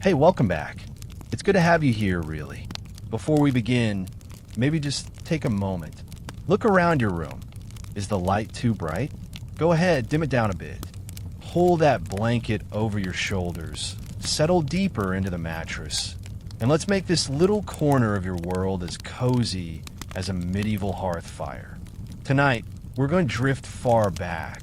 Hey, welcome back. It's good to have you here, really. Before we begin, maybe just take a moment. Look around your room. Is the light too bright? Go ahead, dim it down a bit. Pull that blanket over your shoulders. Settle deeper into the mattress. And let's make this little corner of your world as cozy as a medieval hearth fire. Tonight, we're going to drift far back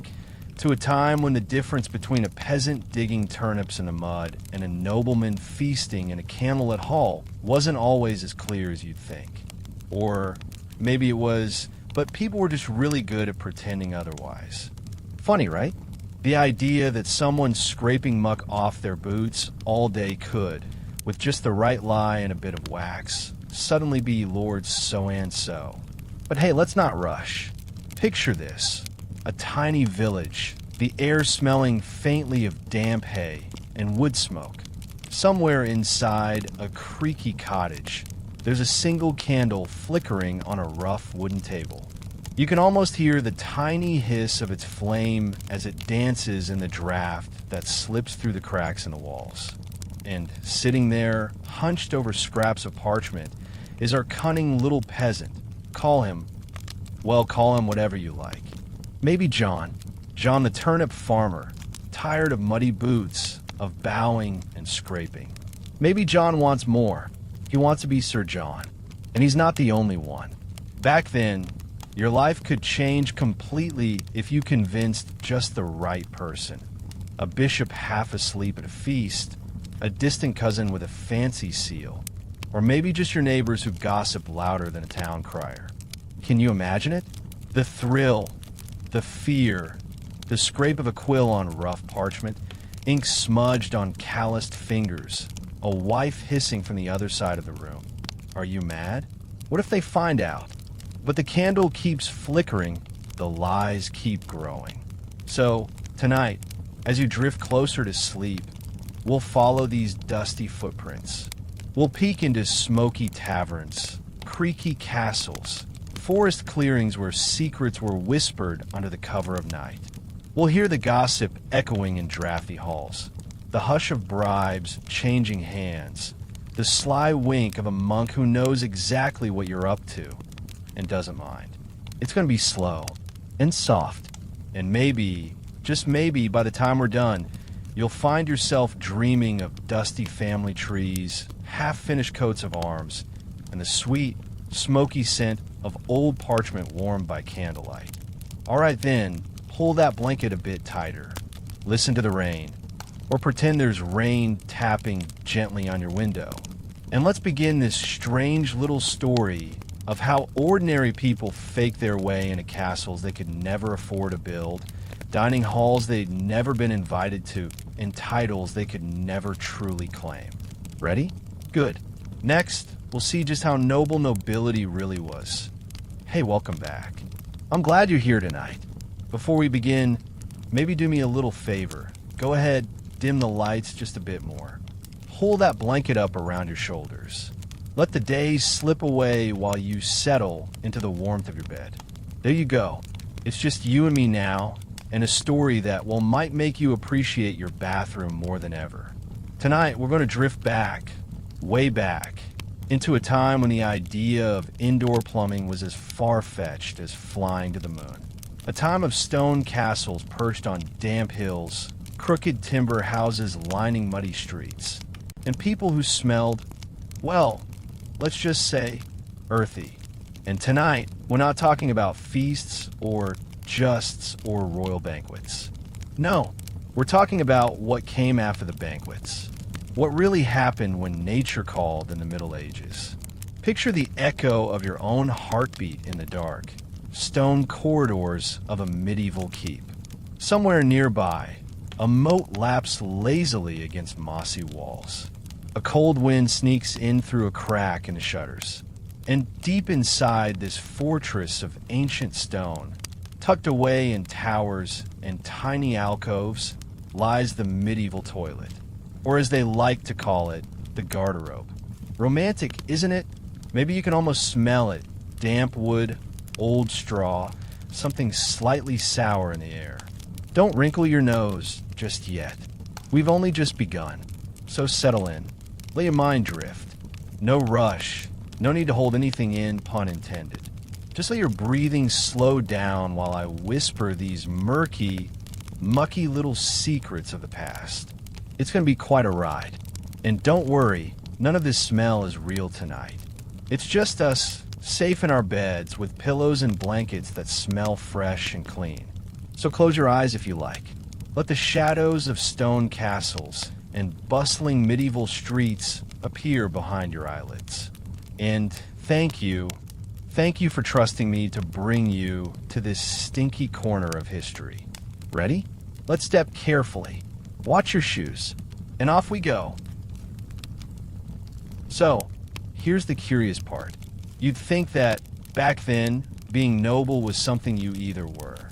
to a time when the difference between a peasant digging turnips in the mud and a nobleman feasting in a candlelit hall wasn't always as clear as you'd think. Or maybe it was, but people were just really good at pretending otherwise. Funny, right? The idea that someone scraping muck off their boots all day could, with just the right lie and a bit of wax, suddenly be Lord so-and-so. But hey, let's not rush. Picture this. A tiny village, the air smelling faintly of damp hay and wood smoke. Somewhere inside a creaky cottage, there's a single candle flickering on a rough wooden table. You can almost hear the tiny hiss of its flame as it dances in the draft that slips through the cracks in the walls. And sitting there, hunched over scraps of parchment, is our cunning little peasant. Call him whatever you like. Maybe John the turnip farmer, tired of muddy boots, of bowing and scraping. Maybe John wants more. He wants to be Sir John. And he's not the only one. Back then, your life could change completely if you convinced just the right person. A bishop half asleep at a feast, a distant cousin with a fancy seal, or maybe just your neighbors who gossip louder than a town crier. Can you imagine it? The thrill, the fear, the scrape of a quill on rough parchment, ink smudged on calloused fingers, a wife hissing from the other side of the room. Are you mad? What if they find out? But the candle keeps flickering, the lies keep growing. So, tonight, as you drift closer to sleep, we'll follow these dusty footprints. We'll peek into smoky taverns, creaky castles, forest clearings where secrets were whispered under the cover of night. We'll hear the gossip echoing in drafty halls, the hush of bribes changing hands, the sly wink of a monk who knows exactly what you're up to and doesn't mind. It's going to be slow and soft, and maybe, just maybe, by the time we're done, you'll find yourself dreaming of dusty family trees, half-finished coats of arms, and the sweet, smoky scent of old parchment warmed by candlelight. All right then, pull that blanket a bit tighter. Listen to the rain, or pretend there's rain tapping gently on your window. And let's begin this strange little story of how ordinary people fake their way into castles they could never afford to build, dining halls they'd never been invited to, and titles they could never truly claim. Ready? Good. Next, we'll see just how noble nobility really was. Hey, welcome back. I'm glad you're here tonight. Before we begin, maybe do me a little favor. Go ahead, dim the lights just a bit more. Pull that blanket up around your shoulders. Let the days slip away while you settle into the warmth of your bed. There you go. It's just you and me now, and a story that, well, might make you appreciate your bathroom more than ever. Tonight, we're going to drift back, way back, into a time when the idea of indoor plumbing was as far-fetched as flying to the moon. A time of stone castles perched on damp hills, crooked timber houses lining muddy streets, and people who smelled, well, let's just say, earthy. And tonight, we're not talking about feasts or justs or royal banquets. No, we're talking about what came after the banquets. What really happened when nature called in the Middle Ages. Picture the echo of your own heartbeat in the dark. Stone corridors of a medieval keep. Somewhere nearby, a moat laps lazily against mossy walls. A cold wind sneaks in through a crack in the shutters. And deep inside this fortress of ancient stone, tucked away in towers and tiny alcoves, lies the medieval toilet. Or as they like to call it, the garderobe. Romantic, isn't it? Maybe you can almost smell it. Damp wood, old straw, something slightly sour in the air. Don't wrinkle your nose just yet. We've only just begun. So settle in. Let your mind drift. No rush. No need to hold anything in, pun intended. Just let your breathing slow down while I whisper these murky, mucky little secrets of the past. It's going to be quite a ride. And don't worry, none of this smell is real tonight. It's just us, safe in our beds with pillows and blankets that smell fresh and clean. So close your eyes if you like. Let the shadows of stone castles and bustling medieval streets appear behind your eyelids. And thank you for trusting me to bring you to this stinky corner of history. Ready? Let's step carefully. Watch your shoes. And off we go. So, here's the curious part. You'd think that back then, being noble was something you either were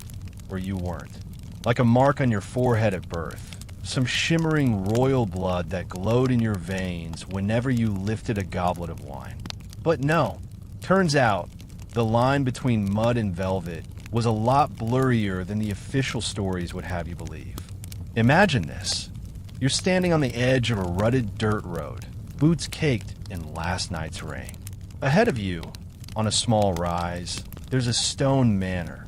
or you weren't. Like a mark on your forehead at birth. Some shimmering royal blood that glowed in your veins whenever you lifted a goblet of wine. But no, turns out the line between mud and velvet was a lot blurrier than the official stories would have you believe. Imagine this. You're standing on the edge of a rutted dirt road, boots caked in last night's rain. Ahead of you, on a small rise, there's a stone manor.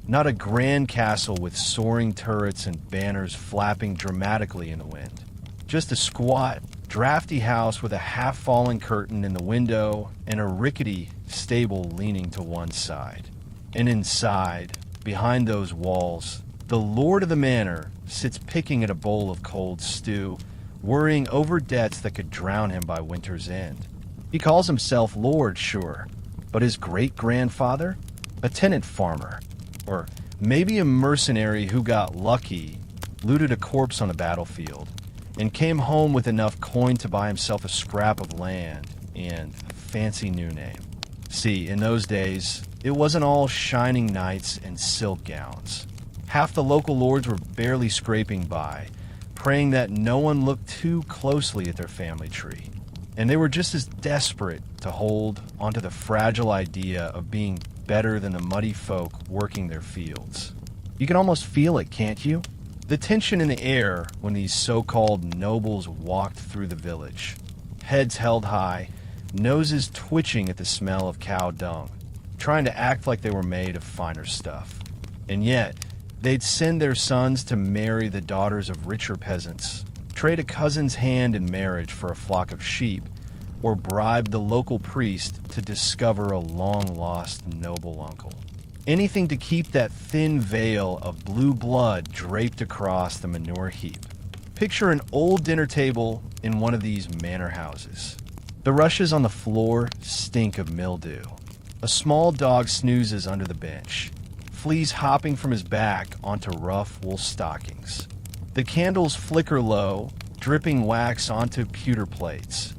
Not a grand castle with soaring turrets and banners flapping dramatically in the wind. Just a squat, drafty house with a half-fallen curtain in the window and a rickety stable leaning to one side. And inside, behind those walls, the lord of the manor sits picking at a bowl of cold stew, worrying over debts that could drown him by winter's end. He calls himself Lord, sure, but his great-grandfather? A tenant farmer. Or maybe a mercenary who got lucky, looted a corpse on a battlefield, and came home with enough coin to buy himself a scrap of land and a fancy new name. See, in those days, it wasn't all shining knights and silk gowns. Half the local lords were barely scraping by, praying that no one looked too closely at their family tree. And they were just as desperate to hold onto the fragile idea of being better than the muddy folk working their fields. You can almost feel it, can't you? The tension in the air when these so-called nobles walked through the village. Heads held high, noses twitching at the smell of cow dung, trying to act like they were made of finer stuff. And yet, they'd send their sons to marry the daughters of richer peasants, trade a cousin's hand in marriage for a flock of sheep, or bribe the local priest to discover a long-lost noble uncle. Anything to keep that thin veil of blue blood draped across the manure heap. Picture an old dinner table in one of these manor houses. The rushes on the floor stink of mildew. A small dog snoozes under the bench, fleas hopping from his back onto rough wool stockings. The candles flicker low, dripping wax onto pewter plates.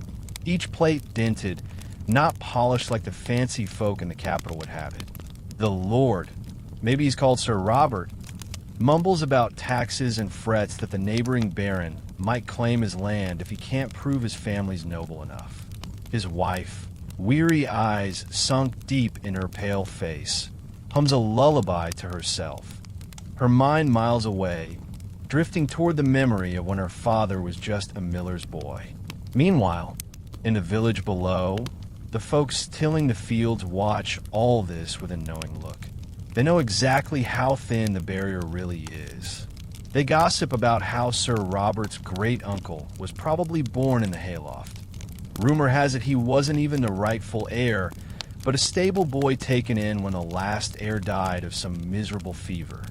Each plate dented, not polished like the fancy folk in the capital would have it. The Lord, maybe he's called Sir Robert, mumbles about taxes and frets that the neighboring baron might claim his land if he can't prove his family's noble enough. His wife, weary eyes sunk deep in her pale face, hums a lullaby to herself, her mind miles away, drifting toward the memory of when her father was just a miller's boy. Meanwhile, in the village below, the folks tilling the fields watch all this with a knowing look. They know exactly how thin the barrier really is. They gossip about how Sir Robert's great-uncle was probably born in the hayloft. Rumor has it he wasn't even the rightful heir, but a stable boy taken in when the last heir died of some miserable fever.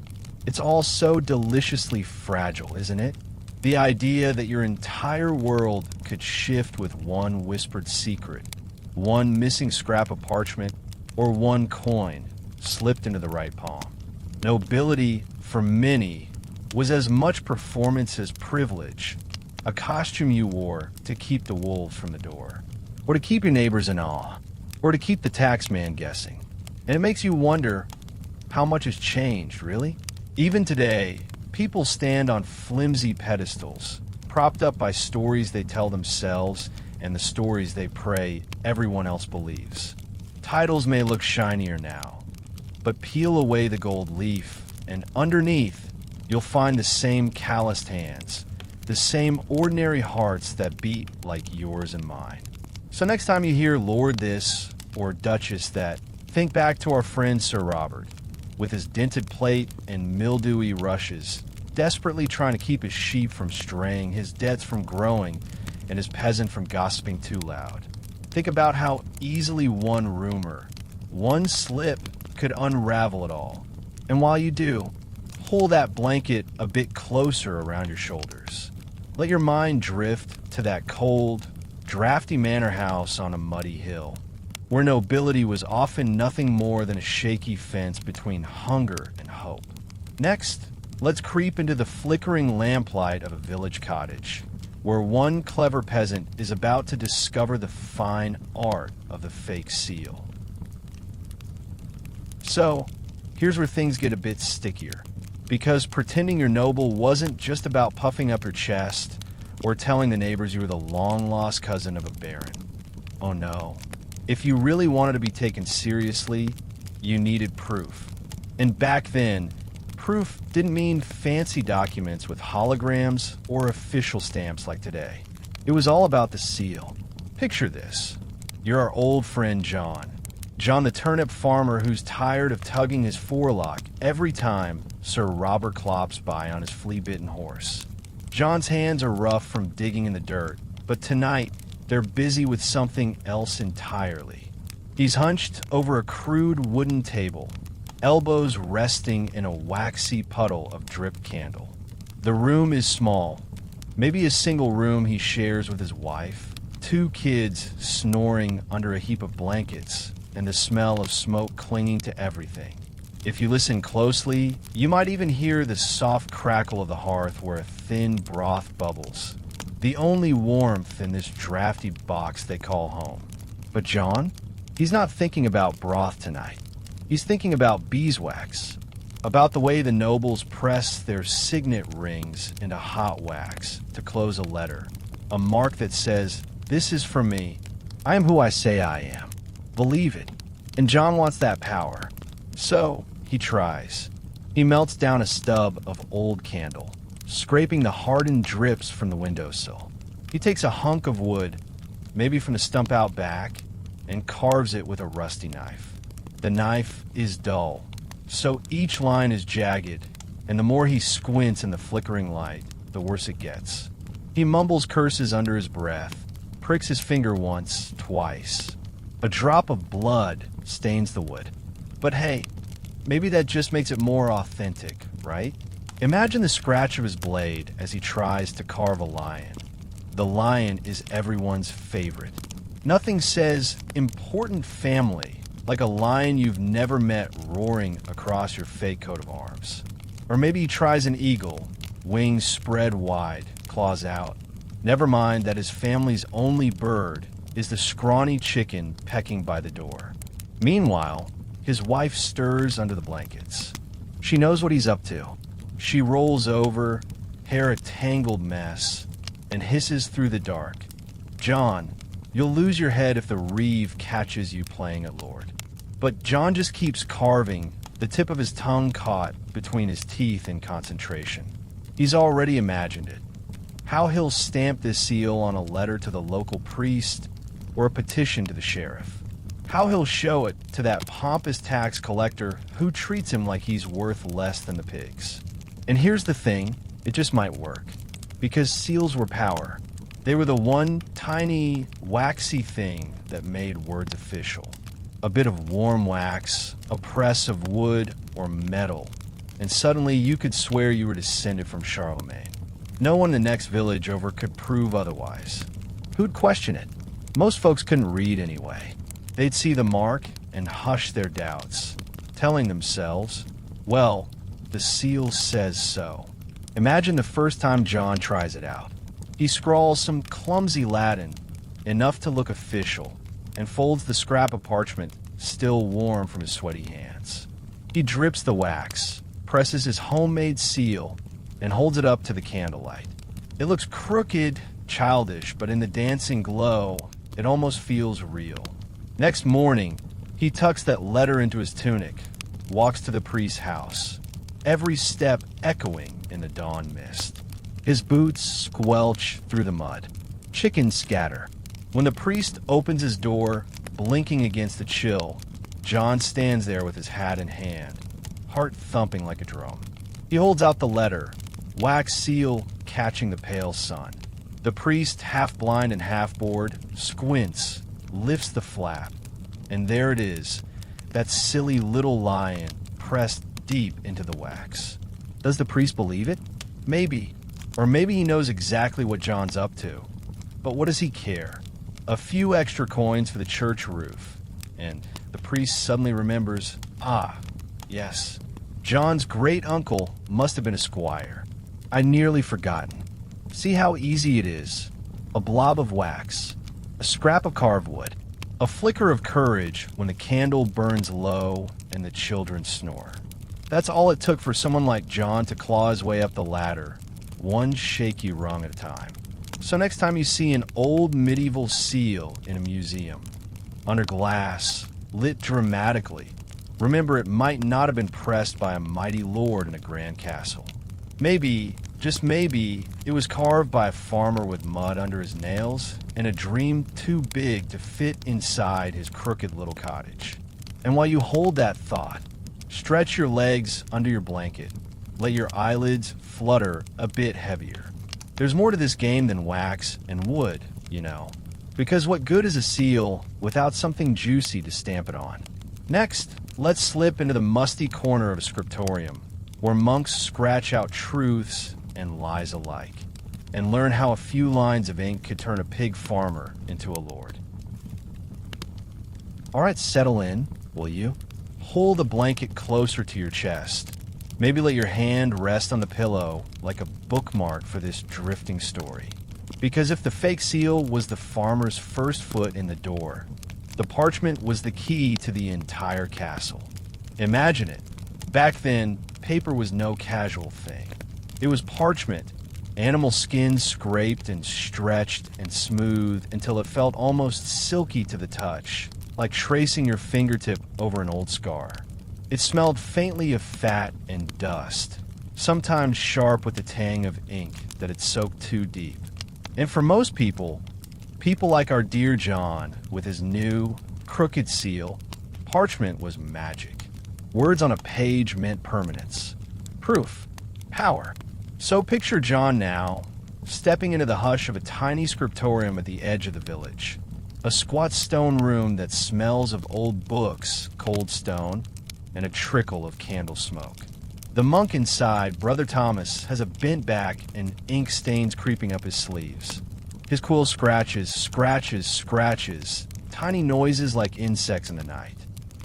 It's all so deliciously fragile, isn't it? The idea that your entire world could shift with one whispered secret, one missing scrap of parchment, or one coin slipped into the right palm. Nobility, for many, was as much performance as privilege, a costume you wore to keep the wolves from the door, or to keep your neighbors in awe, or to keep the tax man guessing. And it makes you wonder how much has changed, really? Even today, people stand on flimsy pedestals, propped up by stories they tell themselves and the stories they pray everyone else believes. Titles may look shinier now, but peel away the gold leaf, and underneath, you'll find the same calloused hands, the same ordinary hearts that beat like yours and mine. So next time you hear Lord this or Duchess that, think back to our friend Sir Robert, with his dented plate and mildewy rushes, desperately trying to keep his sheep from straying, his debts from growing, and his peasant from gossiping too loud. Think about how easily one rumor, one slip, could unravel it all. And while you do, pull that blanket a bit closer around your shoulders. Let your mind drift to that cold, drafty manor house on a muddy hill, where nobility was often nothing more than a shaky fence between hunger and hope. Next, let's creep into the flickering lamplight of a village cottage, where one clever peasant is about to discover the fine art of the fake seal. So, here's where things get a bit stickier, because pretending you're noble wasn't just about puffing up your chest or telling the neighbors you were the long-lost cousin of a baron. Oh no. If you really wanted to be taken seriously, you needed proof. And back then, proof didn't mean fancy documents with holograms or official stamps like today. It was all about the seal. Picture this. You're our old friend John. John the turnip farmer who's tired of tugging his forelock every time Sir Robert clops by on his flea-bitten horse. John's hands are rough from digging in the dirt, but tonight they're busy with something else entirely. He's hunched over a crude wooden table, elbows resting in a waxy puddle of drip candle. The room is small, maybe a single room he shares with his wife, 2 kids snoring under a heap of blankets, and the smell of smoke clinging to everything. If you listen closely, you might even hear the soft crackle of the hearth where a thin broth bubbles, the only warmth in this drafty box they call home. But John? He's not thinking about broth tonight. He's thinking about beeswax, about the way the nobles press their signet rings into hot wax to close a letter, a mark that says, "This is for me. I am who I say I am. Believe it." And John wants that power. So he tries. He melts down a stub of old candle, scraping the hardened drips from the windowsill. He takes a hunk of wood, maybe from the stump out back, and carves it with a rusty knife. The knife is dull, so each line is jagged, and the more he squints in the flickering light, the worse it gets. He mumbles curses under his breath, pricks his finger once, twice. A drop of blood stains the wood. But hey, maybe that just makes it more authentic, right? Imagine the scratch of his blade as he tries to carve a lion. The lion is everyone's favorite. Nothing says important family like a lion you've never met roaring across your fake coat of arms. Or maybe he tries an eagle, wings spread wide, claws out. Never mind that his family's only bird is the scrawny chicken pecking by the door. Meanwhile, his wife stirs under the blankets. She knows what he's up to. She rolls over, hair a tangled mess, and hisses through the dark. "John, you'll lose your head if the reeve catches you playing at Lord." But John just keeps carving, the tip of his tongue caught between his teeth in concentration. He's already imagined it. How he'll stamp this seal on a letter to the local priest or a petition to the sheriff. How he'll show it to that pompous tax collector who treats him like he's worth less than the pigs. And here's the thing, it just might work. Because seals were power. They were the one tiny, waxy thing that made words official. A bit of warm wax, a press of wood or metal, and suddenly you could swear you were descended from Charlemagne. No one in the next village over could prove otherwise. Who'd question it? Most folks couldn't read anyway. They'd see the mark and hush their doubts, telling themselves, well, the seal says so. Imagine the first time John tries it out. He scrawls some clumsy Latin, enough to look official, and folds the scrap of parchment, still warm from his sweaty hands. He drips the wax, presses his homemade seal, and holds it up to the candlelight. It looks crooked, childish, but in the dancing glow, it almost feels real. Next morning, he tucks that letter into his tunic, walks to the priest's house, every step echoing in the dawn mist. His boots squelch through the mud. Chickens scatter. When the priest opens his door, blinking against the chill, John stands there with his hat in hand, heart thumping like a drum. He holds out the letter, wax seal catching the pale sun. The priest, half blind and half bored, squints, lifts the flap, and there it is, that silly little lion pressed deep into the wax. Does the priest believe it? Maybe. Or maybe he knows exactly what John's up to. But what does he care? A few extra coins for the church roof. And the priest suddenly remembers, yes, John's great-uncle must have been a squire. I'd nearly forgotten. See how easy it is. A blob of wax, a scrap of carved wood, a flicker of courage when the candle burns low and the children snore. That's all it took for someone like John to claw his way up the ladder, one shaky rung at a time. So next time you see an old medieval seal in a museum, under glass, lit dramatically, remember it might not have been pressed by a mighty lord in a grand castle. Maybe, just maybe, it was carved by a farmer with mud under his nails and a dream too big to fit inside his crooked little cottage. And while you hold that thought, stretch your legs under your blanket. Let your eyelids flutter a bit heavier. There's more to this game than wax and wood, you know. Because what good is a seal without something juicy to stamp it on? Next, let's slip into the musty corner of a scriptorium, where monks scratch out truths and lies alike, and learn how a few lines of ink could turn a pig farmer into a lord. All right, settle in, will you? Hold the blanket closer to your chest. Maybe let your hand rest on the pillow like a bookmark for this drifting story. Because if the fake seal was the farmer's first foot in the door, the parchment was the key to the entire castle. Imagine it. Back then, paper was no casual thing. It was parchment, animal skin scraped and stretched and smoothed until it felt almost silky to the touch, like tracing your fingertip over an old scar. It smelled faintly of fat and dust, sometimes sharp with the tang of ink that had soaked too deep. And for most people like our dear John, with his new, crooked seal, parchment was magic. Words on a page meant permanence, proof, power. So picture John now, stepping into the hush of a tiny scriptorium at the edge of the village. A squat stone room that smells of old books, cold stone, and a trickle of candle smoke. The monk inside, Brother Thomas, has a bent back and ink stains creeping up his sleeves. His quill scratches, tiny noises like insects in the night.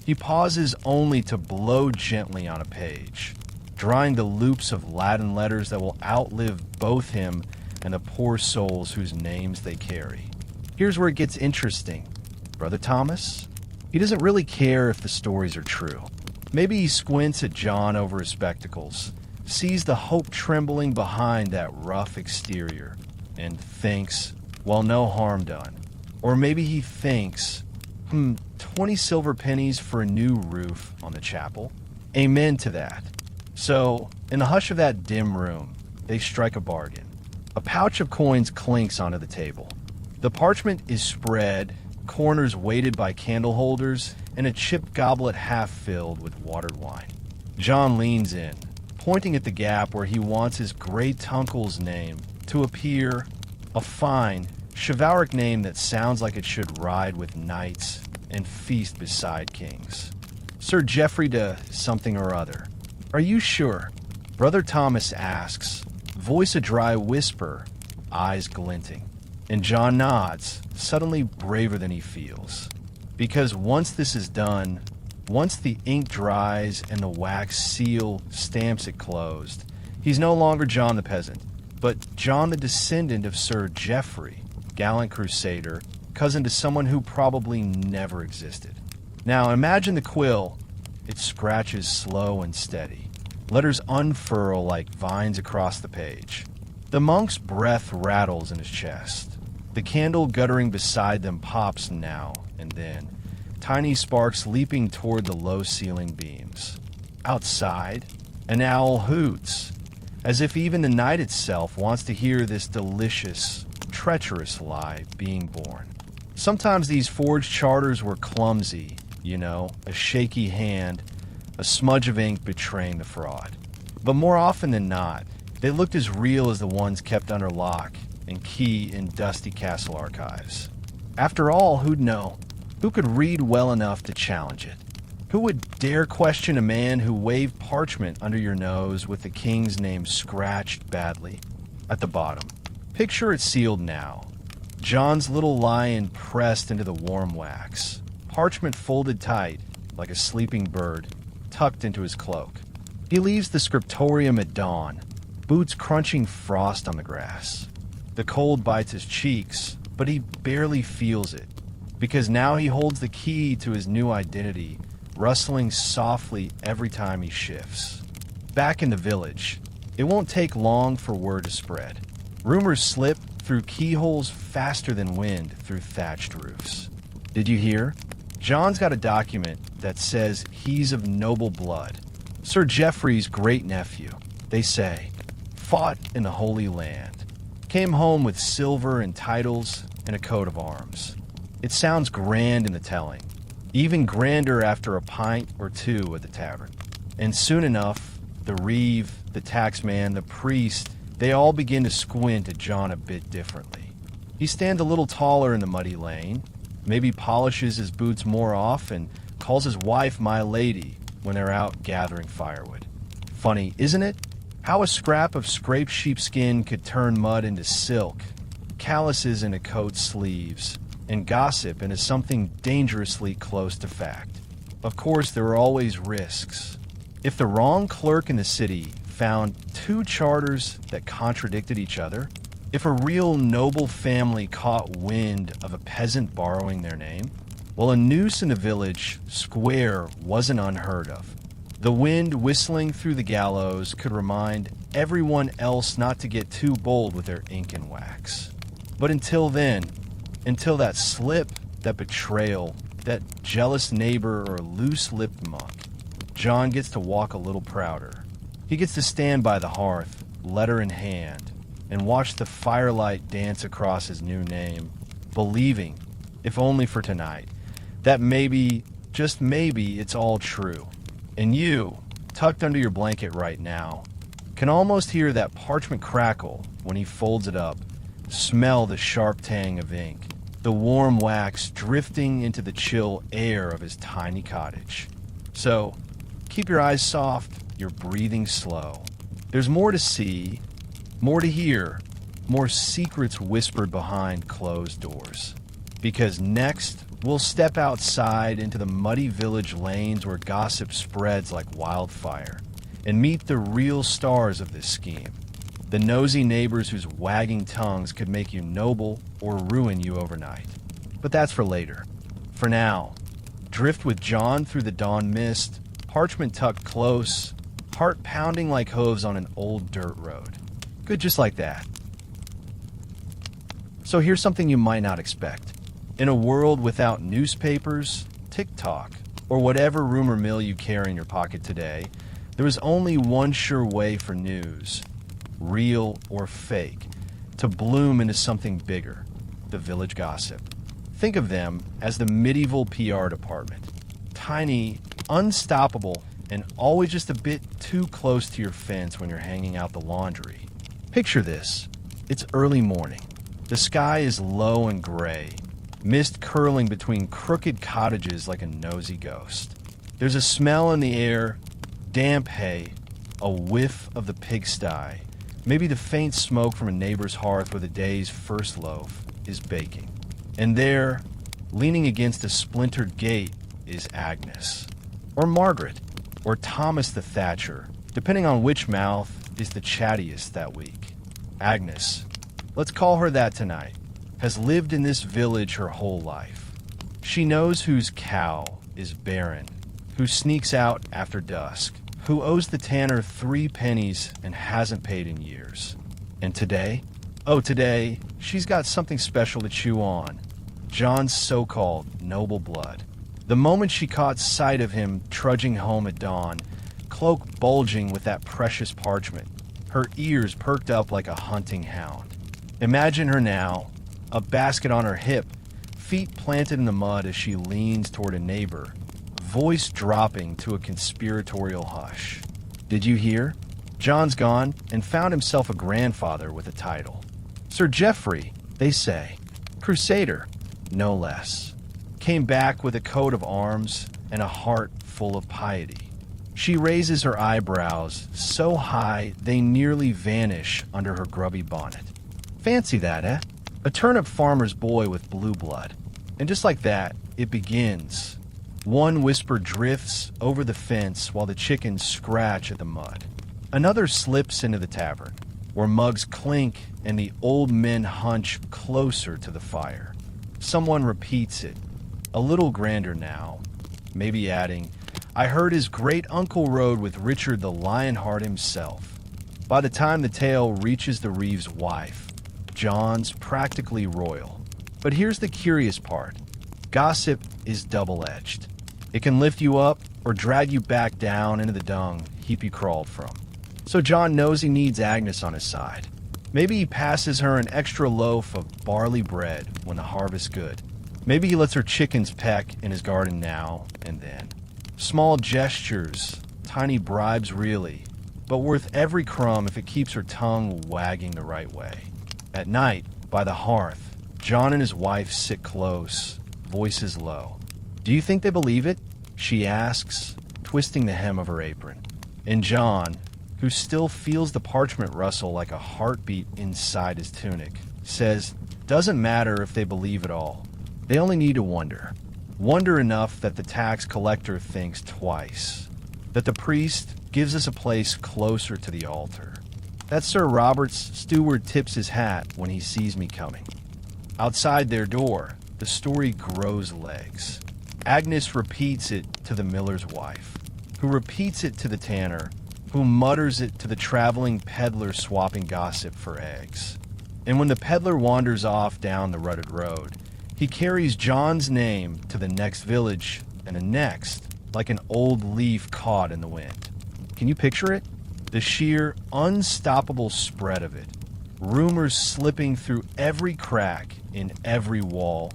He pauses only to blow gently on a page, drawing the loops of Latin letters that will outlive both him and the poor souls whose names they carry. Here's where it gets interesting. Brother Thomas, he doesn't really care if the stories are true. Maybe he squints at John over his spectacles, sees the hope trembling behind that rough exterior, and thinks, well, no harm done. Or maybe he thinks, 20 silver pennies for a new roof on the chapel. Amen to that. So, in the hush of that dim room, they strike a bargain. A pouch of coins clinks onto the table. The parchment is spread, corners weighted by candle holders, and a chipped goblet half filled with watered wine. John leans in, pointing at the gap where he wants his great-uncle's name to appear, a fine, chivalric name that sounds like it should ride with knights and feast beside kings. Sir Geoffrey de something or other. Are you sure? Brother Thomas asks, voice a dry whisper, eyes glinting. And John nods, suddenly braver than he feels. Because once this is done, once the ink dries and the wax seal stamps it closed, he's no longer John the peasant, but John the descendant of Sir Geoffrey, gallant crusader, cousin to someone who probably never existed. Now imagine the quill. It scratches slow and steady. Letters unfurl like vines across the page. The monk's breath rattles in his chest. The candle guttering beside them pops now and then, tiny sparks leaping toward the low ceiling beams. Outside, an owl hoots. as if even the night itself wants to hear this delicious, treacherous lie being born. Sometimes these forged charters were clumsy, a shaky hand, a smudge of ink betraying the fraud. But more often than not, they looked as real as the ones kept under lock and key in dusty castle archives. After all, who'd know? Who could read well enough to challenge it? Who would dare question a man who waved parchment under your nose with the king's name scratched badly at the bottom? Picture it sealed now. John's little lion pressed into the warm wax, parchment folded tight like a sleeping bird, tucked into his cloak. He leaves the scriptorium at dawn, boots crunching frost on the grass. The cold bites his cheeks, but he barely feels it, because now he holds the key to his new identity, rustling softly every time he shifts. Back in the village, it won't take long for word to spread. Rumors slip through keyholes faster than wind through thatched roofs. Did you hear? John's got a document that says he's of noble blood. Sir Geoffrey's great-nephew, they say, fought in the Holy Land, came home with silver and titles and a coat of arms. It sounds grand in the telling, even grander after a pint or two at the tavern. And soon enough, the reeve, the taxman, the priest, they all begin to squint at John a bit differently. He stands a little taller in the muddy lane, maybe polishes his boots more off and calls his wife my lady when they're out gathering firewood. Funny, isn't it? How a scrap of scraped sheepskin could turn mud into silk, calluses into coat sleeves, and gossip into something dangerously close to fact. Of course, there are always risks. If the wrong clerk in the city found two charters that contradicted each other, if a real noble family caught wind of a peasant borrowing their name, well, a noose in the village square wasn't unheard of. The wind whistling through the gallows could remind everyone else not to get too bold with their ink and wax. But until then, until that slip, that betrayal, that jealous neighbor or loose-lipped monk, John gets to walk a little prouder. He gets to stand by the hearth, letter in hand, and watch the firelight dance across his new name, believing, if only for tonight, that maybe, just maybe, it's all true. And you, tucked under your blanket right now, can almost hear that parchment crackle when he folds it up, smell the sharp tang of ink, the warm wax drifting into the chill air of his tiny cottage. So, keep your eyes soft, your breathing slow. There's more to see, more to hear, more secrets whispered behind closed doors. Because next, we'll step outside into the muddy village lanes where gossip spreads like wildfire, and meet the real stars of this scheme. The nosy neighbors whose wagging tongues could make you noble or ruin you overnight. But that's for later. For now, drift with John through the dawn mist, parchment tucked close, heart pounding like hooves on an old dirt road. Good just like that. So here's something you might not expect. In a world without newspapers, TikTok, or whatever rumor mill you carry in your pocket today, there is only one sure way for news, real or fake, to bloom into something bigger, the village gossip. Think of them as the medieval PR department. Tiny, unstoppable, and always just a bit too close to your fence when you're hanging out the laundry. Picture this. It's early morning. The sky is low and gray, mist curling between crooked cottages like a nosy ghost. There's a smell in the air, damp hay, a whiff of the pigsty, maybe the faint smoke from a neighbor's hearth where the day's first loaf is baking. And there, leaning against a splintered gate, is Agnes, or Margaret, or Thomas the Thatcher, depending on which mouth is the chattiest that week. Agnes, let's call her that tonight, has lived in this village her whole life. She knows whose cow is barren, who sneaks out after dusk, who owes the tanner 3 pennies and hasn't paid in years. And today? Oh, today, she's got something special to chew on. John's so-called noble blood. The moment she caught sight of him trudging home at dawn, cloak bulging with that precious parchment, her ears perked up like a hunting hound. Imagine her now, a basket on her hip, feet planted in the mud as she leans toward a neighbor, voice dropping to a conspiratorial hush. Did you hear? John's gone and found himself a grandfather with a title. Sir Geoffrey, they say. Crusader, no less. Came back with a coat of arms and a heart full of piety. She raises her eyebrows so high they nearly vanish under her grubby bonnet. Fancy that, eh? A turnip farmer's boy with blue blood. And just like that, it begins. One whisper drifts over the fence while the chickens scratch at the mud. Another slips into the tavern, where mugs clink and the old men hunch closer to the fire. Someone repeats it, a little grander now, maybe adding, I heard his great-uncle rode with Richard the Lionheart himself. By the time the tale reaches the Reeves' wife, John's practically royal. But here's the curious part. Gossip is double-edged. It can lift you up or drag you back down into the dung heap you crawled from. So John knows he needs Agnes on his side. Maybe he passes her an extra loaf of barley bread when the harvest's good. Maybe he lets her chickens peck in his garden now and then. Small gestures, tiny bribes really, but worth every crumb if it keeps her tongue wagging the right way. At night, by the hearth, John and his wife sit close, voices low. Do you think they believe it? She asks, twisting the hem of her apron. And John, who still feels the parchment rustle like a heartbeat inside his tunic, says, doesn't matter if they believe it all. They only need to wonder. Wonder enough that the tax collector thinks twice. That the priest gives us a place closer to the altar. That Sir Robert's steward tips his hat when he sees me coming. Outside their door, the story grows legs. Agnes repeats it to the miller's wife, who repeats it to the tanner, who mutters it to the traveling peddler swapping gossip for eggs. And when the peddler wanders off down the rutted road, he carries John's name to the next village and the next, like an old leaf caught in the wind. Can you picture it? The sheer, unstoppable spread of it. Rumors slipping through every crack in every wall,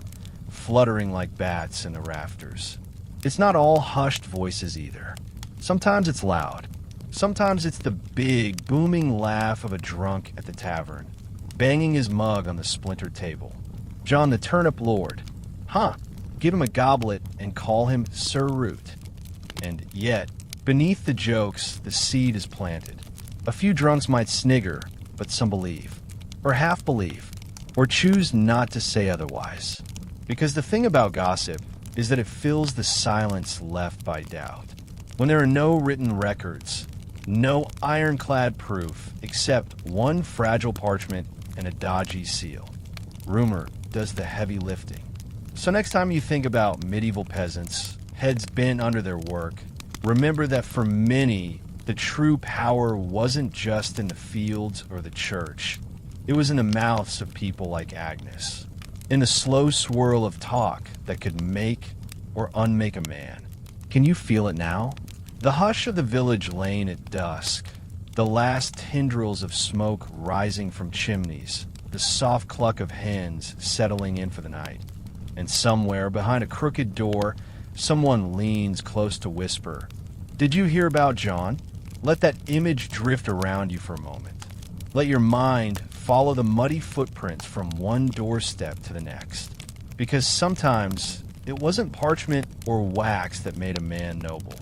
fluttering like bats in the rafters. It's not all hushed voices either. Sometimes it's loud. Sometimes it's the big, booming laugh of a drunk at the tavern, banging his mug on the splintered table. John the turnip lord. Give him a goblet and call him Sir Root. And yet, beneath the jokes, the seed is planted. A few drunks might snigger, but some believe. Or half believe. Or choose not to say otherwise. Because the thing about gossip is that it fills the silence left by doubt. When there are no written records, no ironclad proof except one fragile parchment and a dodgy seal. Rumor does the heavy lifting. So next time you think about medieval peasants, heads bent under their work, remember that for many, the true power wasn't just in the fields or the church. It was in the mouths of people like Agnes, in the slow swirl of talk that could make or unmake a man. Can you feel it now? The hush of the village lane at dusk, the last tendrils of smoke rising from chimneys, the soft cluck of hens settling in for the night. And somewhere behind a crooked door, someone leans close to whisper, "Did you hear about John?" Let that image drift around you for a moment. Let your mind follow the muddy footprints from one doorstep to the next. Because sometimes it wasn't parchment or wax that made a man noble.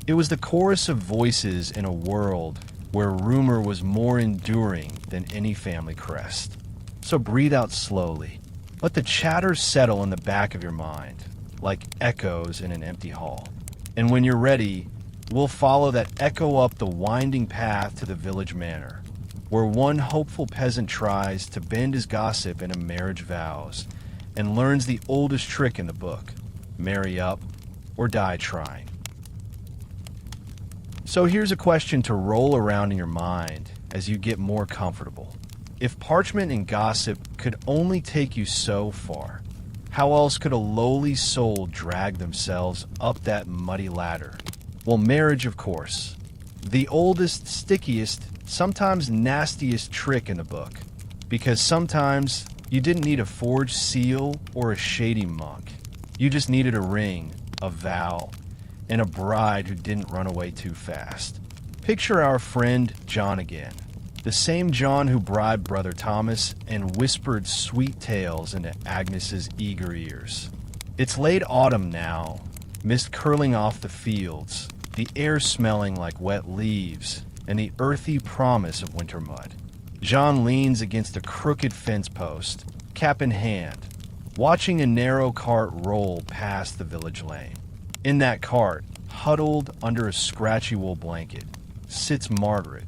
It was the chorus of voices in a world where rumor was more enduring than any family crest. So breathe out slowly. Let the chatter settle in the back of your mind, like echoes in an empty hall. And when you're ready, we'll follow that echo up the winding path to the village manor, where one hopeful peasant tries to bend his gossip into marriage vows and learns the oldest trick in the book: marry up or die trying. So here's a question to roll around in your mind as you get more comfortable. If parchment and gossip could only take you so far, how else could a lowly soul drag themselves up that muddy ladder? Well, marriage, of course. The oldest, stickiest, sometimes nastiest trick in the book. Because sometimes you didn't need a forged seal or a shady monk. You just needed a ring, a vow, and a bride who didn't run away too fast. Picture our friend John again. The same John who bribed Brother Thomas and whispered sweet tales into Agnes's eager ears. It's late autumn now, mist curling off the fields, the air smelling like wet leaves, and the earthy promise of winter mud. John leans against a crooked fence post, cap in hand, watching a narrow cart roll past the village lane. In that cart, huddled under a scratchy wool blanket, sits Margaret,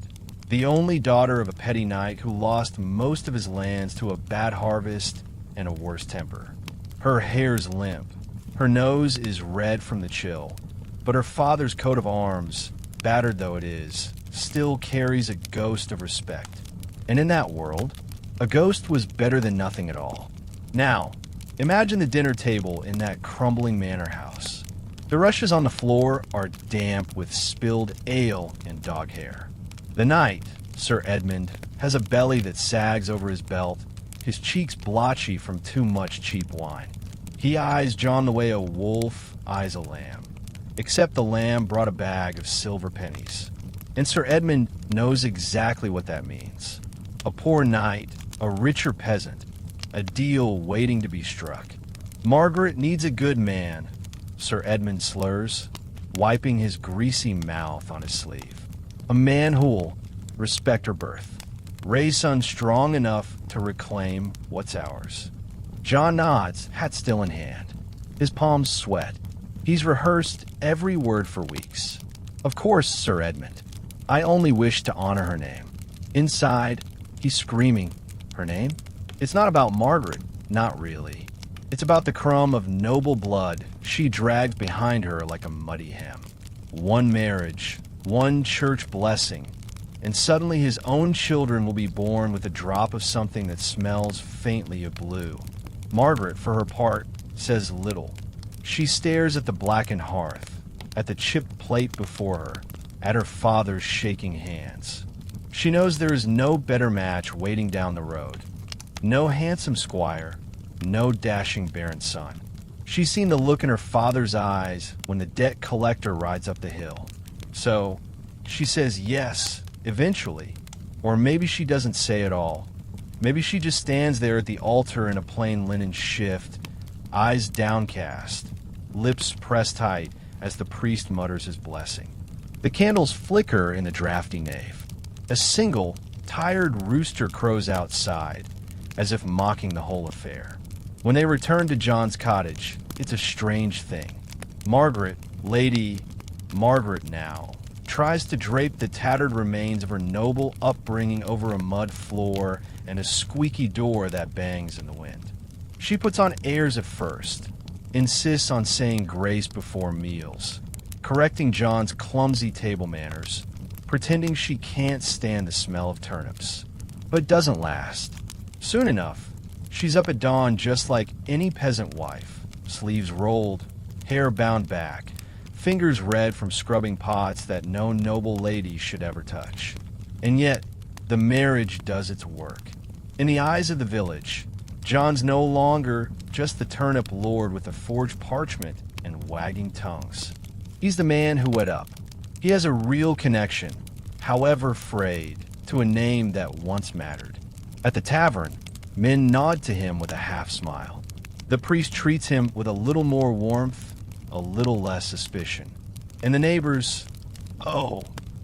the only daughter of a petty knight who lost most of his lands to a bad harvest and a worse temper. Her hair's limp, her nose is red from the chill, but her father's coat of arms, battered though it is, still carries a ghost of respect. And in that world, a ghost was better than nothing at all. Now, imagine the dinner table in that crumbling manor house. The rushes on the floor are damp with spilled ale and dog hair. The knight, Sir Edmund, has a belly that sags over his belt, his cheeks blotchy from too much cheap wine. He eyes John the way a wolf eyes a lamb, except the lamb brought a bag of silver pennies. And Sir Edmund knows exactly what that means. A poor knight, a richer peasant, a deal waiting to be struck. Margaret needs a good man, Sir Edmund slurs, wiping his greasy mouth on his sleeve. A man who'll respect her birth, raise sons strong enough to reclaim what's ours. John nods, hat still in hand. His palms sweat. He's rehearsed every word for weeks. Of course, Sir Edmund. I only wish to honor her name. Inside, he's screaming, her name? It's not about Margaret, not really. It's about the crumb of noble blood she drags behind her like a muddy hem. One marriage, one church blessing, and suddenly his own children will be born with a drop of something that smells faintly of blue. Margaret, for her part, says little. She stares at the blackened hearth, at the chipped plate before her, at her father's shaking hands. She knows there is no better match waiting down the road. No handsome squire, no dashing baron son. She's seen the look in her father's eyes when the debt collector rides up the hill. So, she says yes, eventually. Or maybe she doesn't say it all. Maybe she just stands there at the altar in a plain linen shift, eyes downcast, lips pressed tight as the priest mutters his blessing. The candles flicker in the drafty nave. A single, tired rooster crows outside, as if mocking the whole affair. When they return to John's cottage, it's a strange thing. Margaret, Lady Margaret now, tries to drape the tattered remains of her noble upbringing over a mud floor and a squeaky door that bangs in the wind. She puts on airs at first, insists on saying grace before meals, correcting John's clumsy table manners, pretending she can't stand the smell of turnips. But it doesn't last. Soon enough, she's up at dawn just like any peasant wife, sleeves rolled, hair bound back, fingers red from scrubbing pots that no noble lady should ever touch. And yet, the marriage does its work. In the eyes of the village, John's no longer just the turnip lord with a forged parchment and wagging tongues. He's the man who wed up. He has a real connection, however frayed, to a name that once mattered. At the tavern, men nod to him with a half-smile. The priest treats him with a little more warmth, a little less suspicion. And the neighbors,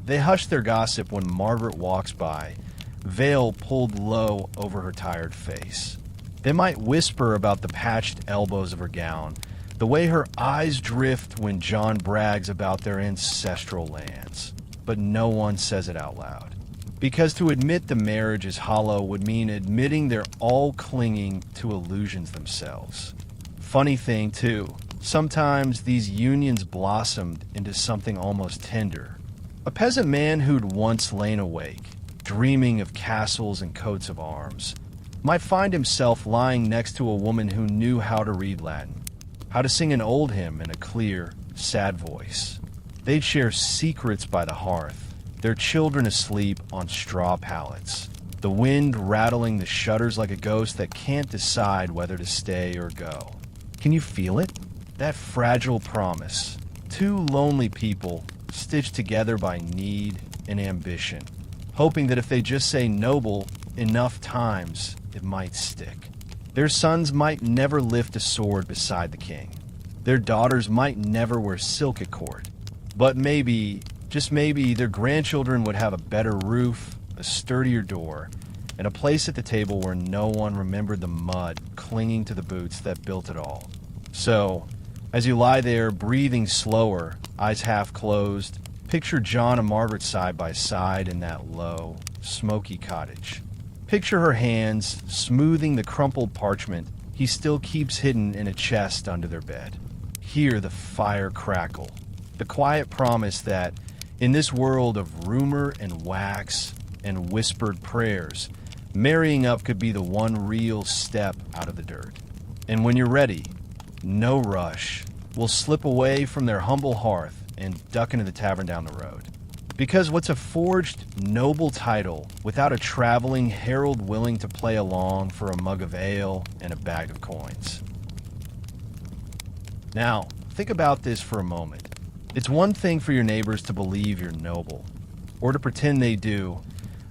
they hush their gossip when Margaret walks by, veil pulled low over her tired face. They might whisper about the patched elbows of her gown, the way her eyes drift when John brags about their ancestral lands. But no one says it out loud. Because to admit the marriage is hollow would mean admitting they're all clinging to illusions themselves. Funny thing, too, sometimes these unions blossomed into something almost tender. A peasant man who'd once lain awake, dreaming of castles and coats of arms, might find himself lying next to a woman who knew how to read Latin, how to sing an old hymn in a clear, sad voice. They'd share secrets by the hearth, their children asleep on straw pallets, the wind rattling the shutters like a ghost that can't decide whether to stay or go. Can you feel it? That fragile promise. Two lonely people stitched together by need and ambition, hoping that if they just say noble enough times, it might stick. Their sons might never lift a sword beside the king. Their daughters might never wear silk at court. But maybe, just maybe, their grandchildren would have a better roof, a sturdier door, and a place at the table where no one remembered the mud clinging to the boots that built it all. So, as you lie there, breathing slower, eyes half closed, picture John and Margaret side by side in that low, smoky cottage. Picture her hands smoothing the crumpled parchment he still keeps hidden in a chest under their bed. Hear the fire crackle, the quiet promise that, in this world of rumor and wax and whispered prayers, marrying up could be the one real step out of the dirt. And when you're ready, no rush, will slip away from their humble hearth and duck into the tavern down the road. Because what's a forged, noble title without a traveling herald willing to play along for a mug of ale and a bag of coins? Now, think about this for a moment. It's one thing for your neighbors to believe you're noble, or to pretend they do,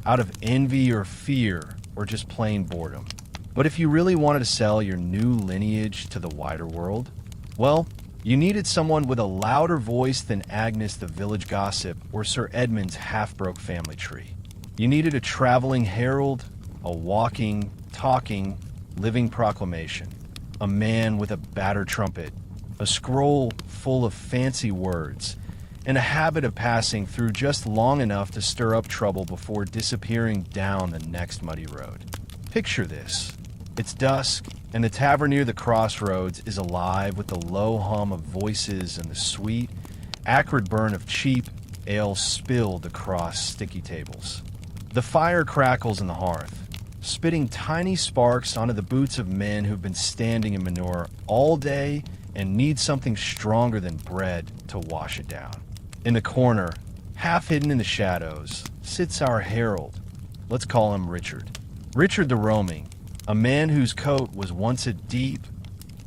out of envy or fear, or just plain boredom. But if you really wanted to sell your new lineage to the wider world, well, you needed someone with a louder voice than Agnes the village gossip or Sir Edmund's half-broke family tree. You needed a traveling herald, a walking, talking, living proclamation, a man with a battered trumpet, a scroll full of fancy words, and a habit of passing through just long enough to stir up trouble before disappearing down the next muddy road. Picture this. It's dusk, and the tavern near the crossroads is alive with the low hum of voices and the sweet, acrid burn of cheap ale spilled across sticky tables. The fire crackles in the hearth, spitting tiny sparks onto the boots of men who've been standing in manure all day and need something stronger than bread to wash it down. In the corner, half hidden in the shadows, sits our herald. Let's call him Richard. Richard the Roaming, a man whose coat was once a deep,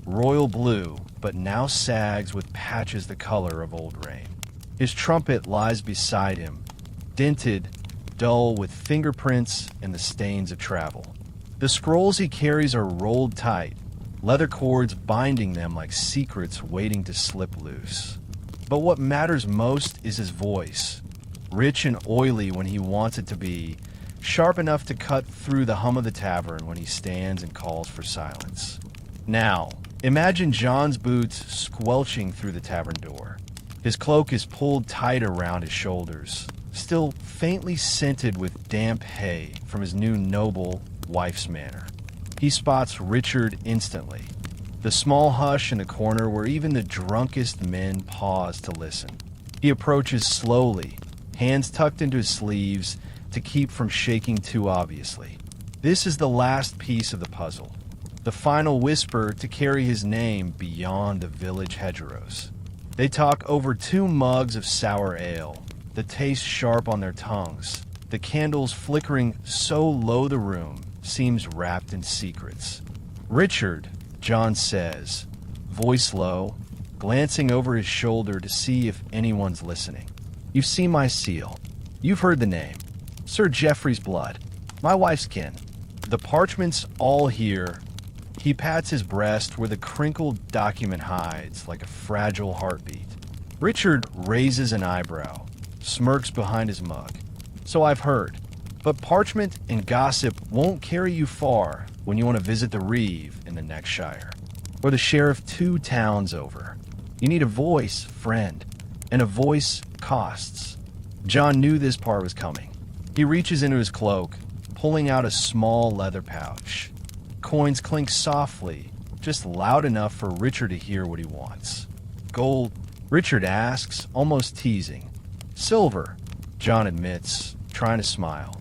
royal blue, but now sags with patches the color of old rain. His trumpet lies beside him, dented, dull with fingerprints and the stains of travel. The scrolls he carries are rolled tight, leather cords binding them like secrets waiting to slip loose. But what matters most is his voice, rich and oily when he wants it to be, sharp enough to cut through the hum of the tavern when he stands and calls for silence. Now, imagine John's boots squelching through the tavern door. His cloak is pulled tight around his shoulders, still faintly scented with damp hay from his new noble wife's manor. He spots Richard instantly, the small hush in the corner where even the drunkest men pause to listen. He approaches slowly, hands tucked into his sleeves, to keep from shaking too obviously. This is the last piece of the puzzle, the final whisper to carry his name beyond the village hedgerows. They talk over 2 mugs of sour ale, the taste sharp on their tongues, the candles flickering so low the room seems wrapped in secrets. Richard, John says, voice low, glancing over his shoulder to see if anyone's listening. You've seen my seal. You've heard the name. Sir Geoffrey's blood, my wife's kin. The parchment's all here. He pats his breast where the crinkled document hides like a fragile heartbeat. Richard raises an eyebrow, smirks behind his mug. So I've heard. But parchment and gossip won't carry you far when you want to visit the Reeve in the next shire, or the sheriff 2 towns over. You need a voice, friend, and a voice costs. John knew this part was coming. He reaches into his cloak, pulling out a small leather pouch. Coins clink softly, just loud enough for Richard to hear what he wants. Gold, Richard asks, almost teasing. Silver, John admits, trying to smile.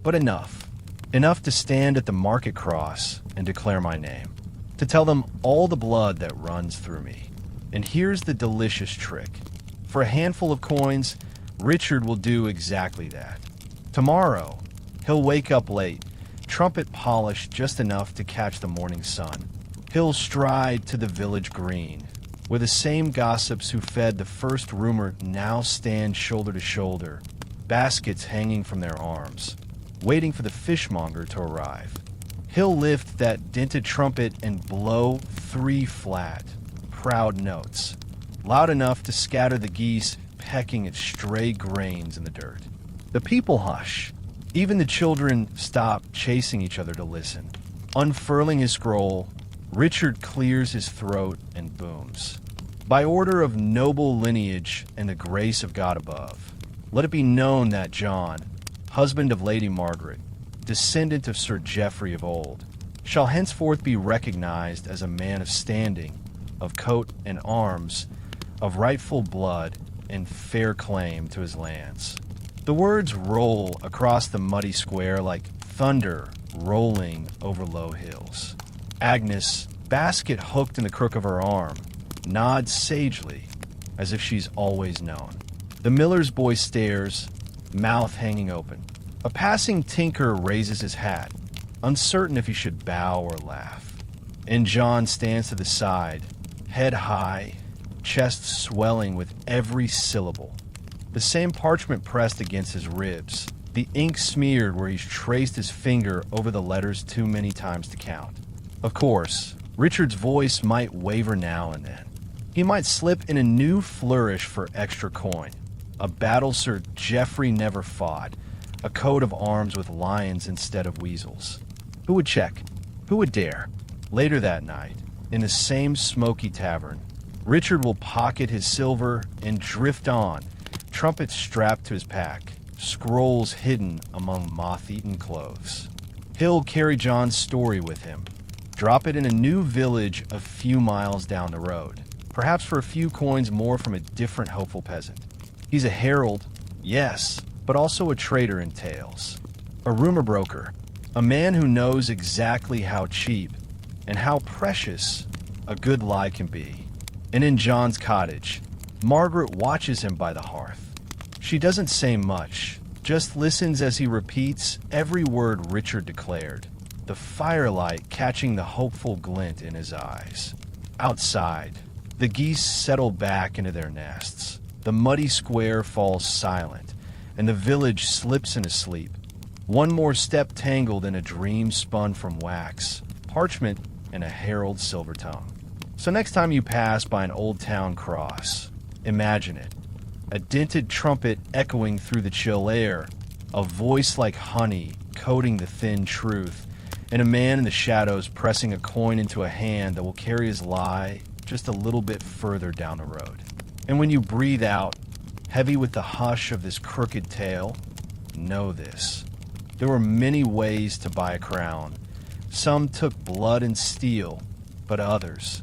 But enough. Enough to stand at the market cross and declare my name. To tell them all the blood that runs through me. And here's the delicious trick. For a handful of coins, Richard will do exactly that. Tomorrow, he'll wake up late, trumpet polished just enough to catch the morning sun. He'll stride to the village green, where the same gossips who fed the first rumor now stand shoulder to shoulder, baskets hanging from their arms, waiting for the fishmonger to arrive. He'll lift that dented trumpet and blow 3 flat, proud notes, loud enough to scatter the geese pecking at stray grains in the dirt. The people hush. Even the children stop chasing each other to listen. Unfurling his scroll, Richard clears his throat and booms. By order of noble lineage and the grace of God above, let it be known that John, husband of Lady Margaret, descendant of Sir Geoffrey of old, shall henceforth be recognized as a man of standing, of coat and arms, of rightful blood and fair claim to his lands. The words roll across the muddy square like thunder rolling over low hills. Agnes, basket hooked in the crook of her arm, nods sagely, as if she's always known. The miller's boy stares, mouth hanging open. A passing tinker raises his hat, uncertain if he should bow or laugh. And John stands to the side, head high, chest swelling with every syllable. The same parchment pressed against his ribs, the ink smeared where he's traced his finger over the letters too many times to count. Of course, Richard's voice might waver now and then. He might slip in a new flourish for extra coin, a battle Sir Geoffrey never fought, a coat of arms with lions instead of weasels. Who would check? Who would dare? Later that night, in the same smoky tavern, Richard will pocket his silver and drift on, trumpet strapped to his pack, scrolls hidden among moth-eaten clothes. He'll carry John's story with him, drop it in a new village a few miles down the road, perhaps for a few coins more from a different hopeful peasant. He's a herald, yes, but also a trader in tales, a rumor broker, a man who knows exactly how cheap and how precious a good lie can be. And in John's cottage, Margaret watches him by the hearth. She doesn't say much, just listens as he repeats every word Richard declared, the firelight catching the hopeful glint in his eyes. Outside, the geese settle back into their nests. The muddy square falls silent, and the village slips into sleep. One more step tangled in a dream spun from wax, parchment, and a herald's silver tongue. So next time you pass by an old town cross, imagine it. A dented trumpet echoing through the chill air, a voice like honey coating the thin truth, and a man in the shadows pressing a coin into a hand that will carry his lie just a little bit further down the road. And when you breathe out, heavy with the hush of this crooked tale, know this. There were many ways to buy a crown. Some took blood and steel, but others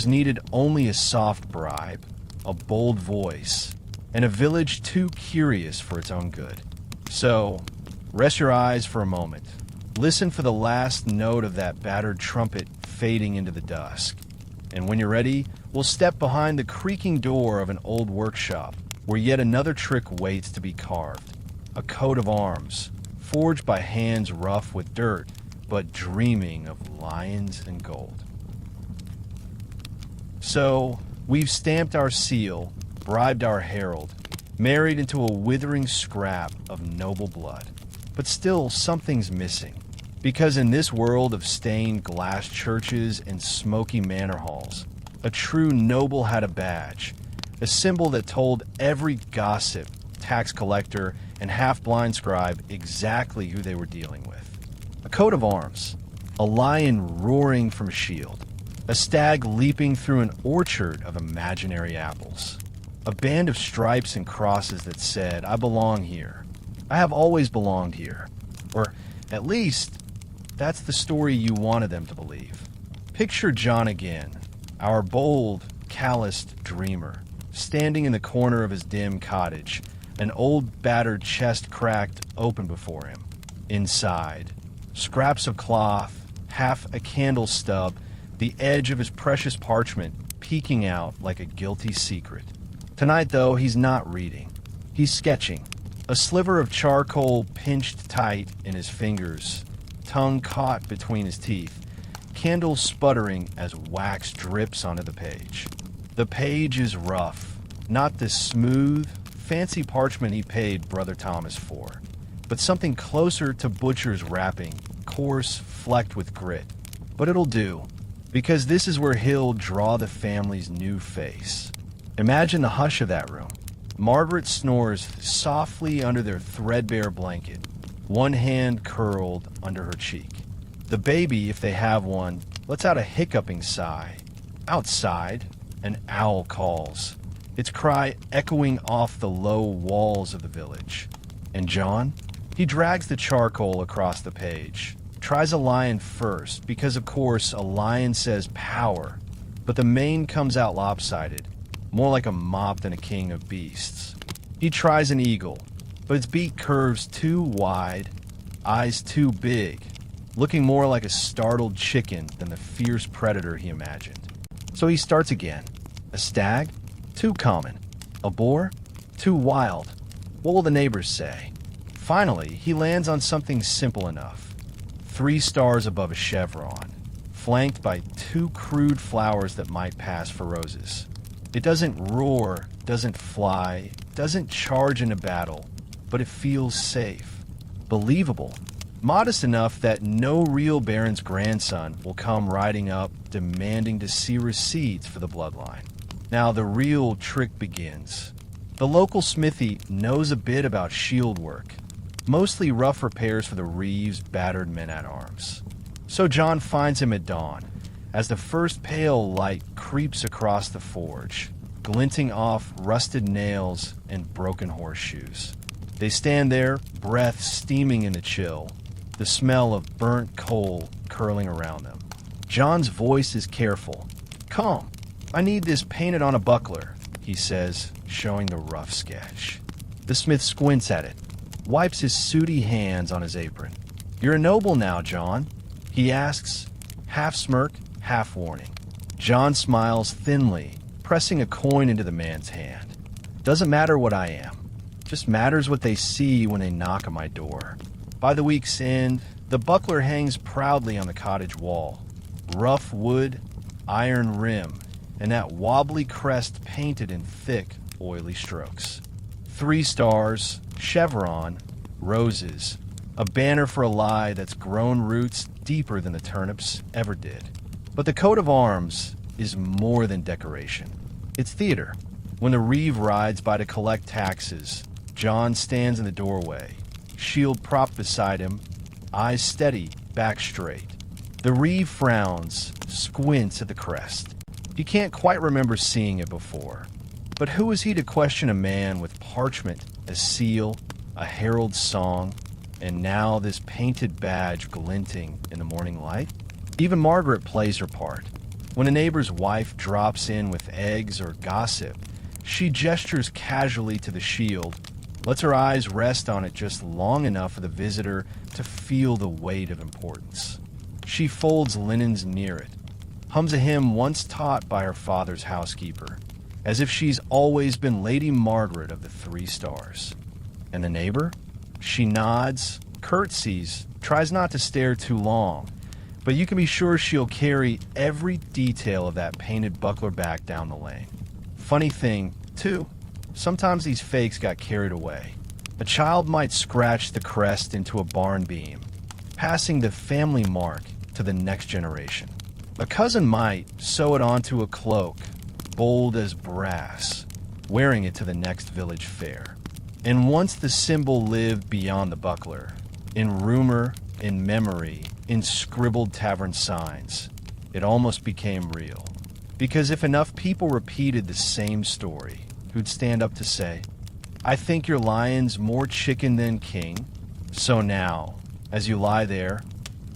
needed only a soft bribe, a bold voice, and a village too curious for its own good. So, rest your eyes for a moment. Listen for the last note of that battered trumpet fading into the dusk. And when you're ready, we'll step behind the creaking door of an old workshop where yet another trick waits to be carved. A coat of arms, forged by hands rough with dirt, but dreaming of lions and gold. So, we've stamped our seal, bribed our herald, married into a withering scrap of noble blood. But still, something's missing. Because in this world of stained glass churches and smoky manor halls, a true noble had a badge, a symbol that told every gossip, tax collector, and half-blind scribe exactly who they were dealing with. A coat of arms, a lion roaring from a shield, a stag leaping through an orchard of imaginary apples, a band of stripes and crosses that said, "I belong here. I have always belonged here." Or at least, that's the story you wanted them to believe. Picture John again, our bold, calloused dreamer, standing in the corner of his dim cottage, an old battered chest cracked open before him. Inside, scraps of cloth, half a candle stub, the edge of his precious parchment peeking out like a guilty secret. Tonight, though, he's not reading. He's sketching, a sliver of charcoal pinched tight in his fingers, tongue caught between his teeth, candle sputtering as wax drips onto the page. The page is rough, not the smooth, fancy parchment he paid Brother Thomas for, but something closer to butcher's wrapping, coarse, flecked with grit. But it'll do, because this is where he'll draw the family's new face. Imagine the hush of that room. Margaret snores softly under their threadbare blanket, one hand curled under her cheek. The baby, if they have one, lets out a hiccuping sigh. Outside, an owl calls, its cry echoing off the low walls of the village. And John? He drags the charcoal across the page, tries a lion first, because of course a lion says power, but the mane comes out lopsided, more like a mop than a king of beasts. He tries an eagle, but its beak curves too wide, eyes too big, looking more like a startled chicken than the fierce predator he imagined. So he starts again. A stag? Too common. A boar? Too wild. What will the neighbors say? Finally, he lands on something simple enough. 3 stars above a chevron, flanked by 2 crude flowers that might pass for roses. It doesn't roar, doesn't fly, doesn't charge into battle, but it feels safe, believable, modest enough that no real baron's grandson will come riding up demanding to see receipts for the bloodline. Now the real trick begins. The local smithy knows a bit about shield work, mostly rough repairs for the Reeves' battered men-at-arms. So John finds him at dawn, as the first pale light creeps across the forge, glinting off rusted nails and broken horseshoes. They stand there, breath steaming in the chill, the smell of burnt coal curling around them. John's voice is careful. "Come, I need this painted on a buckler," he says, showing the rough sketch. The smith squints at it, wipes his sooty hands on his apron. "You're a noble now, John?" he asks, half smirk, half warning. John smiles thinly, pressing a coin into the man's hand. "Doesn't matter what I am. Just matters what they see when they knock on my door." By the week's end, the buckler hangs proudly on the cottage wall. Rough wood, iron rim, and that wobbly crest painted in thick, oily strokes. 3 stars, chevron, roses, a banner for a lie that's grown roots deeper than the turnips ever did. But the coat of arms is more than decoration. It's theater. When the Reeve rides by to collect taxes, John stands in the doorway, shield propped beside him, eyes steady, back straight. The Reeve frowns, squints at the crest. He can't quite remember seeing it before. But who is he to question a man with parchment, a seal, a herald's song, and now this painted badge glinting in the morning light? Even Margaret plays her part. When a neighbor's wife drops in with eggs or gossip, she gestures casually to the shield, lets her eyes rest on it just long enough for the visitor to feel the weight of importance. She folds linens near it, hums a hymn once taught by her father's housekeeper, as if she's always been Lady Margaret of the 3 stars. And the neighbor? She nods, curtsies, tries not to stare too long, but you can be sure she'll carry every detail of that painted buckler back down the lane. Funny thing, too, sometimes these fakes got carried away. A child might scratch the crest into a barn beam, passing the family mark to the next generation. A cousin might sew it onto a cloak, bold as brass, wearing it to the next village fair. And once the symbol lived beyond the buckler, in rumor, in memory, in scribbled tavern signs, it almost became real. Because if enough people repeated the same story, who'd stand up to say, "I think your lion's more chicken than king." So now, as you lie there,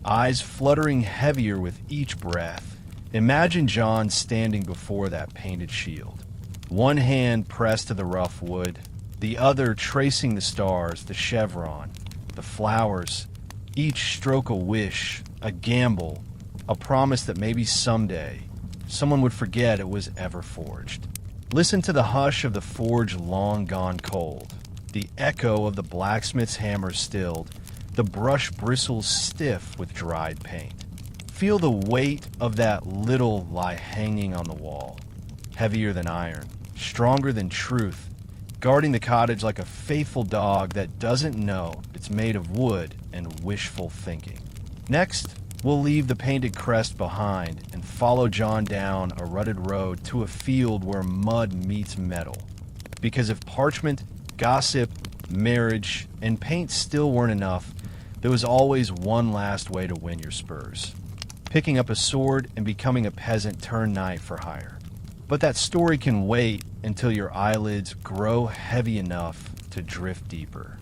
eyes fluttering heavier with each breath, imagine John standing before that painted shield. One hand pressed to the rough wood, the other tracing the stars, the chevron, the flowers, each stroke a wish, a gamble, a promise that maybe someday someone would forget it was ever forged. Listen to the hush of the forge long gone cold, echo of the blacksmith's hammer stilled, the brush bristles stiff with dried paint. Feel the weight of that little lie hanging on the wall, heavier than iron, stronger than truth, guarding the cottage like a faithful dog that doesn't know it's made of wood and wishful thinking. Next, we'll leave the painted crest behind and follow John down a rutted road to a field where mud meets metal. Because if parchment, gossip, marriage, and paint still weren't enough, there was always one last way to win your spurs. Picking up a sword and becoming a peasant turned knight for hire. But that story can wait until your eyelids grow heavy enough to drift deeper.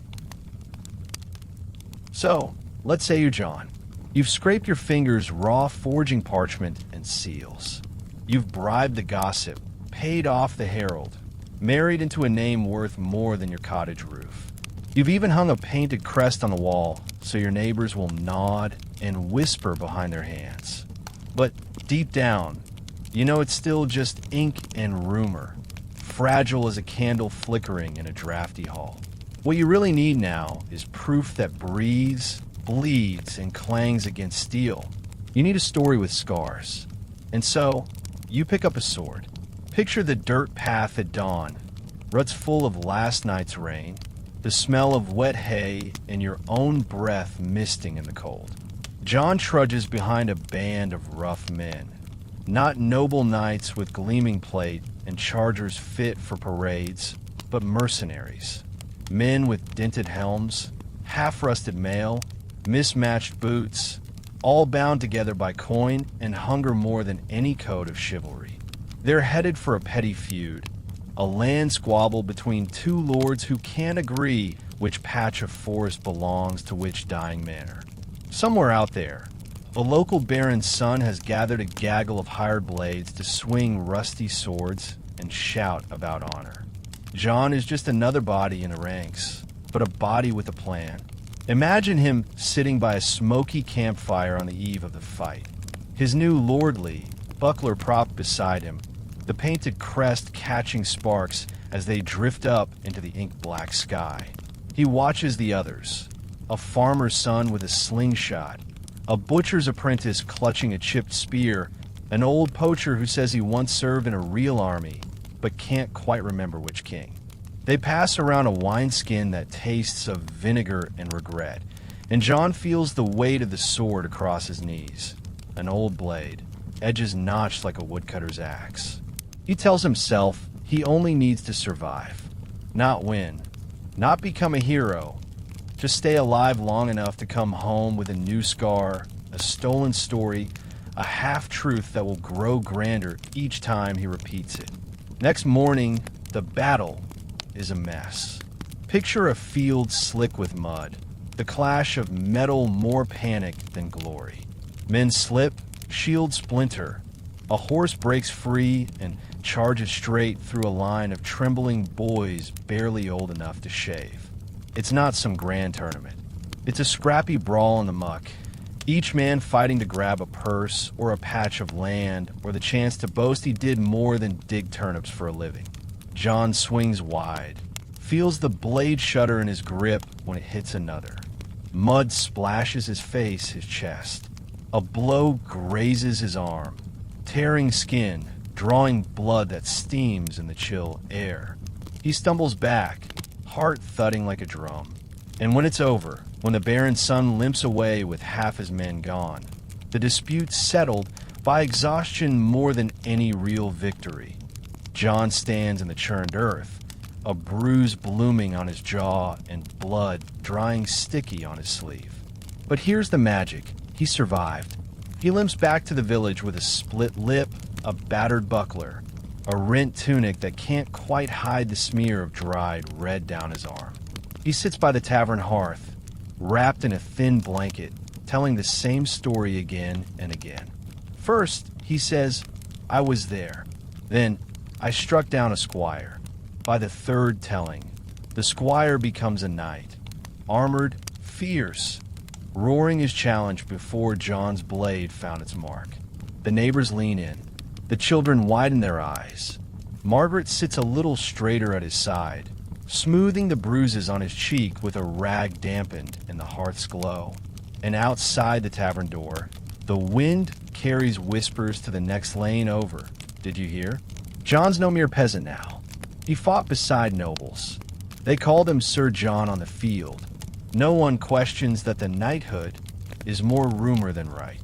So, let's say you're John. You've scraped your fingers raw forging parchment and seals. You've bribed the gossip, paid off the herald, married into a name worth more than your cottage roof. You've even hung a painted crest on the wall so your neighbors will nod and whisper behind their hands. But deep down, you know it's still just ink and rumor, fragile as a candle flickering in a drafty hall. What you really need now is proof that breathes, bleeds, and clangs against steel. You need a story with scars. And so, you pick up a sword. Picture the dirt path at dawn, ruts full of last night's rain, the smell of wet hay, and your own breath misting in the cold. John trudges behind a band of rough men, not noble knights with gleaming plate and chargers fit for parades, but mercenaries. Men with dented helms, half-rusted mail, mismatched boots, all bound together by coin and hunger more than any code of chivalry. They're headed for a petty feud, a land squabble between two lords who can't agree which patch of forest belongs to which dying manor. Somewhere out there, a local baron's son has gathered a gaggle of hired blades to swing rusty swords and shout about honor. John is just another body in the ranks, but a body with a plan. Imagine him sitting by a smoky campfire on the eve of the fight, his new lordly buckler propped beside him, the painted crest catching sparks as they drift up into the ink-black sky. He watches the others, a farmer's son with a slingshot, a butcher's apprentice clutching a chipped spear, an old poacher who says he once served in a real army, but can't quite remember which king. They pass around a wineskin that tastes of vinegar and regret, and John feels the weight of the sword across his knees, an old blade, edges notched like a woodcutter's axe. He tells himself he only needs to survive, not win, not become a hero, just stay alive long enough to come home with a new scar, a stolen story, a half-truth that will grow grander each time he repeats it. Next morning, the battle is a mess. Picture a field slick with mud, the clash of metal more panic than glory. Men slip, shields splinter, a horse breaks free and charges straight through a line of trembling boys barely old enough to shave. It's not some grand tournament. It's a scrappy brawl in the muck, each man fighting to grab a purse or a patch of land or the chance to boast he did more than dig turnips for a living. John swings wide, feels the blade shudder in his grip when it hits another. Mud splashes his face, his chest. A blow grazes his arm, tearing skin, drawing blood that steams in the chill air. He stumbles back, heart thudding like a drum. And when it's over, when the baron's son limps away with half his men gone, the dispute settled by exhaustion more than any real victory. John stands in the churned earth, a bruise blooming on his jaw and blood drying sticky on his sleeve. But here's the magic. He survived. He limps back to the village with a split lip, a battered buckler, a rent tunic that can't quite hide the smear of dried red down his arm. He sits by the tavern hearth, wrapped in a thin blanket, telling the same story again and again. First, he says, "I was there." Then, "I struck down a squire." By the third telling, the squire becomes a knight, armored, fierce, roaring his challenge before John's blade found its mark. The neighbors lean in. The children widen their eyes. Margaret sits a little straighter at his side, smoothing the bruises on his cheek with a rag dampened in the hearth's glow. And outside the tavern door, the wind carries whispers to the next lane over. Did you hear? John's no mere peasant now. He fought beside nobles. They called him Sir John on the field. No one questions that the knighthood is more rumor than right.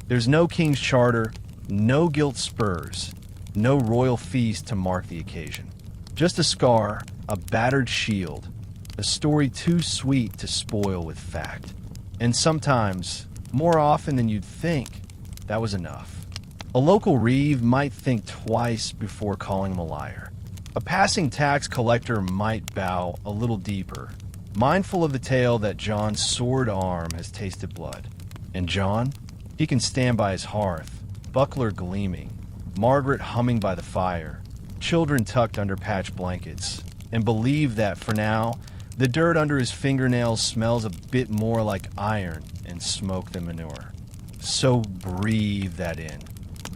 There's no king's charter, no gilt spurs, no royal feast to mark the occasion. Just a scar, a battered shield, a story too sweet to spoil with fact. And sometimes, more often than you'd think, that was enough. A local reeve might think twice before calling him a liar. A passing tax collector might bow a little deeper, mindful of the tale that John's sword arm has tasted blood. And John, he can stand by his hearth, buckler gleaming, Margaret humming by the fire, children tucked under patched blankets, and believe that, for now, the dirt under his fingernails smells a bit more like iron and smoke than manure. So breathe that in.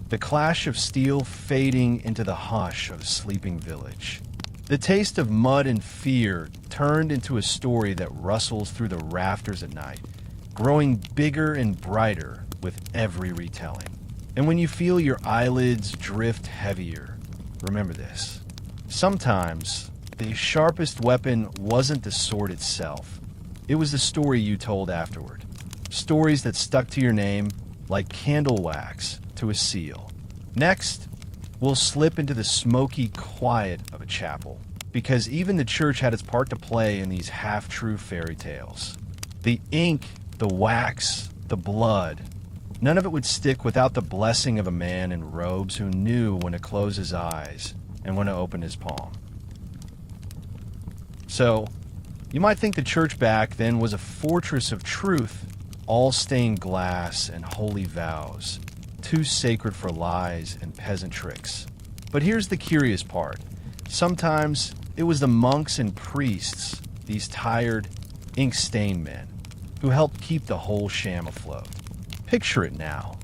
The clash of steel fading into the hush of a sleeping village. The taste of mud and fear turned into a story that rustles through the rafters at night, growing bigger and brighter with every retelling. And when you feel your eyelids drift heavier, remember this. Sometimes the sharpest weapon wasn't the sword itself. It was the story you told afterward. Stories that stuck to your name like candle wax to a seal. Next, we'll slip into the smoky quiet of a chapel, because even the church had its part to play in these half-true fairy tales. The ink, the wax, the blood, none of it would stick without the blessing of a man in robes who knew when to close his eyes and when to open his palm. So, you might think the church back then was a fortress of truth, all stained glass and holy vows, too sacred for lies and peasant tricks. But here's the curious part. Sometimes it was the monks and priests, these tired, ink-stained men, who helped keep the whole sham afloat. Picture it now.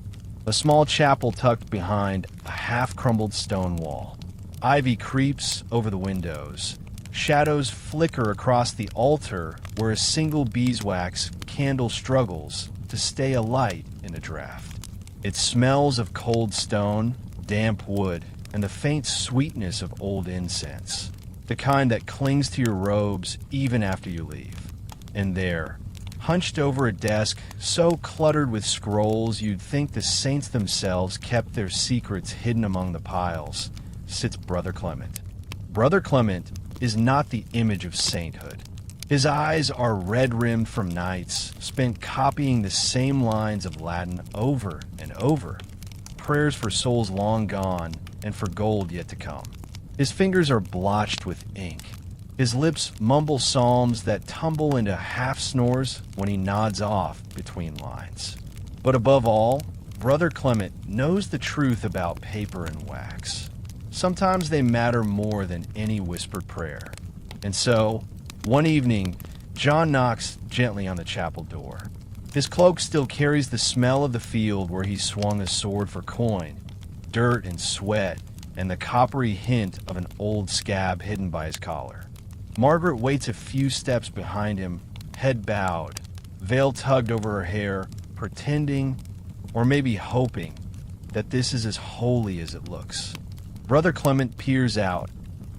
A small chapel tucked behind a half-crumbled stone wall. Ivy creeps over the windows. Shadows flicker across the altar where a single beeswax candle struggles to stay alight in a draft. It smells of cold stone, damp wood, and the faint sweetness of old incense, the kind that clings to your robes even after you leave. And there, hunched over a desk so cluttered with scrolls you'd think the saints themselves kept their secrets hidden among the piles, sits Brother Clement. Brother Clement is not the image of sainthood. His eyes are red-rimmed from nights spent copying the same lines of Latin over and over, prayers for souls long gone and for gold yet to come. His fingers are blotched with ink. His lips mumble psalms that tumble into half-snores when he nods off between lines. But above all, Brother Clement knows the truth about paper and wax. Sometimes they matter more than any whispered prayer. And so, one evening, John knocks gently on the chapel door. His cloak still carries the smell of the field where he swung a sword for coin, dirt and sweat, and the coppery hint of an old scab hidden by his collar. Margaret waits a few steps behind him, head bowed, veil tugged over her hair, pretending, or maybe hoping, that this is as holy as it looks. Brother Clement peers out,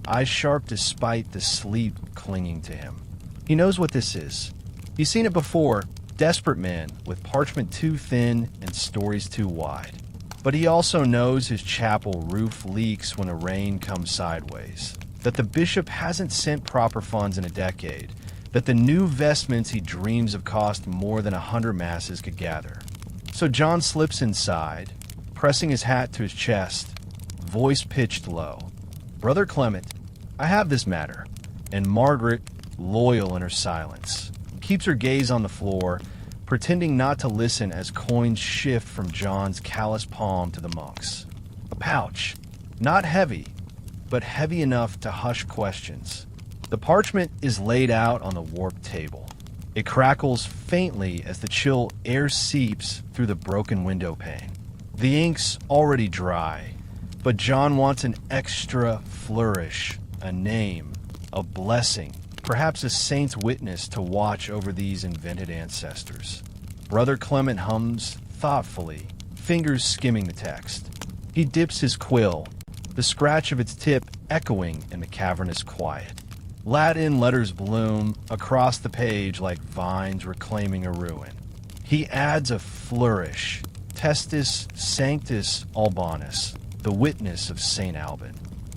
eyes sharp despite the sleep clinging to him. He knows what this is. He's seen it before, desperate men with parchment too thin and stories too wide. But he also knows his chapel roof leaks when the rain comes sideways, that the bishop hasn't sent proper funds in a decade, that the new vestments he dreams of cost more than 100 masses could gather. So John slips inside, pressing his hat to his chest, voice pitched low. Brother Clement, I have this matter. And Margaret, loyal in her silence, keeps her gaze on the floor, pretending not to listen as coins shift from John's callous palm to the monk's. A pouch, not heavy, but heavy enough to hush questions. The parchment is laid out on the warped table. It crackles faintly as the chill air seeps through the broken window pane. The ink's already dry, but John wants an extra flourish, a name, a blessing, perhaps a saint's witness to watch over these invented ancestors. Brother Clement hums thoughtfully, fingers skimming the text. He dips his quill, the scratch of its tip echoing in the cavernous quiet. Latin letters bloom across the page like vines reclaiming a ruin. He adds a flourish, Testis Sanctus Albanus, the witness of St. Alban.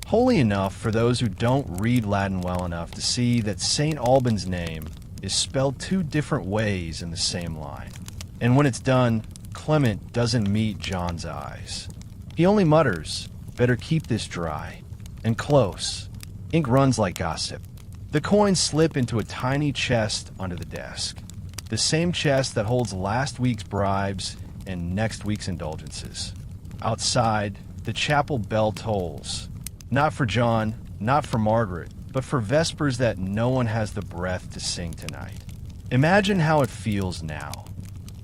Holy enough for those who don't read Latin well enough to see that St. Alban's name is spelled two different ways in the same line. And when it's done, Clement doesn't meet John's eyes. He only mutters, "Better keep this dry." And close. Ink runs like gossip. The coins slip into a tiny chest under the desk. The same chest that holds last week's bribes and next week's indulgences. Outside, the chapel bell tolls. Not for John, not for Margaret, but for vespers that no one has the breath to sing tonight. Imagine how it feels now.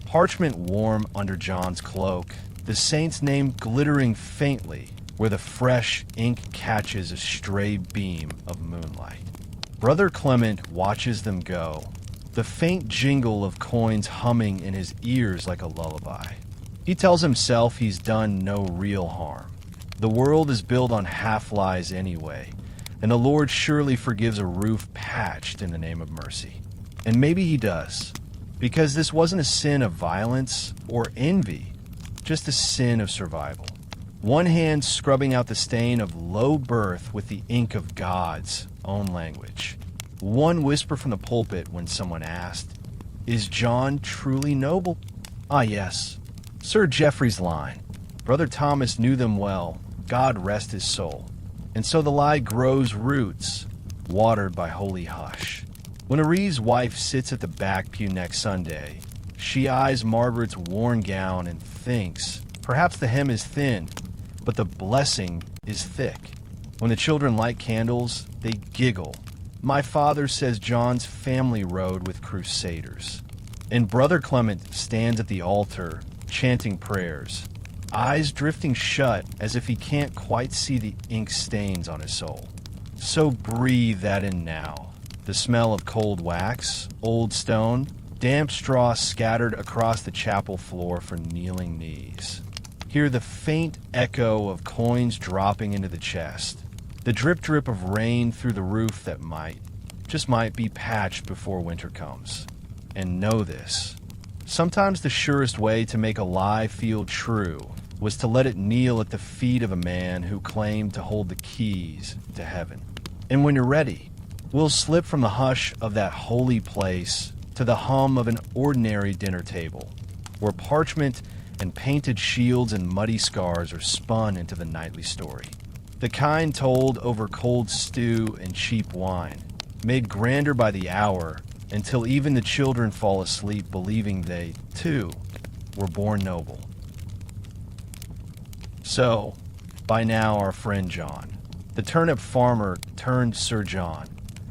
Parchment warm under John's cloak, the saint's name glittering faintly where the fresh ink catches a stray beam of moonlight. Brother Clement watches them go, the faint jingle of coins humming in his ears like a lullaby. He tells himself he's done no real harm. The world is built on half-lies anyway, and the Lord surely forgives a roof patched in the name of mercy. And maybe he does, because this wasn't a sin of violence or envy, just a sin of survival. One hand scrubbing out the stain of low birth with the ink of God's own language. One whisper from the pulpit when someone asked, "Is John truly noble?" Ah yes, Sir Geoffrey's line. Brother Thomas knew them well, God rest his soul. And so the lie grows roots, watered by holy hush. When Arie's wife sits at the back pew next Sunday, she eyes Margaret's worn gown and thinks, perhaps the hem is thin, but the blessing is thick. When the children light candles, they giggle. My father says John's family rode with crusaders. And Brother Clement stands at the altar, chanting prayers, eyes drifting shut as if he can't quite see the ink stains on his soul. So breathe that in now. The smell of cold wax, old stone, damp straw scattered across the chapel floor for kneeling knees. Hear the faint echo of coins dropping into the chest. The drip-drip of rain through the roof that just might be patched before winter comes. And know this. Sometimes the surest way to make a lie feel true was to let it kneel at the feet of a man who claimed to hold the keys to heaven. And when you're ready, we'll slip from the hush of that holy place to the hum of an ordinary dinner table, where parchment and painted shields and muddy scars are spun into the nightly story. The kind told over cold stew and cheap wine, made grander by the hour until even the children fall asleep believing they, too, were born noble. So, by now our friend John, the turnip farmer turned Sir John,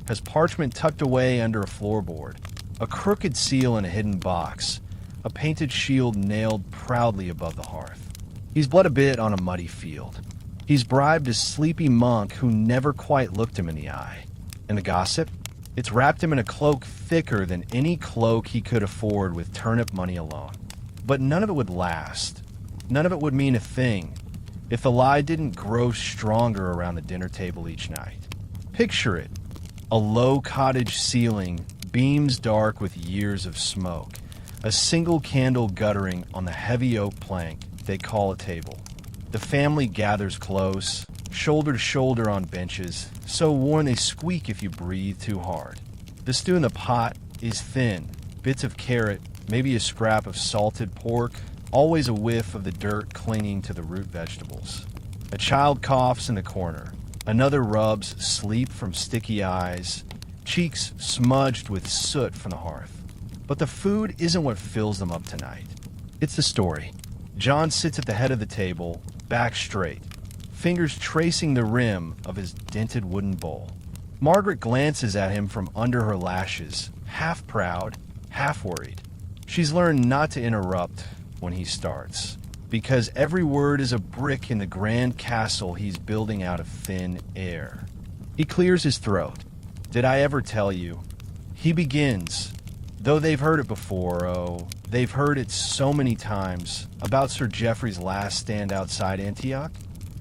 has parchment tucked away under a floorboard, a crooked seal in a hidden box, a painted shield nailed proudly above the hearth. He's bled a bit on a muddy field. He's bribed a sleepy monk who never quite looked him in the eye. And the gossip? It's wrapped him in a cloak thicker than any cloak he could afford with turnip money alone. But none of it would last. None of it would mean a thing if the lie didn't grow stronger around the dinner table each night. Picture it. A low cottage ceiling, beams dark with years of smoke. A single candle guttering on the heavy oak plank they call a table. The family gathers close, shoulder to shoulder on benches, so worn they squeak if you breathe too hard. The stew in the pot is thin, bits of carrot, maybe a scrap of salted pork, always a whiff of the dirt clinging to the root vegetables. A child coughs in the corner. Another rubs sleep from sticky eyes, cheeks smudged with soot from the hearth. But the food isn't what fills them up tonight. It's the story. John sits at the head of the table, back straight, fingers tracing the rim of his dented wooden bowl. Margaret glances at him from under her lashes, half proud, half worried. She's learned not to interrupt when he starts, because every word is a brick in the grand castle he's building out of thin air. He clears his throat. Did I ever tell you? He begins, though they've heard it before, oh, they've heard it so many times, about Sir Geoffrey's last stand outside Antioch.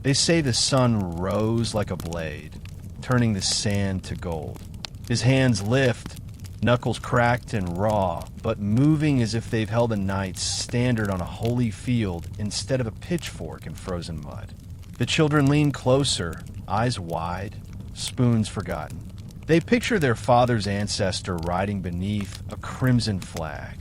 They say the sun rose like a blade, turning the sand to gold. His hands lift, knuckles cracked and raw, but moving as if they've held a knight's standard on a holy field instead of a pitchfork in frozen mud. The children lean closer, eyes wide, spoons forgotten. They picture their father's ancestor riding beneath a crimson flag,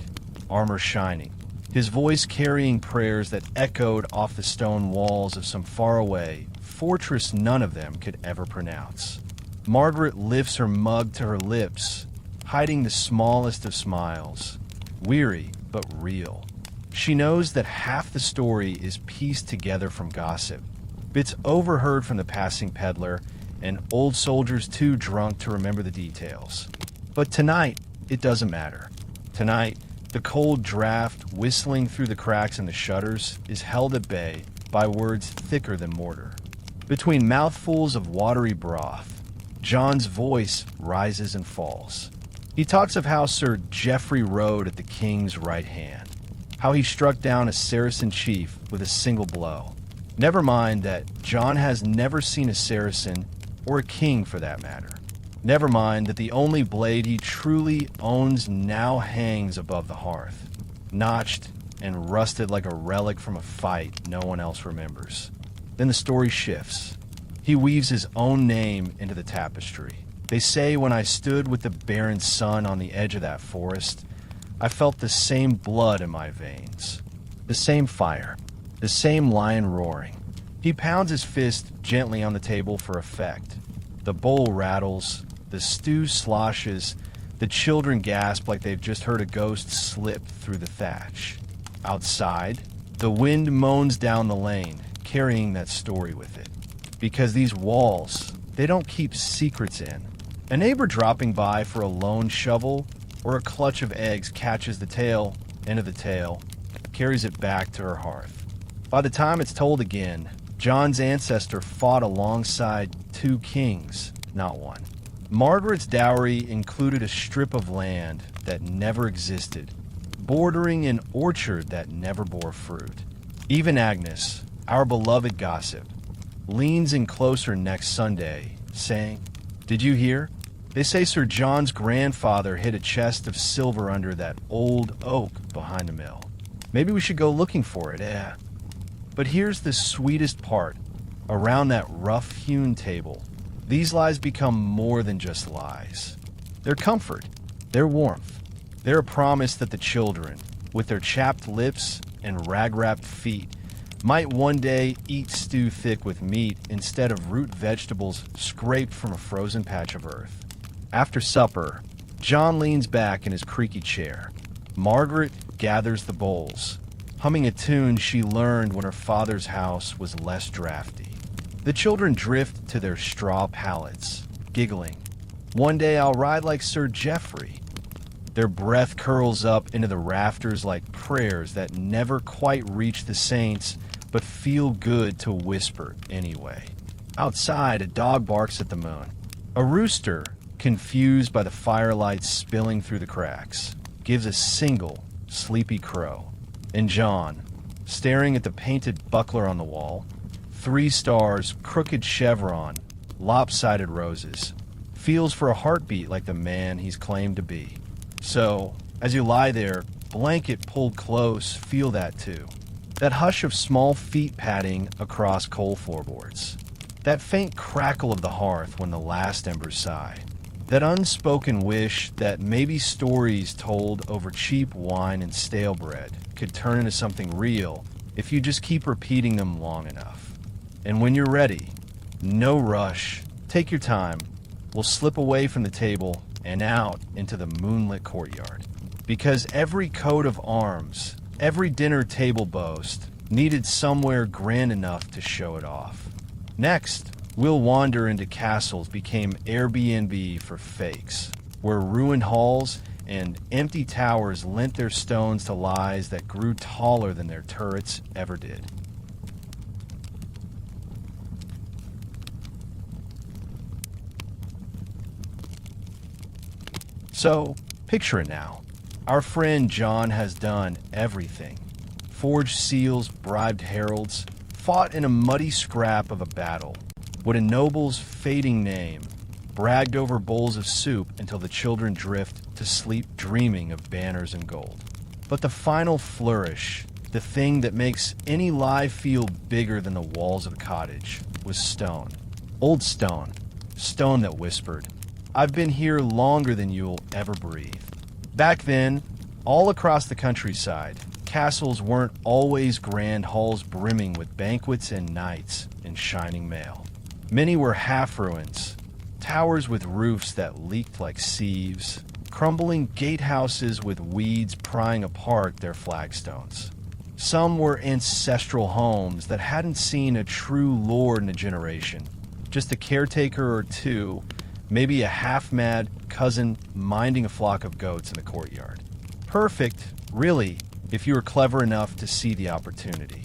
armor shining, his voice carrying prayers that echoed off the stone walls of some faraway fortress none of them could ever pronounce. Margaret lifts her mug to her lips, hiding the smallest of smiles, weary but real. She knows that half the story is pieced together from gossip, bits overheard from the passing peddler, and old soldiers too drunk to remember the details. But tonight, it doesn't matter. Tonight, the cold draft whistling through the cracks in the shutters is held at bay by words thicker than mortar. Between mouthfuls of watery broth, John's voice rises and falls. He talks of how Sir Geoffrey rode at the king's right hand, how he struck down a Saracen chief with a single blow. Never mind that John has never seen a Saracen, or a king for that matter. Never mind that the only blade he truly owns now hangs above the hearth, notched and rusted like a relic from a fight no one else remembers. Then the story shifts. He weaves his own name into the tapestry. They say when I stood with the barren sun on the edge of that forest, I felt the same blood in my veins, the same fire, the same lion roaring. He pounds his fist gently on the table for effect. The bowl rattles, the stew sloshes, the children gasp like they've just heard a ghost slip through the thatch. Outside, the wind moans down the lane, carrying that story with it. Because these walls, they don't keep secrets in. A neighbor dropping by for a lone shovel or a clutch of eggs catches the end of the tale, carries it back to her hearth. By the time it's told again, John's ancestor fought alongside 2 kings, not one. Margaret's dowry included a strip of land that never existed, bordering an orchard that never bore fruit. Even Agnes, our beloved gossip, leans in closer next Sunday, saying, "Did you hear? They say Sir John's grandfather hid a chest of silver under that old oak behind the mill. Maybe we should go looking for it, eh?" But here's the sweetest part. Around that rough-hewn table, these lies become more than just lies. They're comfort. They're warmth. They're a promise that the children, with their chapped lips and rag-wrapped feet, might one day eat stew thick with meat instead of root vegetables scraped from a frozen patch of earth. After supper, John leans back in his creaky chair. Margaret gathers the bowls, humming a tune she learned when her father's house was less drafty. The children drift to their straw pallets, giggling. One day I'll ride like Sir Geoffrey. Their breath curls up into the rafters like prayers that never quite reach the saints, but feel good to whisper anyway. Outside, a dog barks at the moon. A rooster, confused by the firelight spilling through the cracks, gives a single, sleepy crow. And John, staring at the painted buckler on the wall, 3 stars, crooked chevron, lopsided roses, feels for a heartbeat like the man he's claimed to be. So, as you lie there, blanket pulled close, feel that too. That hush of small feet padding across coal floorboards. That faint crackle of the hearth when the last embers sigh. That unspoken wish that maybe stories told over cheap wine and stale bread could turn into something real if you just keep repeating them long enough. And when you're ready, no rush, take your time, we'll slip away from the table and out into the moonlit courtyard. Because every coat of arms, every dinner table boast, needed somewhere grand enough to show it off. Next, we'll wander into castles became Airbnb for fakes, where ruined halls and empty towers lent their stones to lies that grew taller than their turrets ever did. So, picture it now. Our friend John has done everything. Forged seals, bribed heralds, fought in a muddy scrap of a battle. Would a noble's fading name, bragged over bowls of soup until the children drift to sleep dreaming of banners and gold. But the final flourish, the thing that makes any lie feel bigger than the walls of a cottage, was stone. Old stone. Stone that whispered, "I've been here longer than you'll ever breathe." Back then, all across the countryside, castles weren't always grand halls brimming with banquets and knights in shining mail. Many were half-ruins, towers with roofs that leaked like sieves, crumbling gatehouses with weeds prying apart their flagstones. Some were ancestral homes that hadn't seen a true lord in a generation, just a caretaker or two, maybe a half-mad cousin minding a flock of goats in the courtyard. Perfect, really, if you were clever enough to see the opportunity.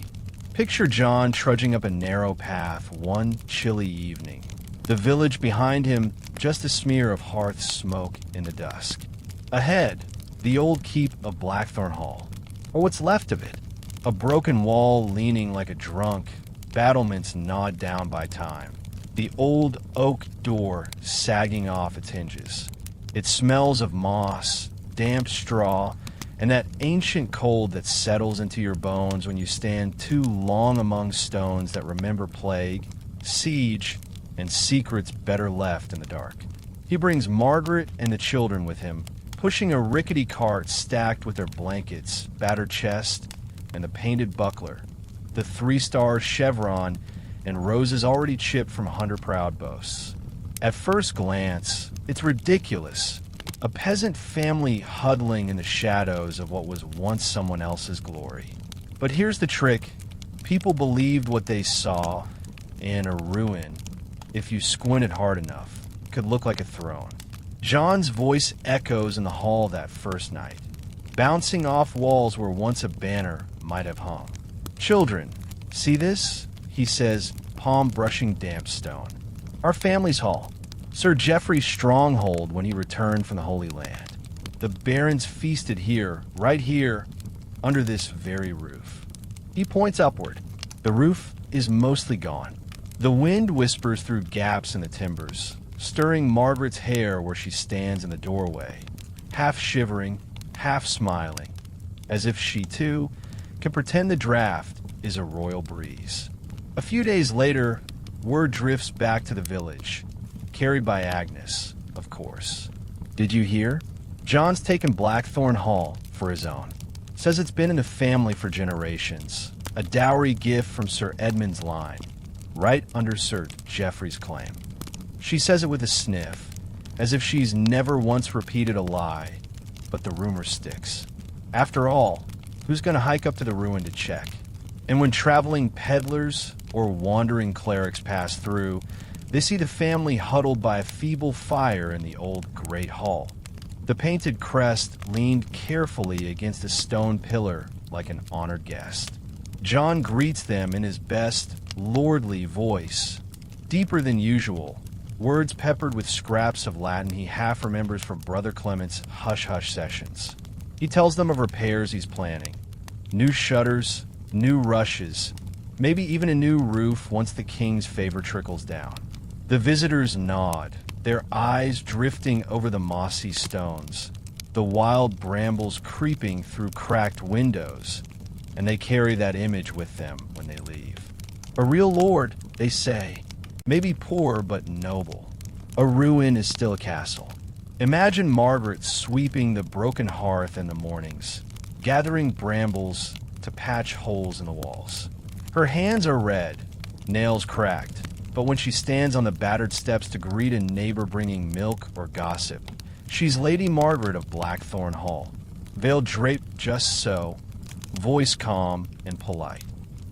Picture John trudging up a narrow path one chilly evening. The village behind him, just a smear of hearth smoke in the dusk. Ahead, the old keep of Blackthorn Hall, or what's left of it. A broken wall leaning like a drunk, battlements gnawed down by time. The old oak door sagging off its hinges. It smells of moss, damp straw, and that ancient cold that settles into your bones when you stand too long among stones that remember plague, siege, and secrets better left in the dark. He brings Margaret and the children with him, pushing a rickety cart stacked with their blankets, battered chest, and the painted buckler, the 3-star chevron, and roses already chipped from hunter-proud boasts. At first glance, it's ridiculous. A peasant family huddling in the shadows of what was once someone else's glory. But here's the trick. People believed what they saw, and a ruin, if you squinted hard enough, could look like a throne. John's voice echoes in the hall that first night, bouncing off walls where once a banner might have hung. "Children, see this?" he says, palm brushing damp stone. "Our family's hall. Sir Geoffrey's stronghold when he returned from the Holy Land. The barons feasted here, right here, under this very roof." He points upward. The roof is mostly gone. The wind whispers through gaps in the timbers, stirring Margaret's hair where she stands in the doorway, half shivering, half smiling, as if she, too, can pretend the draft is a royal breeze. A few days later, word drifts back to the village, carried by Agnes, of course. "Did you hear? John's taken Blackthorn Hall for his own. Says it's been in the family for generations. A dowry gift from Sir Edmund's line, right under Sir Geoffrey's claim." She says it with a sniff, as if she's never once repeated a lie, but the rumor sticks. After all, who's going to hike up to the ruin to check? And when traveling peddlers or wandering clerics pass through, they see the family huddled by a feeble fire in the old great hall. The painted crest leaned carefully against a stone pillar like an honored guest. John greets them in his best, lordly voice, deeper than usual, words peppered with scraps of Latin he half remembers from Brother Clement's hush-hush sessions. He tells them of repairs he's planning. New shutters, new rushes, maybe even a new roof once the king's favor trickles down. The visitors nod, their eyes drifting over the mossy stones, the wild brambles creeping through cracked windows, and they carry that image with them when they leave. A real lord, they say, maybe poor but noble. A ruin is still a castle. Imagine Margaret sweeping the broken hearth in the mornings, gathering brambles to patch holes in the walls. Her hands are red, nails cracked, but when she stands on the battered steps to greet a neighbor bringing milk or gossip, she's Lady Margaret of Blackthorn Hall, veil draped just so, voice calm and polite.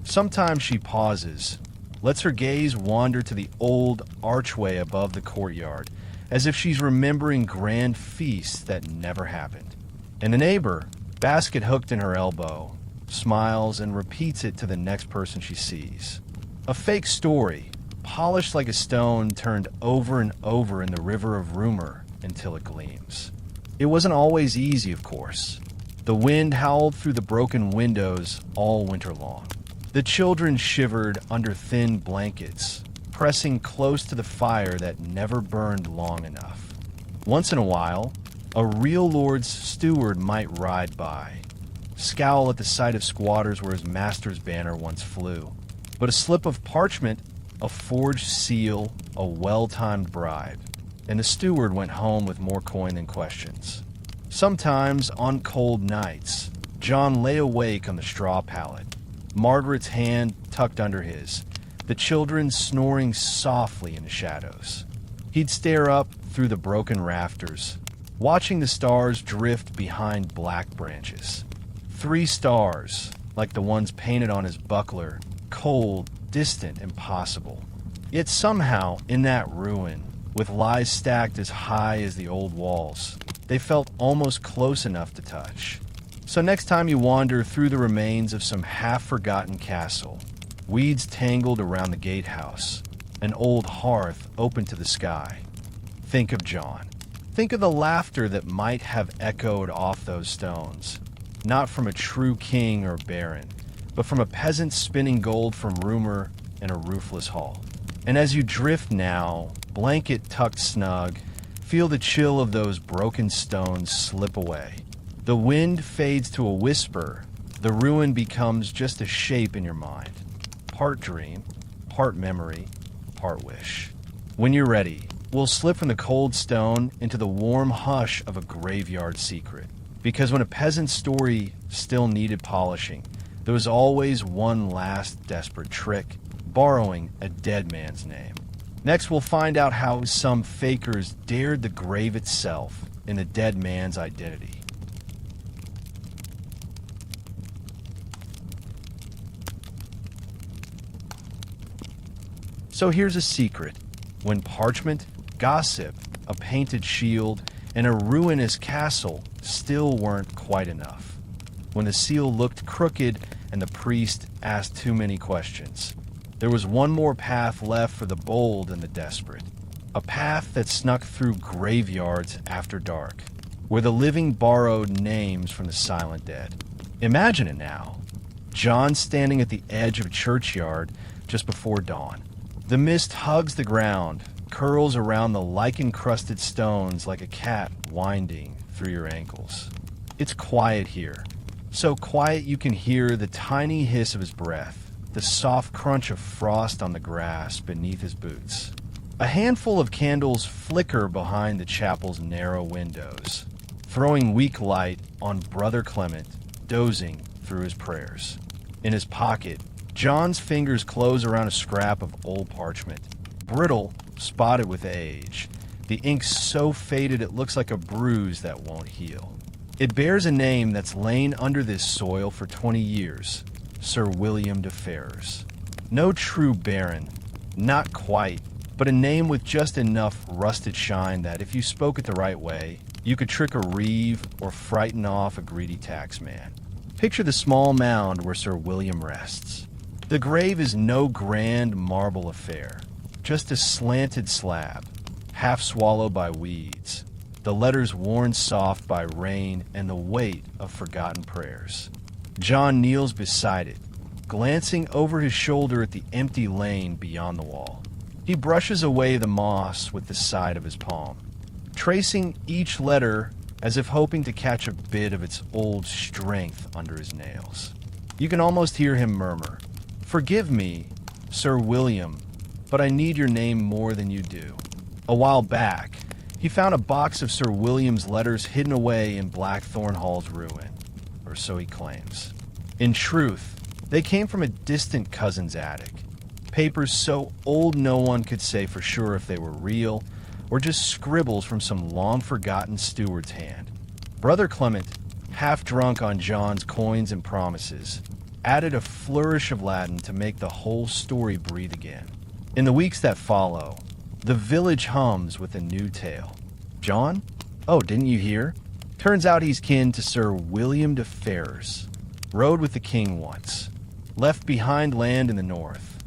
Sometimes she pauses, lets her gaze wander to the old archway above the courtyard, as if she's remembering grand feasts that never happened. And the neighbor, basket hooked in her elbow, smiles and repeats it to the next person she sees. A fake story, polished like a stone turned over and over in the river of rumor until it gleams. It wasn't always easy, of course. The wind howled through the broken windows all winter long. The children shivered under thin blankets, pressing close to the fire that never burned long enough. Once in a while, a real lord's steward might ride by, scowl at the sight of squatters where his master's banner once flew. But a slip of parchment, a forged seal, a well-timed bribe, and the steward went home with more coin than questions. Sometimes, on cold nights, John lay awake on the straw pallet, Margaret's hand tucked under his, the children snoring softly in the shadows. He'd stare up through the broken rafters, watching the stars drift behind black branches. 3 stars, like the ones painted on his buckler, cold, distant, impossible. Yet somehow, in that ruin, with lies stacked as high as the old walls, they felt almost close enough to touch. So next time you wander through the remains of some half-forgotten castle, weeds tangled around the gatehouse, an old hearth open to the sky, think of John. Think of the laughter that might have echoed off those stones, not from a true king or baron, but from a peasant spinning gold from rumor in a roofless hall. And as you drift now, blanket tucked snug, feel the chill of those broken stones slip away. The wind fades to a whisper, the ruin becomes just a shape in your mind. Part dream, part memory, part wish. When you're ready, we'll slip from the cold stone into the warm hush of a graveyard secret. Because when a peasant's story still needed polishing, there was always one last desperate trick, borrowing a dead man's name. Next, we'll find out how some fakers dared the grave itself in the dead man's identity. So here's a secret. When parchment, gossip, a painted shield, and a ruinous castle still weren't quite enough. When the seal looked crooked and the priest asked too many questions, there was one more path left for the bold and the desperate. A path that snuck through graveyards after dark, where the living borrowed names from the silent dead. Imagine it now. John standing at the edge of a churchyard just before dawn. The mist hugs the ground, curls around the lichen-crusted stones like a cat winding through your ankles. It's quiet here, so quiet you can hear the tiny hiss of his breath, the soft crunch of frost on the grass beneath his boots. A handful of candles flicker behind the chapel's narrow windows, throwing weak light on Brother Clement, dozing through his prayers. In his pocket, John's fingers close around a scrap of old parchment, brittle, spotted with age. The ink so faded it looks like a bruise that won't heal. It bears a name that's lain under this soil for 20 years, Sir William de Ferrers. No true baron, not quite, but a name with just enough rusted shine that if you spoke it the right way, you could trick a reeve or frighten off a greedy taxman. Picture the small mound where Sir William rests. The grave is no grand marble affair, just a slanted slab, half swallowed by weeds, the letters worn soft by rain and the weight of forgotten prayers. John kneels beside it, glancing over his shoulder at the empty lane beyond the wall. He brushes away the moss with the side of his palm, tracing each letter as if hoping to catch a bit of its old strength under his nails. You can almost hear him murmur, "Forgive me, Sir William, but I need your name more than you do." A while back, he found a box of Sir William's letters hidden away in Blackthorn Hall's ruin, or so he claims. In truth, they came from a distant cousin's attic. Papers so old no one could say for sure if they were real, or just scribbles from some long-forgotten steward's hand. Brother Clement, half drunk on John's coins and promises, added a flourish of Latin to make the whole story breathe again. In the weeks that follow, the village hums with a new tale. John? Oh, didn't you hear? Turns out he's kin to Sir William de Ferrers. Rode with the king once. Left behind land in the north.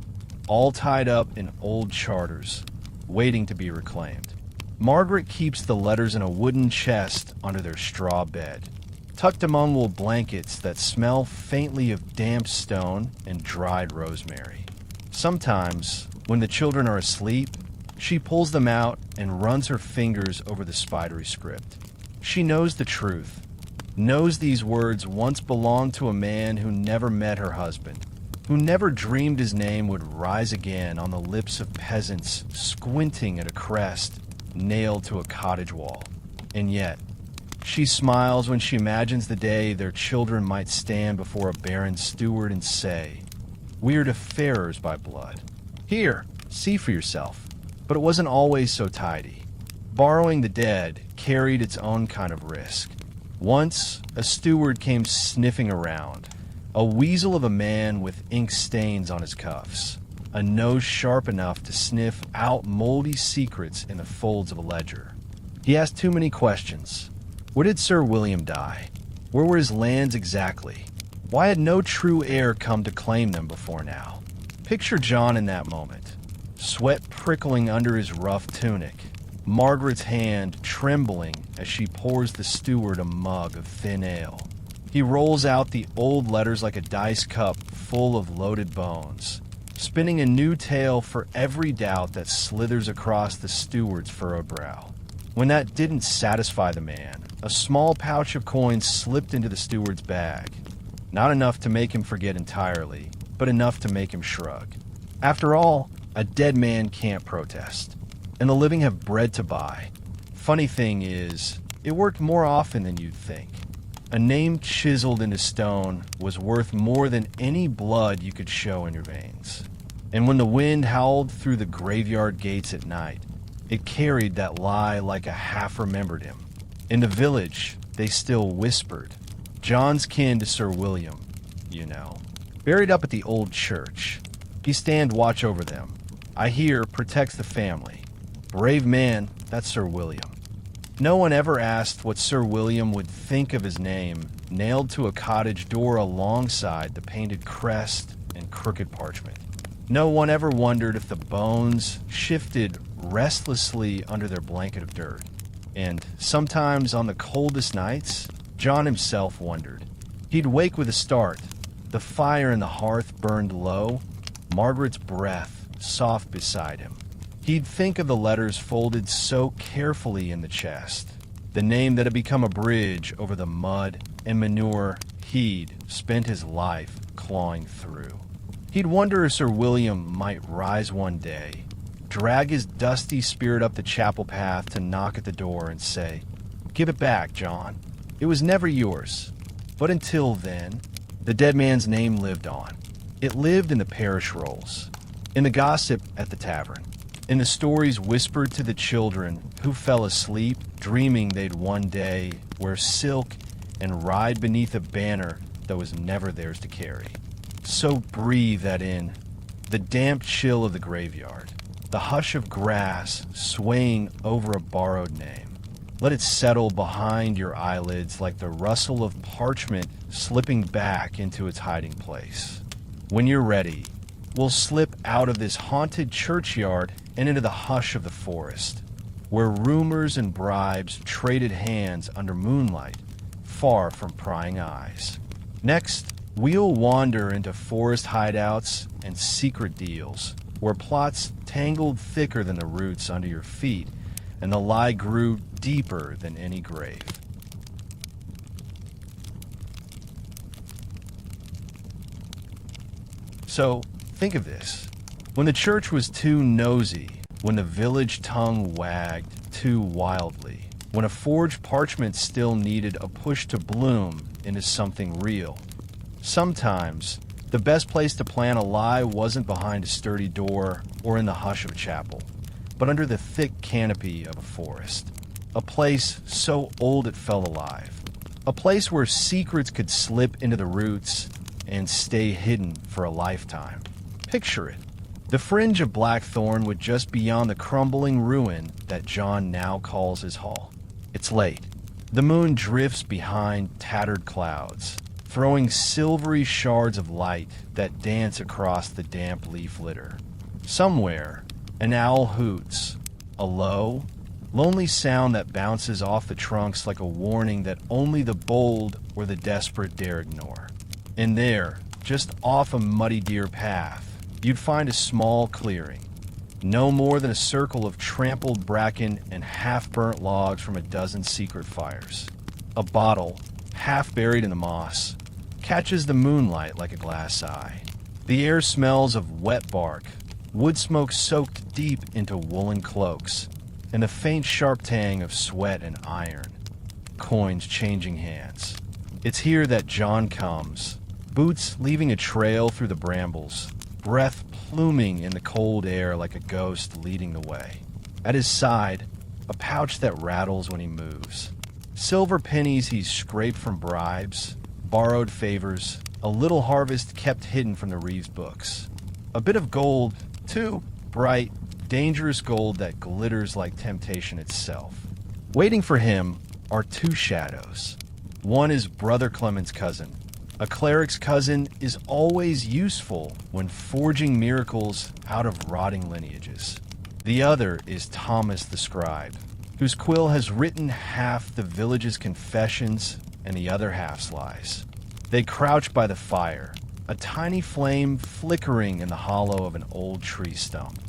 All tied up in old charters, waiting to be reclaimed. Margaret keeps the letters in a wooden chest under their straw bed, tucked among wool blankets that smell faintly of damp stone and dried rosemary. Sometimes, when the children are asleep, she pulls them out and runs her fingers over the spidery script. She knows the truth, knows these words once belonged to a man who never met her husband, who never dreamed his name would rise again on the lips of peasants squinting at a crest nailed to a cottage wall. And yet, she smiles when she imagines the day their children might stand before a barren steward and say, "We are defarers by blood. Here, see for yourself." But it wasn't always so tidy. Borrowing the dead carried its own kind of risk. Once, a steward came sniffing around, a weasel of a man with ink stains on his cuffs, a nose sharp enough to sniff out moldy secrets in the folds of a ledger. He asked too many questions. Where did Sir William die? Where were his lands exactly? Why had no true heir come to claim them before now? Picture John in that moment, sweat prickling under his rough tunic, Margaret's hand trembling as she pours the steward a mug of thin ale. He rolls out the old letters like a dice cup full of loaded bones, spinning a new tale for every doubt that slithers across the steward's furrowed brow. When that didn't satisfy the man, a small pouch of coins slipped into the steward's bag. Not enough to make him forget entirely, but enough to make him shrug. After all, a dead man can't protest, and the living have bread to buy. Funny thing is, it worked more often than you'd think. A name chiseled into stone was worth more than any blood you could show in your veins. And when the wind howled through the graveyard gates at night, it carried that lie like a half-remembered him. In the village, they still whispered, "John's kin to Sir William, you know." Buried up at the old church, he stand watch over them. I hear protects the family. Brave man, that's Sir William. No one ever asked what Sir William would think of his name nailed to a cottage door alongside the painted crest and crooked parchment. No one ever wondered if the bones shifted restlessly under their blanket of dirt. And sometimes on the coldest nights, John himself wondered. He'd wake with a start. The fire in the hearth burned low, Margaret's breath soft beside him. He'd think of the letters folded so carefully in the chest, the name that had become a bridge over the mud and manure he'd spent his life clawing through. He'd wonder if Sir William might rise one day, drag his dusty spirit up the chapel path to knock at the door and say, "Give it back, John. It was never yours." But until then, the dead man's name lived on. It lived in the parish rolls, in the gossip at the tavern, in the stories whispered to the children who fell asleep dreaming they'd one day wear silk and ride beneath a banner that was never theirs to carry. So breathe that in, the damp chill of the graveyard, the hush of grass swaying over a borrowed name. Let it settle behind your eyelids like the rustle of parchment slipping back into its hiding place. When you're ready, we'll slip out of this haunted churchyard and into the hush of the forest, where rumors and bribes traded hands under moonlight, far from prying eyes. Next, we'll wander into forest hideouts and secret deals, where plots tangled thicker than the roots under your feet, and the lie grew deeper than any grave. So, think of this. When the church was too nosy, when the village tongue wagged too wildly, when a forged parchment still needed a push to bloom into something real, sometimes the best place to plant a lie wasn't behind a sturdy door or in the hush of a chapel, but under the thick canopy of a forest. A place so old it felt alive. A place where secrets could slip into the roots and stay hidden for a lifetime. Picture it. The fringe of blackthorn would just beyond the crumbling ruin that John now calls his hall. It's late. The moon drifts behind tattered clouds, throwing silvery shards of light that dance across the damp leaf litter. Somewhere, an owl hoots, a low, Lonely sound that bounces off the trunks like a warning that only the bold or the desperate dare ignore. And there, just off a muddy deer path, you'd find a small clearing. No more than a circle of trampled bracken and half-burnt logs from a dozen secret fires. A bottle, half buried in the moss, catches the moonlight like a glass eye. The air smells of wet bark, wood smoke soaked deep into woolen cloaks, and the faint sharp tang of sweat and iron. Coins changing hands. It's here that John comes, boots leaving a trail through the brambles, breath pluming in the cold air like a ghost leading the way. At his side, a pouch that rattles when he moves. Silver pennies he's scraped from bribes, borrowed favors, a little harvest kept hidden from the Reeves books. A bit of gold, too, bright, dangerous gold that glitters like temptation itself. Waiting for him are two shadows. One is Brother Clement's cousin. A cleric's cousin is always useful when forging miracles out of rotting lineages. The other is Thomas the scribe, whose quill has written half the village's confessions and the other half's lies. They crouch by the fire, a tiny flame flickering in the hollow of an old tree stump.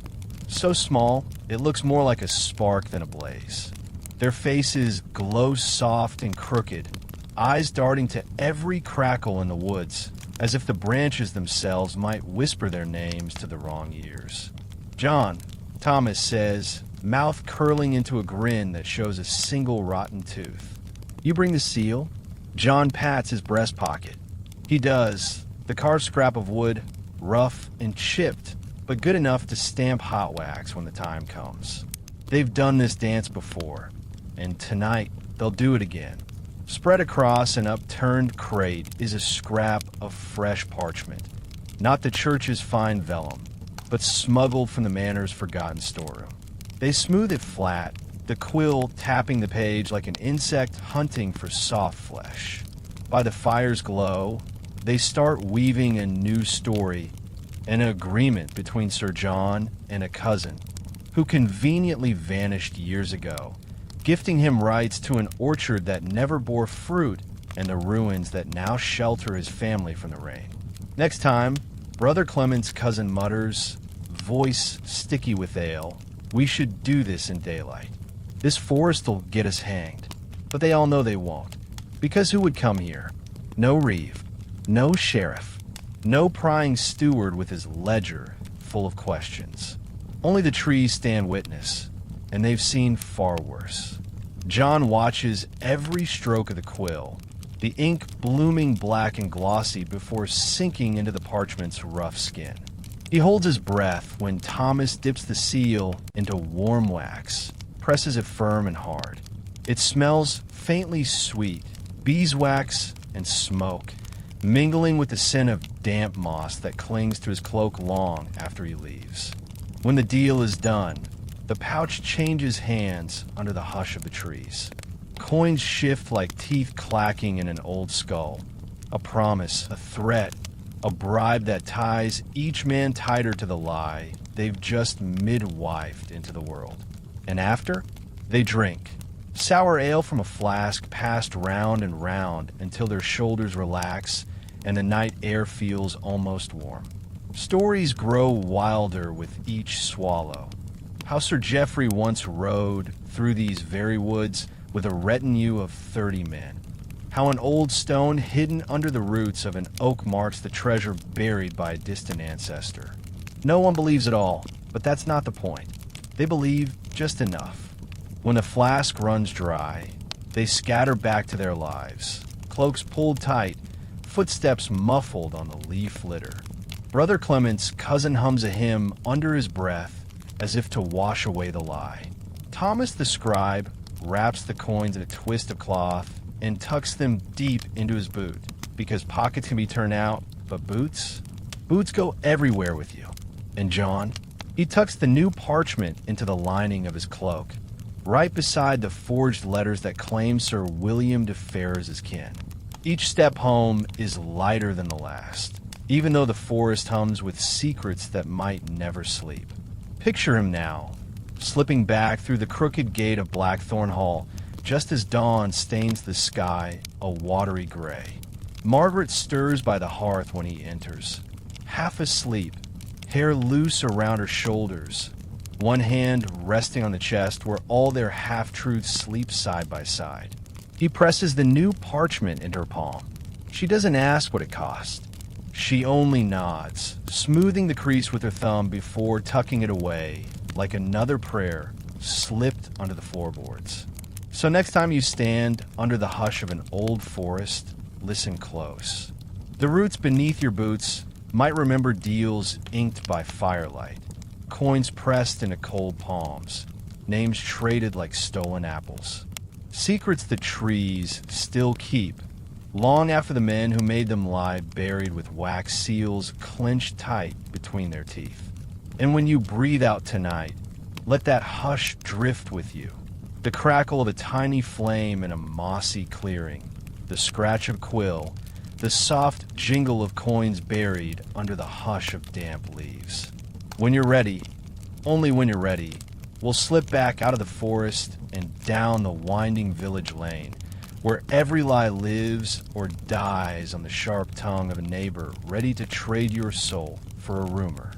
So small, it looks more like a spark than a blaze. Their faces glow soft and crooked, eyes darting to every crackle in the woods, as if the branches themselves might whisper their names to the wrong ears. John, Thomas says, mouth curling into a grin that shows a single rotten tooth. You bring the seal? John pats his breast pocket. He does, the carved scrap of wood, rough and chipped, but good enough to stamp hot wax when the time comes. They've done this dance before, and tonight they'll do it again. Spread across an upturned crate is a scrap of fresh parchment, not the church's fine vellum, but smuggled from the manor's forgotten storeroom. They smooth it flat, the quill tapping the page like an insect hunting for soft flesh. By the fire's glow, they start weaving a new story, an agreement between Sir John and a cousin who conveniently vanished years ago, gifting him rights to an orchard that never bore fruit and the ruins that now shelter his family from the rain. Next time, Brother Clement's cousin mutters, voice sticky with ale, we should do this in daylight. This forest'll get us hanged, but they all know they won't. Because who would come here? No Reeve, no sheriff, no prying steward with his ledger full of questions. Only the trees stand witness, and they've seen far worse. John watches every stroke of the quill, the ink blooming black and glossy before sinking into the parchment's rough skin. He holds his breath when Thomas dips the seal into warm wax, presses it firm and hard. It smells faintly sweet, beeswax and smoke, mingling with the scent of damp moss that clings to his cloak long after he leaves. When the deal is done, the pouch changes hands under the hush of the trees. Coins shift like teeth clacking in an old skull. A promise, a threat, a bribe that ties each man tighter to the lie they've just midwifed into the world. And after, they drink. Sour ale from a flask passed round and round until their shoulders relax and the night air feels almost warm. Stories grow wilder with each swallow. How Sir Geoffrey once rode through these very woods with a retinue of 30 men. How an old stone hidden under the roots of an oak marks the treasure buried by a distant ancestor. No one believes it all, but that's not the point. They believe just enough. When the flask runs dry, they scatter back to their lives, cloaks pulled tight, footsteps muffled on the leaf litter. Brother Clement's cousin hums a hymn under his breath as if to wash away the lie. Thomas the scribe wraps the coins in a twist of cloth and tucks them deep into his boot, because pockets can be turned out, but boots go everywhere with you. And John, he tucks the new parchment into the lining of his cloak, right beside the forged letters that claim Sir William de Ferrers's kin. Each step home is lighter than the last, even though the forest hums with secrets that might never sleep. Picture him now, slipping back through the crooked gate of Blackthorn Hall just as dawn stains the sky a watery gray. Margaret stirs by the hearth when he enters, half asleep, hair loose around her shoulders, one hand resting on the chest where all their half-truths sleep side by side. He presses the new parchment into her palm. She doesn't ask what it cost. She only nods, smoothing the crease with her thumb before tucking it away, like another prayer slipped under the floorboards. So next time you stand under the hush of an old forest, listen close. The roots beneath your boots might remember deals inked by firelight, coins pressed into cold palms, names traded like stolen apples. Secrets the trees still keep, long after the men who made them lie buried with wax seals clenched tight between their teeth. And when you breathe out tonight, let that hush drift with you. The crackle of a tiny flame in a mossy clearing, the scratch of quill, the soft jingle of coins buried under the hush of damp leaves. When you're ready, only when you're ready, we'll slip back out of the forest and down the winding village lane, where every lie lives or dies on the sharp tongue of a neighbor ready to trade your soul for a rumor.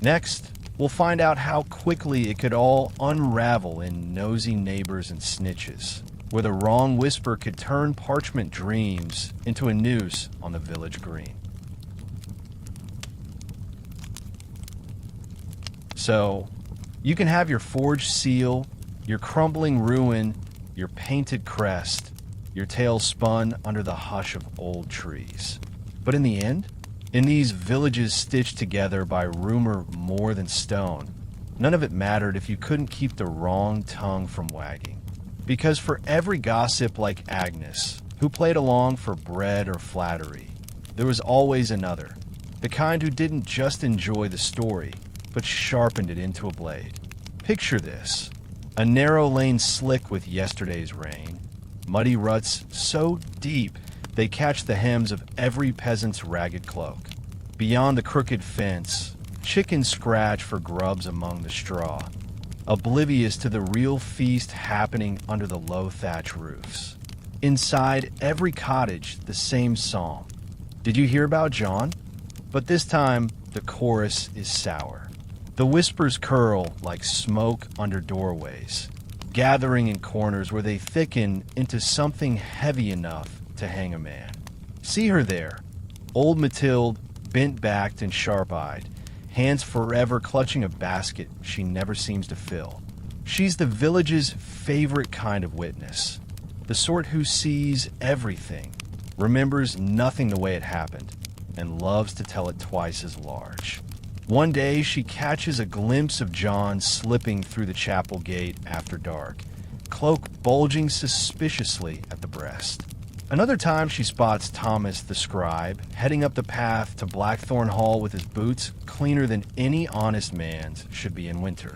Next, we'll find out how quickly it could all unravel in nosy neighbors and snitches, where the wrong whisper could turn parchment dreams into a noose on the village green. So, you can have your forged seal, your crumbling ruin, your painted crest, your tale spun under the hush of old trees. But in the end, in these villages stitched together by rumor more than stone, none of it mattered if you couldn't keep the wrong tongue from wagging. Because for every gossip like Agnes, who played along for bread or flattery, there was always another, the kind who didn't just enjoy the story, but sharpened it into a blade. Picture this: a narrow lane slick with yesterday's rain, muddy ruts so deep they catch the hems of every peasant's ragged cloak. Beyond the crooked fence, chickens scratch for grubs among the straw, oblivious to the real feast happening under the low thatch roofs. Inside every cottage, the same psalm. Did you hear about John? But this time, the chorus is sour. The whispers curl like smoke under doorways, gathering in corners where they thicken into something heavy enough to hang a man. See her there, old Mathilde, bent-backed and sharp-eyed, hands forever clutching a basket she never seems to fill. She's the village's favorite kind of witness, the sort who sees everything, remembers nothing the way it happened, and loves to tell it twice as large. One day, she catches a glimpse of John slipping through the chapel gate after dark, cloak bulging suspiciously at the breast. Another time, she spots Thomas the scribe heading up the path to Blackthorn Hall with his boots cleaner than any honest man's should be in winter.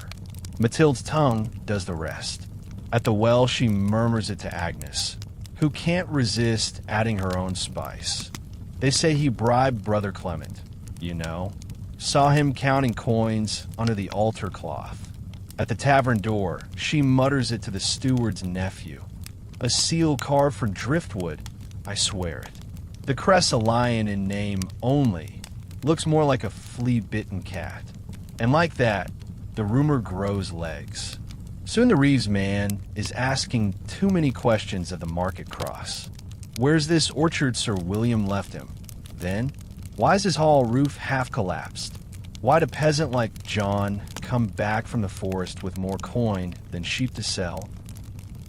Mathilde's tongue does the rest. At the well, she murmurs it to Agnes, who can't resist adding her own spice. They say he bribed Brother Clement, you know. Saw him counting coins under the altar cloth. At the tavern door, she mutters it to the steward's nephew. A seal carved for driftwood, I swear it. The crest's a lion in name only, looks more like a flea-bitten cat. And like that, the rumor grows legs. Soon the Reeves man is asking too many questions at the market cross. Where's this orchard Sir William left him? Then, why's his hall roof half collapsed? Why'd a peasant like John come back from the forest with more coin than sheep to sell?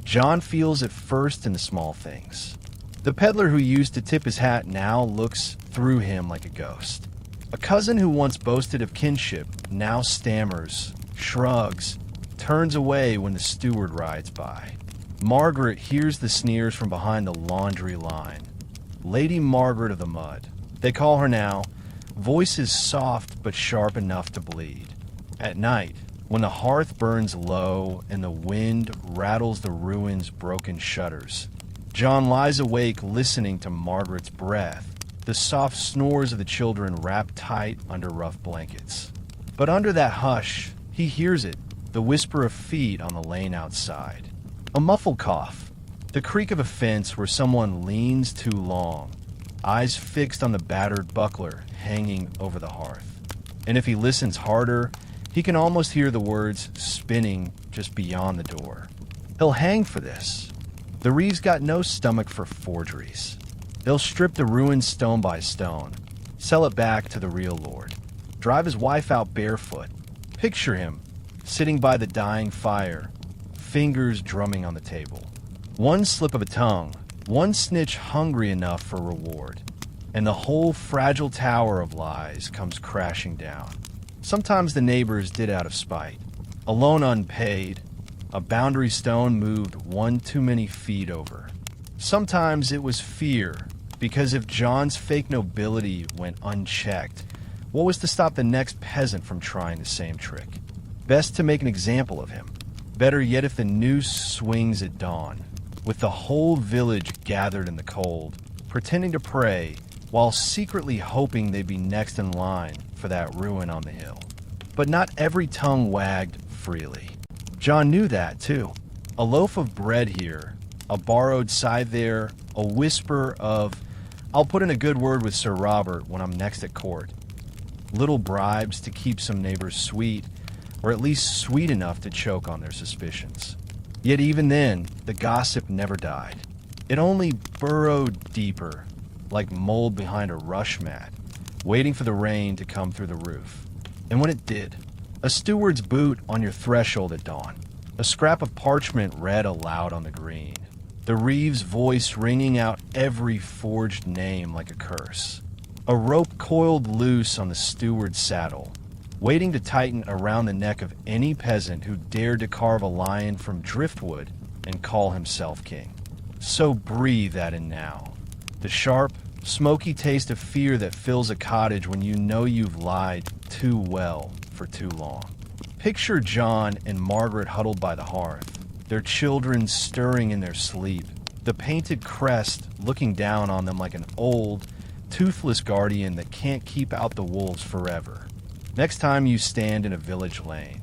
John feels it first in the small things. The peddler who used to tip his hat now looks through him like a ghost. A cousin who once boasted of kinship now stammers, shrugs, turns away when the steward rides by. Margaret hears the sneers from behind the laundry line. Lady Margaret of the Mud. They call her now, voices soft but sharp enough to bleed. At night, when the hearth burns low and the wind rattles the ruin's broken shutters, John lies awake listening to Margaret's breath, the soft snores of the children wrapped tight under rough blankets. But under that hush, he hears it, the whisper of feet on the lane outside. A muffled cough, the creak of a fence where someone leans too long, eyes fixed on the battered buckler hanging over the hearth. And if he listens harder, he can almost hear the words spinning just beyond the door. He'll hang for this. The Reeves got no stomach for forgeries. They'll strip the ruined stone by stone, sell it back to the real Lord, drive his wife out barefoot. Picture him sitting by the dying fire, fingers drumming on the table. One slip of a tongue, one snitch hungry enough for reward, and the whole fragile tower of lies comes crashing down. Sometimes the neighbors did out of spite. A loan unpaid, a boundary stone moved one too many feet over. Sometimes it was fear, because if John's fake nobility went unchecked, what was to stop the next peasant from trying the same trick? Best to make an example of him. Better yet if the noose swings at dawn, with the whole village gathered in the cold, pretending to pray, while secretly hoping they'd be next in line for that ruin on the hill. But not every tongue wagged freely. John knew that, too. A loaf of bread here, a borrowed scythe there, a whisper of, "I'll put in a good word with Sir Robert when I'm next at court." Little bribes to keep some neighbors sweet, or at least sweet enough to choke on their suspicions. Yet even then, the gossip never died. It only burrowed deeper, like mold behind a rush mat, waiting for the rain to come through the roof. And when it did, a steward's boot on your threshold at dawn, a scrap of parchment read aloud on the green, the Reeves' voice ringing out every forged name like a curse, a rope coiled loose on the steward's saddle, waiting to tighten around the neck of any peasant who dared to carve a lion from driftwood and call himself king. So breathe that in now. The sharp, smoky taste of fear that fills a cottage when you know you've lied too well for too long. Picture John and Margaret huddled by the hearth, their children stirring in their sleep, the painted crest looking down on them like an old, toothless guardian that can't keep out the wolves forever. Next time you stand in a village lane,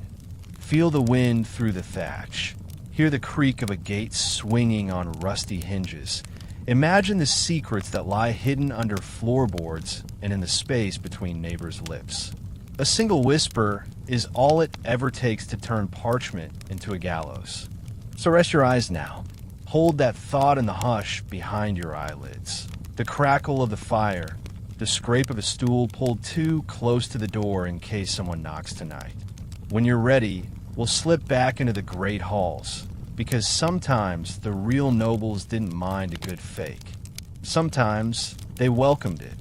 feel the wind through the thatch, hear the creak of a gate swinging on rusty hinges. Imagine the secrets that lie hidden under floorboards and in the space between neighbors' lips. A single whisper is all it ever takes to turn parchment into a gallows. So rest your eyes now. Hold that thought in the hush behind your eyelids. The crackle of the fire, the scrape of a stool pulled too close to the door in case someone knocks tonight. When you're ready, we'll slip back into the great halls, because sometimes the real nobles didn't mind a good fake. Sometimes they welcomed it.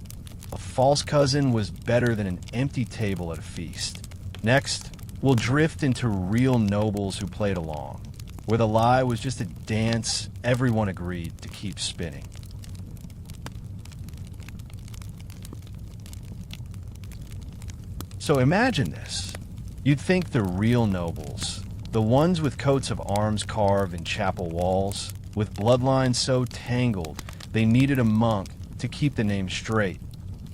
A false cousin was better than an empty table at a feast. Next, we'll drift into real nobles who played along, where the lie was just a dance everyone agreed to keep spinning. So imagine this. You'd think the real nobles, the ones with coats of arms carved in chapel walls, with bloodlines so tangled they needed a monk to keep the name straight,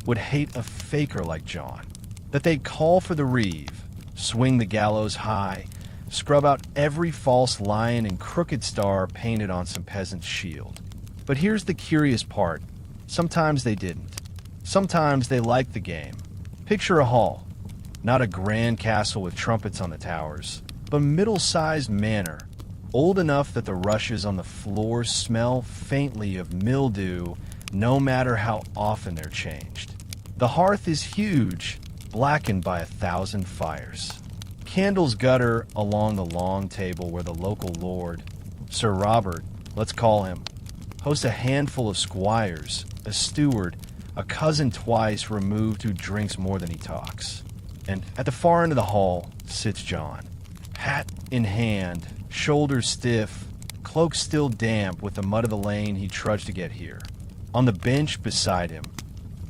would hate a faker like John. That they'd call for the reeve, swing the gallows high, scrub out every false lion and crooked star painted on some peasant's shield. But here's the curious part. Sometimes they didn't. Sometimes they liked the game. Picture a hall. Not a grand castle with trumpets on the towers, but a middle-sized manor, old enough that the rushes on the floor smell faintly of mildew no matter how often they're changed. The hearth is huge, blackened by 1,000 fires. Candles gutter along the long table where the local lord, Sir Robert, let's call him, hosts a handful of squires, a steward, a cousin twice removed who drinks more than he talks. And at the far end of the hall sits John, hat in hand, shoulders stiff, cloak still damp with the mud of the lane he trudged to get here. On the bench beside him,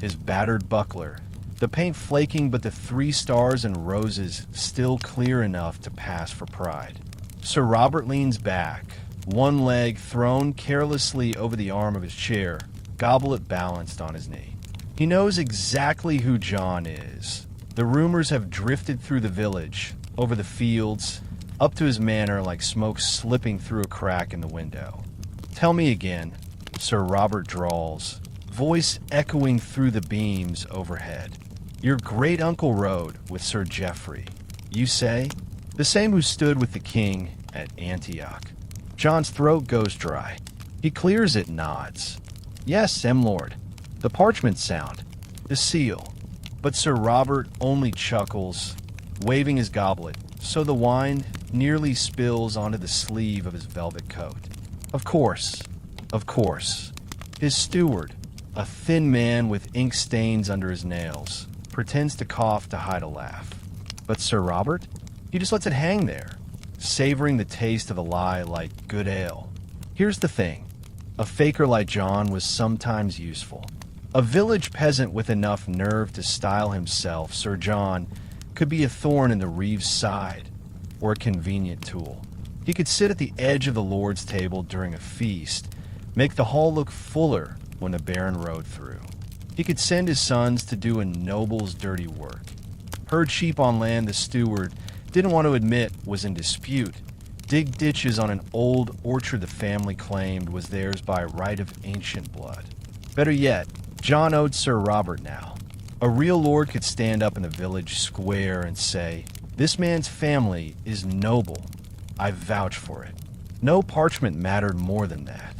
his battered buckler, the paint flaking but the 3 stars and roses still clear enough to pass for pride. Sir Robert leans back, one leg thrown carelessly over the arm of his chair, goblet balanced on his knee. He knows exactly who John is. The rumors have drifted through the village, over the fields, up to his manner like smoke slipping through a crack in the window. "Tell me again," Sir Robert drawls, voice echoing through the beams overhead. "Your great-uncle rode with Sir Geoffrey, you say? The same who stood with the king at Antioch." John's throat goes dry. He clears it, nods. "Yes, M-Lord. The parchment sound. The seal." But Sir Robert only chuckles, waving his goblet, so the wine nearly spills onto the sleeve of his velvet coat. Of course. His steward, a thin man with ink stains under his nails, pretends to cough to hide a laugh. But Sir Robert? He just lets it hang there, savoring the taste of a lie like good ale. Here's the thing. A faker like John was sometimes useful. A village peasant with enough nerve to style himself Sir John could be a thorn in the Reeve's side, or a convenient tool. He could sit at the edge of the Lord's table during a feast, make the hall look fuller when the Baron rode through. He could send his sons to do a noble's dirty work. Herd sheep on land the steward didn't want to admit was in dispute. Dig ditches on an old orchard the family claimed was theirs by right of ancient blood. Better yet, John owed Sir Robert now. A real lord could stand up in the village square and say, "This man's family is noble. I vouch for it." No parchment mattered more than that.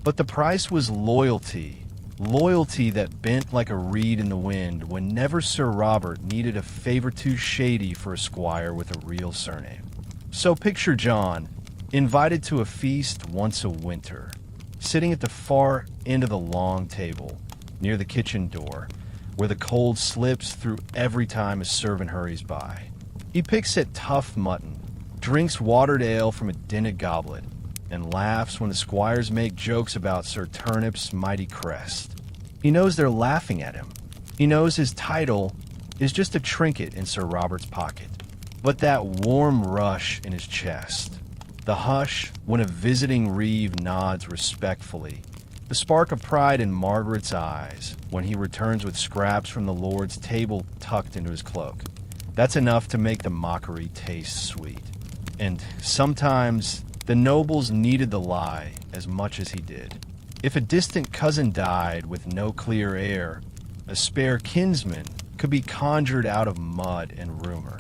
But the price was loyalty. Loyalty that bent like a reed in the wind whenever Sir Robert needed a favor too shady for a squire with a real surname. So picture John, invited to a feast once a winter, sitting at the far end of the long table, near the kitchen door, where the cold slips through every time a servant hurries by. He picks at tough mutton, drinks watered ale from a dinted goblet, and laughs when the squires make jokes about Sir Turnip's mighty crest. He knows they're laughing at him. He knows his title is just a trinket in Sir Robert's pocket. But that warm rush in his chest, the hush when a visiting Reeve nods respectfully, the spark of pride in Margaret's eyes when he returns with scraps from the Lord's table tucked into his cloak, that's enough to make the mockery taste sweet. And sometimes the nobles needed the lie as much as he did. If a distant cousin died with no clear heir, a spare kinsman could be conjured out of mud and rumor.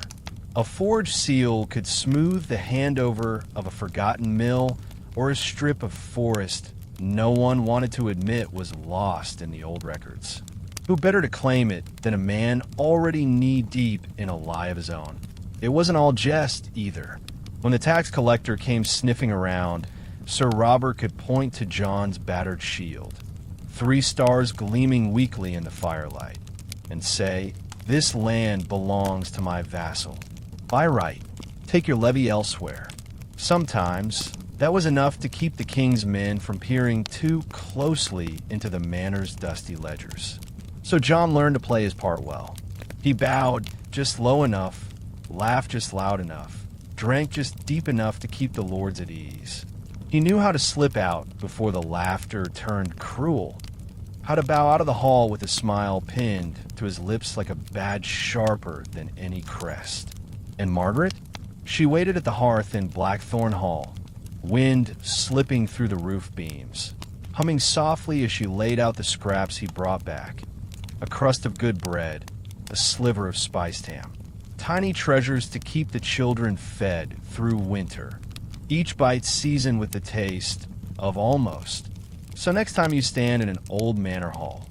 A forged seal could smooth the handover of a forgotten mill or a strip of forest no one wanted to admit was lost in the old records. Who better to claim it than a man already knee-deep in a lie of his own? It wasn't all jest, either. When the tax collector came sniffing around, Sir Robert could point to John's battered shield, 3 stars gleaming weakly in the firelight, and say, "This land belongs to my vassal. By right, take your levy elsewhere." Sometimes, that was enough to keep the king's men from peering too closely into the manor's dusty ledgers. So John learned to play his part well. He bowed just low enough, laughed just loud enough, drank just deep enough to keep the lords at ease. He knew how to slip out before the laughter turned cruel, how to bow out of the hall with a smile pinned to his lips like a badge sharper than any crest. And Margaret? She waited at the hearth in Blackthorn Hall, wind slipping through the roof beams, humming softly as she laid out the scraps he brought back. A crust of good bread, a sliver of spiced ham. Tiny treasures to keep the children fed through winter, each bite seasoned with the taste of almost. So next time you stand in an old manor hall,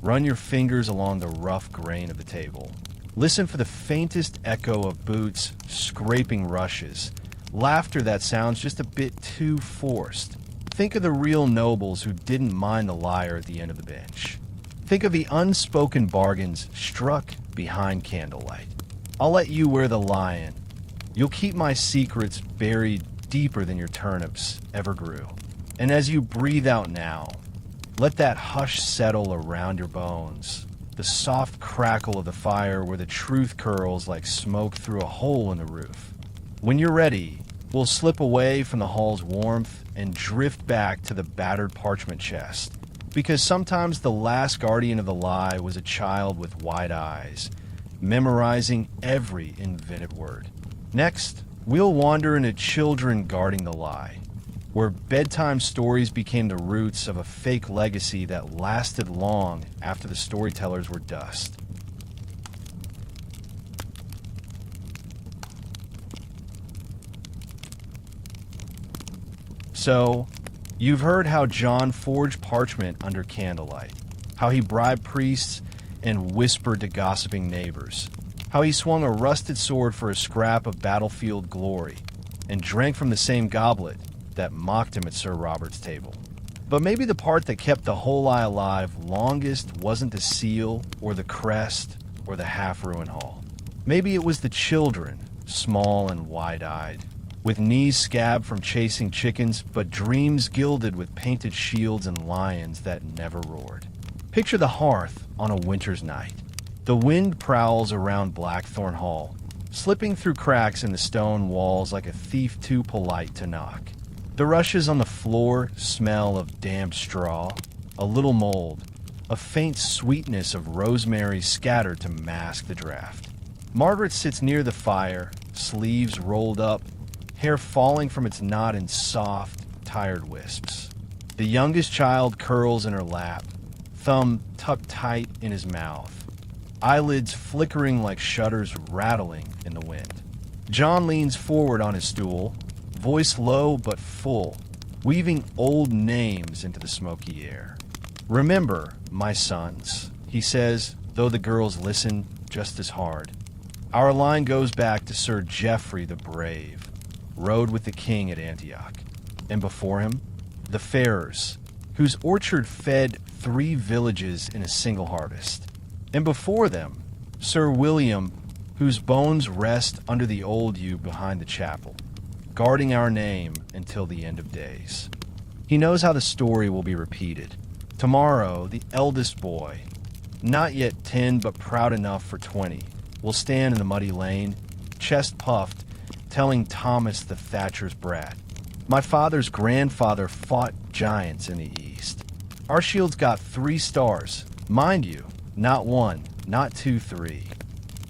run your fingers along the rough grain of the table. Listen for the faintest echo of boots scraping rushes, laughter that sounds just a bit too forced. Think of the real nobles who didn't mind the liar at the end of the bench. Think of the unspoken bargains struck behind candlelight. I'll let you wear the lion. You'll keep my secrets buried deeper than your turnips ever grew. And as you breathe out now, let that hush settle around your bones, the soft crackle of the fire where the truth curls like smoke through a hole in the roof. When you're ready, we'll slip away from the hall's warmth and drift back to the battered parchment chest, because sometimes the last guardian of the lie was a child with wide eyes, memorizing every invented word. Next, We'll wander into Children Guarding the Lie, where bedtime stories became the roots of a fake legacy that lasted long after the storytellers were dust. So, you've heard how John forged parchment under candlelight, how he bribed priests and whispered to gossiping neighbors, how he swung a rusted sword for a scrap of battlefield glory, and drank from the same goblet that mocked him at Sir Robert's table. But maybe the part that kept the whole lie alive longest wasn't the seal or the crest or the half-ruined hall. Maybe it was the children, small and wide-eyed, with knees scabbed from chasing chickens, but dreams gilded with painted shields and lions that never roared. Picture the hearth on a winter's night. The wind prowls around Blackthorn Hall, slipping through cracks in the stone walls like a thief too polite to knock. The rushes on the floor smell of damp straw, a little mold, a faint sweetness of rosemary scattered to mask the draft. Margaret sits near the fire, sleeves rolled up, hair falling from its knot in soft, tired wisps. The youngest child curls in her lap, thumb tucked tight in his mouth, eyelids flickering like shutters rattling in the wind. John leans forward on his stool, voice low but full, weaving old names into the smoky air. "Remember, my sons," he says, though the girls listen just as hard. Our line goes back to Sir Geoffrey the Brave, rode with the king at Antioch, and before him, the Farers, whose orchard fed 3 villages in a single harvest, and before them, Sir William, whose bones rest under the old yew behind the chapel, guarding our name until the end of days. He knows how the story will be repeated. Tomorrow, the eldest boy, not yet 10 but proud enough for 20, will stand in the muddy lane, chest puffed, telling Thomas the Thatcher's brat, "My father's grandfather fought giants in the East. Our shield's got 3 stars. Mind you, not 1, not 2, 3.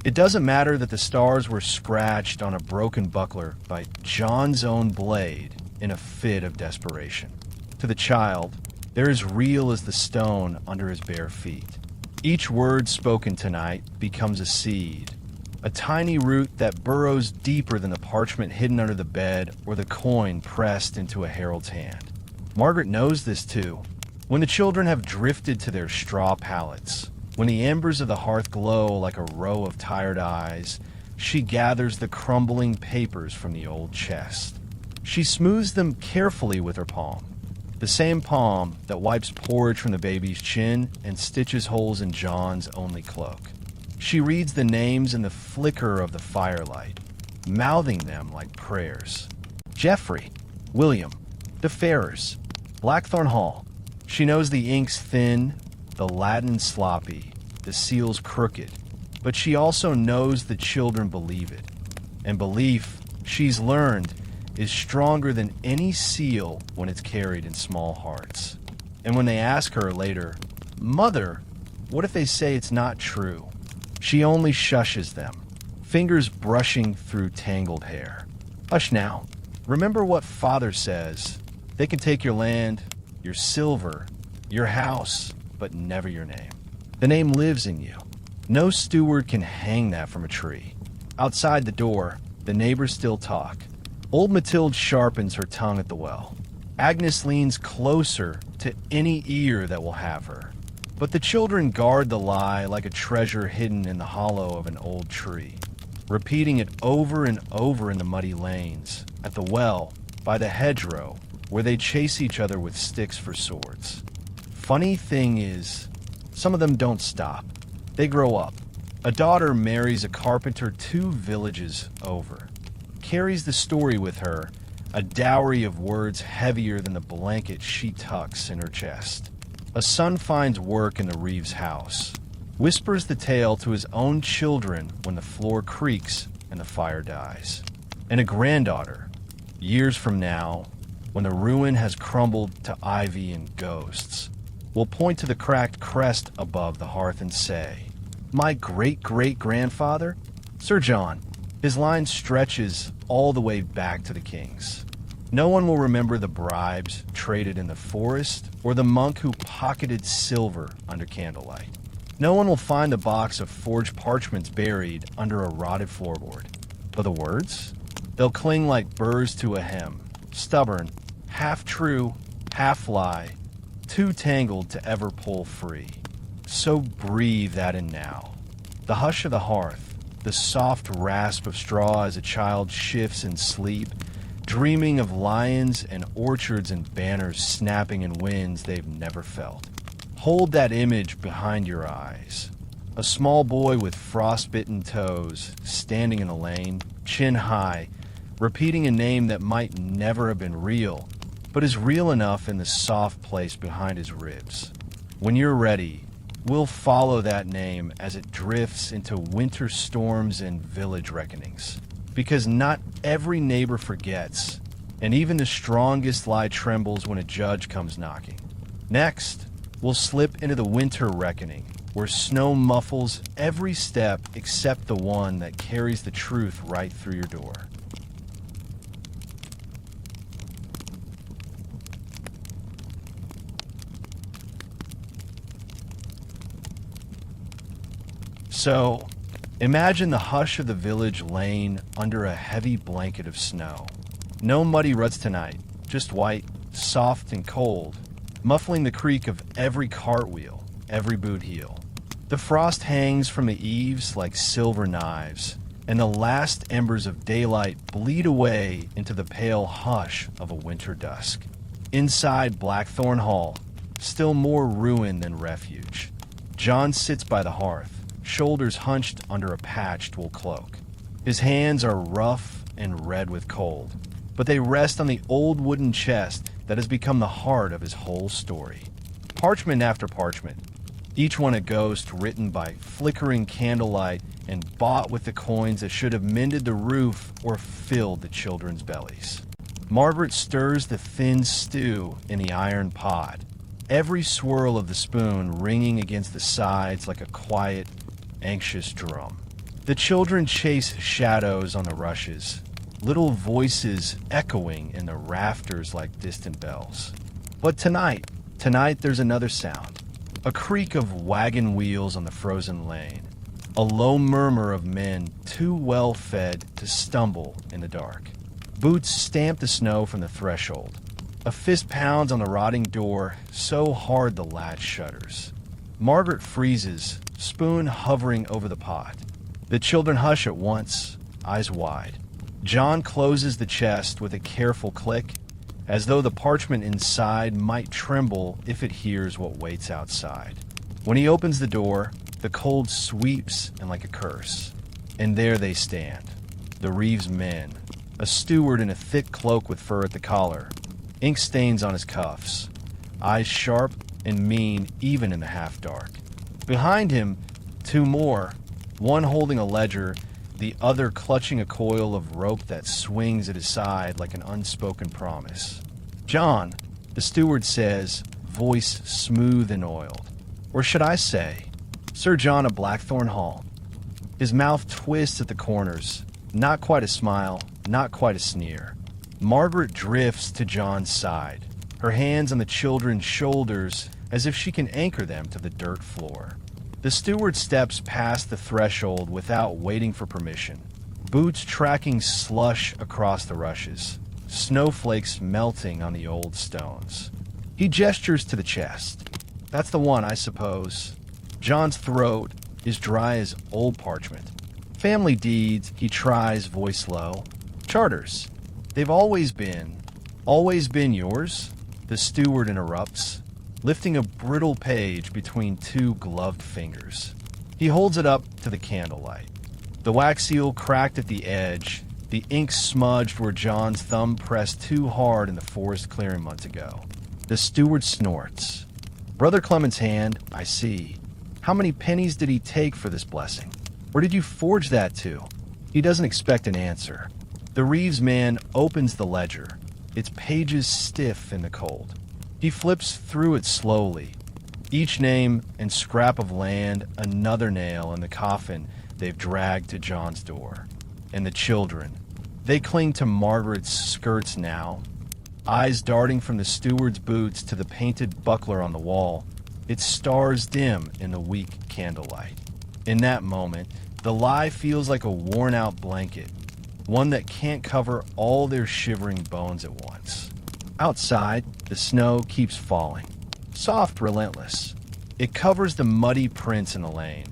It doesn't matter that the stars were scratched on a broken buckler by John's own blade in a fit of desperation. To the child, they're as real as the stone under his bare feet. Each word spoken tonight becomes a seed, a tiny root that burrows deeper than the parchment hidden under the bed or the coin pressed into a herald's hand. Margaret knows this too. When the children have drifted to their straw pallets, when the embers of the hearth glow like a row of tired eyes, she gathers the crumbling papers from the old chest. She smooths them carefully with her palm, the same palm that wipes porridge from the baby's chin and stitches holes in John's only cloak. She reads the names in the flicker of the firelight, mouthing them like prayers. Geoffrey, William, the Farers, Blackthorn Hall. She knows the ink's thin, the Latin sloppy, the seal's crooked, but she also knows the children believe it. And belief, she's learned, is stronger than any seal when it's carried in small hearts. And when they ask her later, "Mother, what if they say it's not true?" she only shushes them, fingers brushing through tangled hair. "Hush now. Remember what Father says. They can take your land, your silver, your house, but never your name. The name lives in you. No steward can hang that from a tree." Outside the door, the neighbors still talk. Old Mathilde sharpens her tongue at the well. Agnes leans closer to any ear that will have her. But the children guard the lie like a treasure hidden in the hollow of an old tree, repeating it over and over in the muddy lanes, at the well, by the hedgerow, where they chase each other with sticks for swords. Funny thing is, some of them don't stop. They grow up. A daughter marries a carpenter 2 villages over, carries the story with her, a dowry of words heavier than the blanket she tucks in her chest. A son finds work in the Reeves house, whispers the tale to his own children when the floor creaks and the fire dies. And a granddaughter, years from now, when the ruin has crumbled to ivy and ghosts, will point to the cracked crest above the hearth and say, "My great-great-grandfather, Sir John, His line stretches all the way back to the kings. No one will remember the bribes traded in the forest or the monk who pocketed silver under candlelight. No one will find the box of forged parchments buried under a rotted floorboard. But the words? They'll cling like burrs to a hem, stubborn, half true, half lie, too tangled to ever pull free. So breathe that in now. The hush of the hearth, the soft rasp of straw as a child shifts in sleep, dreaming of lions and orchards and banners snapping in winds they've never felt. Hold that image behind your eyes. A small boy with frostbitten toes, standing in a lane, chin high, repeating a name that might never have been real, but is real enough in the soft place behind his ribs. When you're ready, we'll follow that name as it drifts into winter storms and village reckonings. Because not every neighbor forgets, and even the strongest lie trembles when a judge comes knocking. Next, we'll slip into the winter reckoning, where snow muffles every step except the one that carries the truth right through your door. So, imagine the hush of the village laying under a heavy blanket of snow. No muddy ruts tonight, just white, soft and cold, muffling the creak of every cartwheel, every boot heel. The frost hangs from the eaves like silver knives, and the last embers of daylight bleed away into the pale hush of a winter dusk. Inside Blackthorn Hall, still more ruin than refuge, John sits by the hearth, shoulders hunched under a patched wool cloak. His hands are rough and red with cold, but they rest on the old wooden chest that has become the heart of his whole story. Parchment after parchment, each one a ghost written by flickering candlelight and bought with the coins that should have mended the roof or filled the children's bellies. Margaret stirs the thin stew in the iron pot, every swirl of the spoon ringing against the sides like a quiet, anxious drum. The children chase shadows on the rushes, little voices echoing in the rafters like distant bells. But tonight there's another sound. A creak of wagon wheels on the frozen lane. A low murmur of men too well fed to stumble in the dark. Boots stamp the snow from the threshold. A fist pounds on the rotting door so hard the latch shudders. Margaret freezes, spoon hovering over the pot. The children hush at once, eyes wide. John closes the chest with a careful click, as though the parchment inside might tremble if it hears what waits outside. When he opens the door, the cold sweeps in like a curse. And there they stand, the Reeves men, a steward in a thick cloak with fur at the collar, ink stains on his cuffs, eyes sharp and mean even in the half-dark. Behind him, two more, one holding a ledger, the other clutching a coil of rope that swings at his side like an unspoken promise. "John," the steward says, voice smooth and oiled. Or should I say, Sir John of Blackthorn Hall. His mouth twists at the corners, not quite a smile, not quite a sneer. Margaret drifts to John's side, her hands on the children's shoulders as if she can anchor them to the dirt floor. The steward steps past the threshold without waiting for permission, boots tracking slush across the rushes, snowflakes melting on the old stones. He gestures to the chest. That's the one, I suppose. John's throat is dry as old parchment. Family deeds, he tries, voice low. Charters. They've always been yours? The steward interrupts, lifting a brittle page between two gloved fingers. He holds it up to the candlelight. The wax seal cracked at the edge, the ink smudged where John's thumb pressed too hard in the forest clearing months ago. The steward snorts. Brother Clement's hand, I see. How many pennies did he take for this blessing? Where did you forge that to? He doesn't expect an answer. The Reeves man opens the ledger, its pages stiff in the cold. He flips through it slowly. Each name and scrap of land, another nail in the coffin they've dragged to John's door. And the children, they cling to Margaret's skirts now, eyes darting from the steward's boots to the painted buckler on the wall, its stars dim in the weak candlelight. In that moment, the lie feels like a worn-out blanket, one that can't cover all their shivering bones at once. Outside, the snow keeps falling, soft, relentless. It covers the muddy prints in the lane,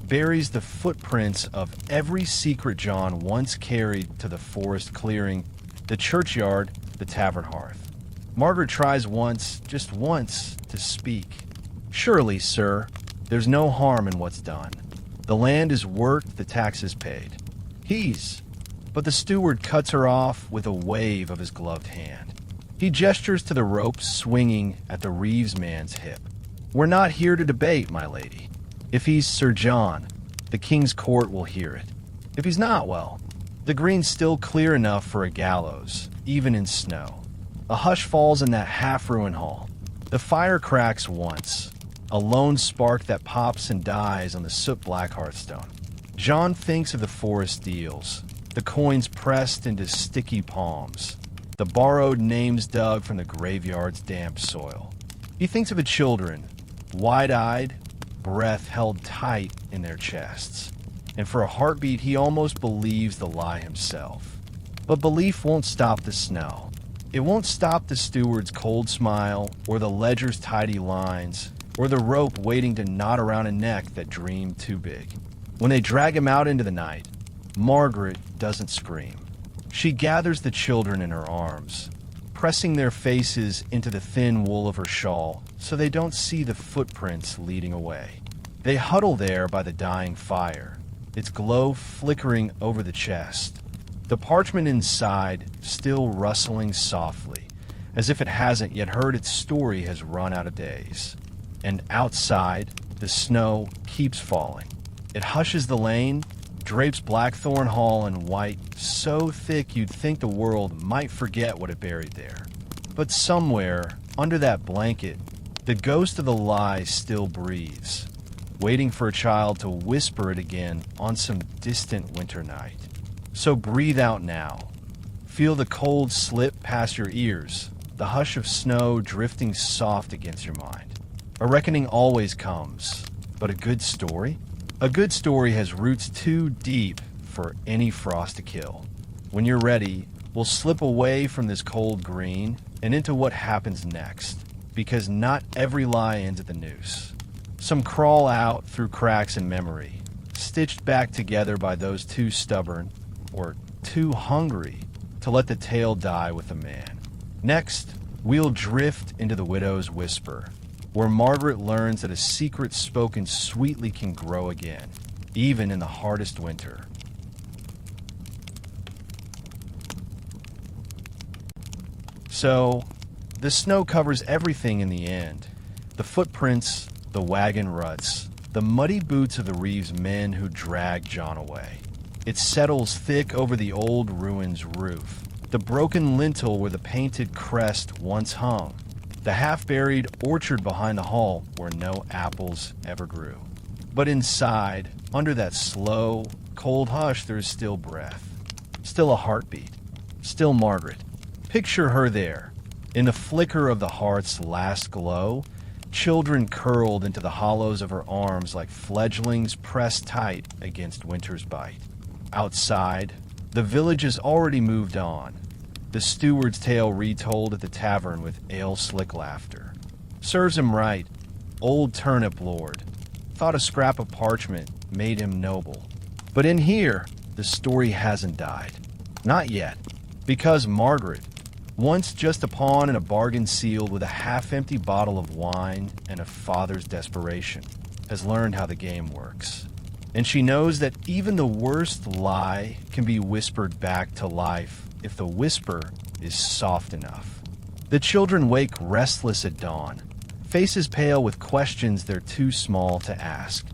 buries the footprints of every secret John once carried to the forest clearing, the churchyard, the tavern hearth. Margaret tries once, just once, to speak. "Surely, sir, there's no harm in what's done. The land is worked, the taxes paid." But the steward cuts her off with a wave of his gloved hand. He gestures to the rope swinging at the Reeves man's hip. "We're not here to debate, my lady. If he's Sir John, the king's court will hear it. If he's not, well, the green's still clear enough for a gallows, even in snow." A hush falls in that half-ruined hall. The fire cracks once, a lone spark that pops and dies on the soot-black hearthstone. John thinks of the forest deals, the coins pressed into sticky palms, the borrowed names dug from the graveyard's damp soil. He thinks of the children, wide-eyed, breath held tight in their chests. And for a heartbeat, he almost believes the lie himself. But belief won't stop the snow. It won't stop the steward's cold smile, or the ledger's tidy lines, or the rope waiting to knot around a neck that dreamed too big. When they drag him out into the night, Margaret doesn't scream. She gathers the children in her arms, pressing their faces into the thin wool of her shawl so they don't see the footprints leading away. They huddle there by the dying fire, its glow flickering over the chest, the parchment inside still rustling softly, as if it hasn't yet heard its story has run out of days. And outside, the snow keeps falling. It hushes the lane, drapes Blackthorn Hall in white so thick you'd think the world might forget what it buried there. But somewhere, under that blanket, the ghost of the lie still breathes, waiting for a child to whisper it again on some distant winter night. So breathe out now. Feel the cold slip past your ears, the hush of snow drifting soft against your mind. A reckoning always comes, but a good story? A good story has roots too deep for any frost to kill. When you're ready, we'll slip away from this cold green and into what happens next, because not every lie ends at the noose. Some crawl out through cracks in memory, stitched back together by those too stubborn or too hungry to let the tale die with the man. Next, we'll drift into the widow's whisper, where Margaret learns that a secret spoken sweetly can grow again, even in the hardest winter. So, the snow covers everything in the end. The footprints, the wagon ruts, the muddy boots of the Reeves men who dragged John away. It settles thick over the old ruin's roof, the broken lintel where the painted crest once hung, the half-buried orchard behind the hall where no apples ever grew. But inside, under that slow, cold hush, there is still breath, still a heartbeat, still Margaret. Picture her there, in the flicker of the hearth's last glow, children curled into the hollows of her arms like fledglings pressed tight against winter's bite. Outside, the village has already moved on, the steward's tale retold at the tavern with ale-slick laughter. Serves him right, old turnip lord. Thought a scrap of parchment made him noble. But in here, the story hasn't died. Not yet. Because Margaret, once just a pawn in a bargain sealed with a half-empty bottle of wine and a father's desperation, has learned how the game works. And she knows that even the worst lie can be whispered back to life if the whisper is soft enough. The children wake restless at dawn, faces pale with questions they're too small to ask.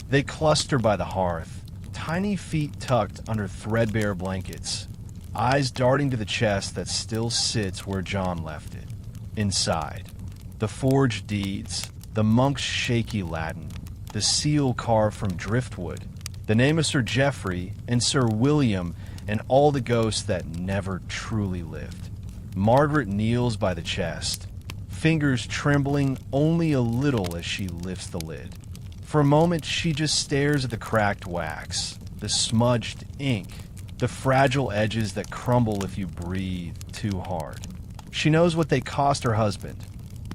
They cluster by the hearth, tiny feet tucked under threadbare blankets, eyes darting to the chest that still sits where John left it. Inside, the forged deeds, the monk's shaky Latin, the seal carved from driftwood, the name of Sir Geoffrey and Sir William and all the ghosts that never truly lived. Margaret kneels by the chest, fingers trembling only a little as she lifts the lid. For a moment, she just stares at the cracked wax, the smudged ink, the fragile edges that crumble if you breathe too hard. She knows what they cost her husband,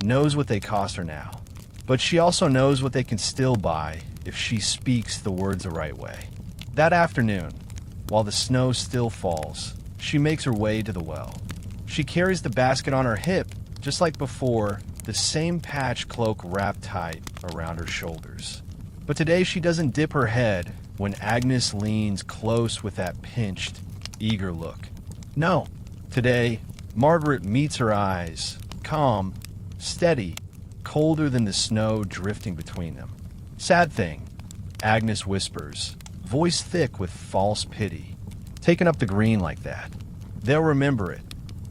knows what they cost her now, but she also knows what they can still buy if she speaks the words the right way. That afternoon, while the snow still falls, she makes her way to the well. She carries the basket on her hip, just like before, the same patch cloak wrapped tight around her shoulders. But today she doesn't dip her head when Agnes leans close with that pinched, eager look. No, today Margaret meets her eyes, calm, steady, colder than the snow drifting between them. Sad thing, Agnes whispers, voice thick with false pity. Taking up the green like that. They'll remember it.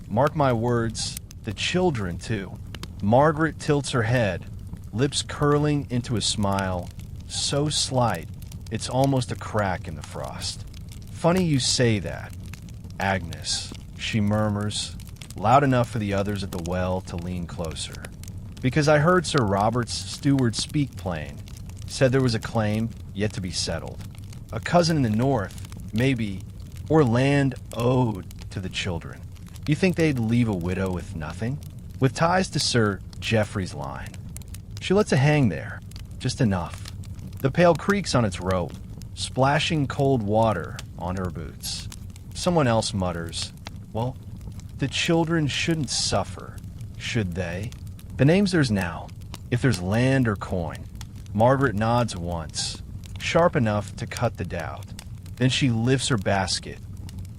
Mark my words, the children too. Margaret tilts her head, lips curling into a smile, so slight, it's almost a crack in the frost. Funny you say that, Agnes, she murmurs, loud enough for the others at the well to lean closer. Because I heard Sir Robert's steward speak plain, said there was a claim yet to be settled. A cousin in the north, maybe, or land owed to the children. You think they'd leave a widow with nothing? With ties to Sir Geoffrey's line. She lets it hang there, just enough. The pail creaks on its rope, splashing cold water on her boots. Someone else mutters, well, the children shouldn't suffer, should they? The name's theirs now, if there's land or coin. Margaret nods once, sharp enough to cut the doubt. Then she lifts her basket,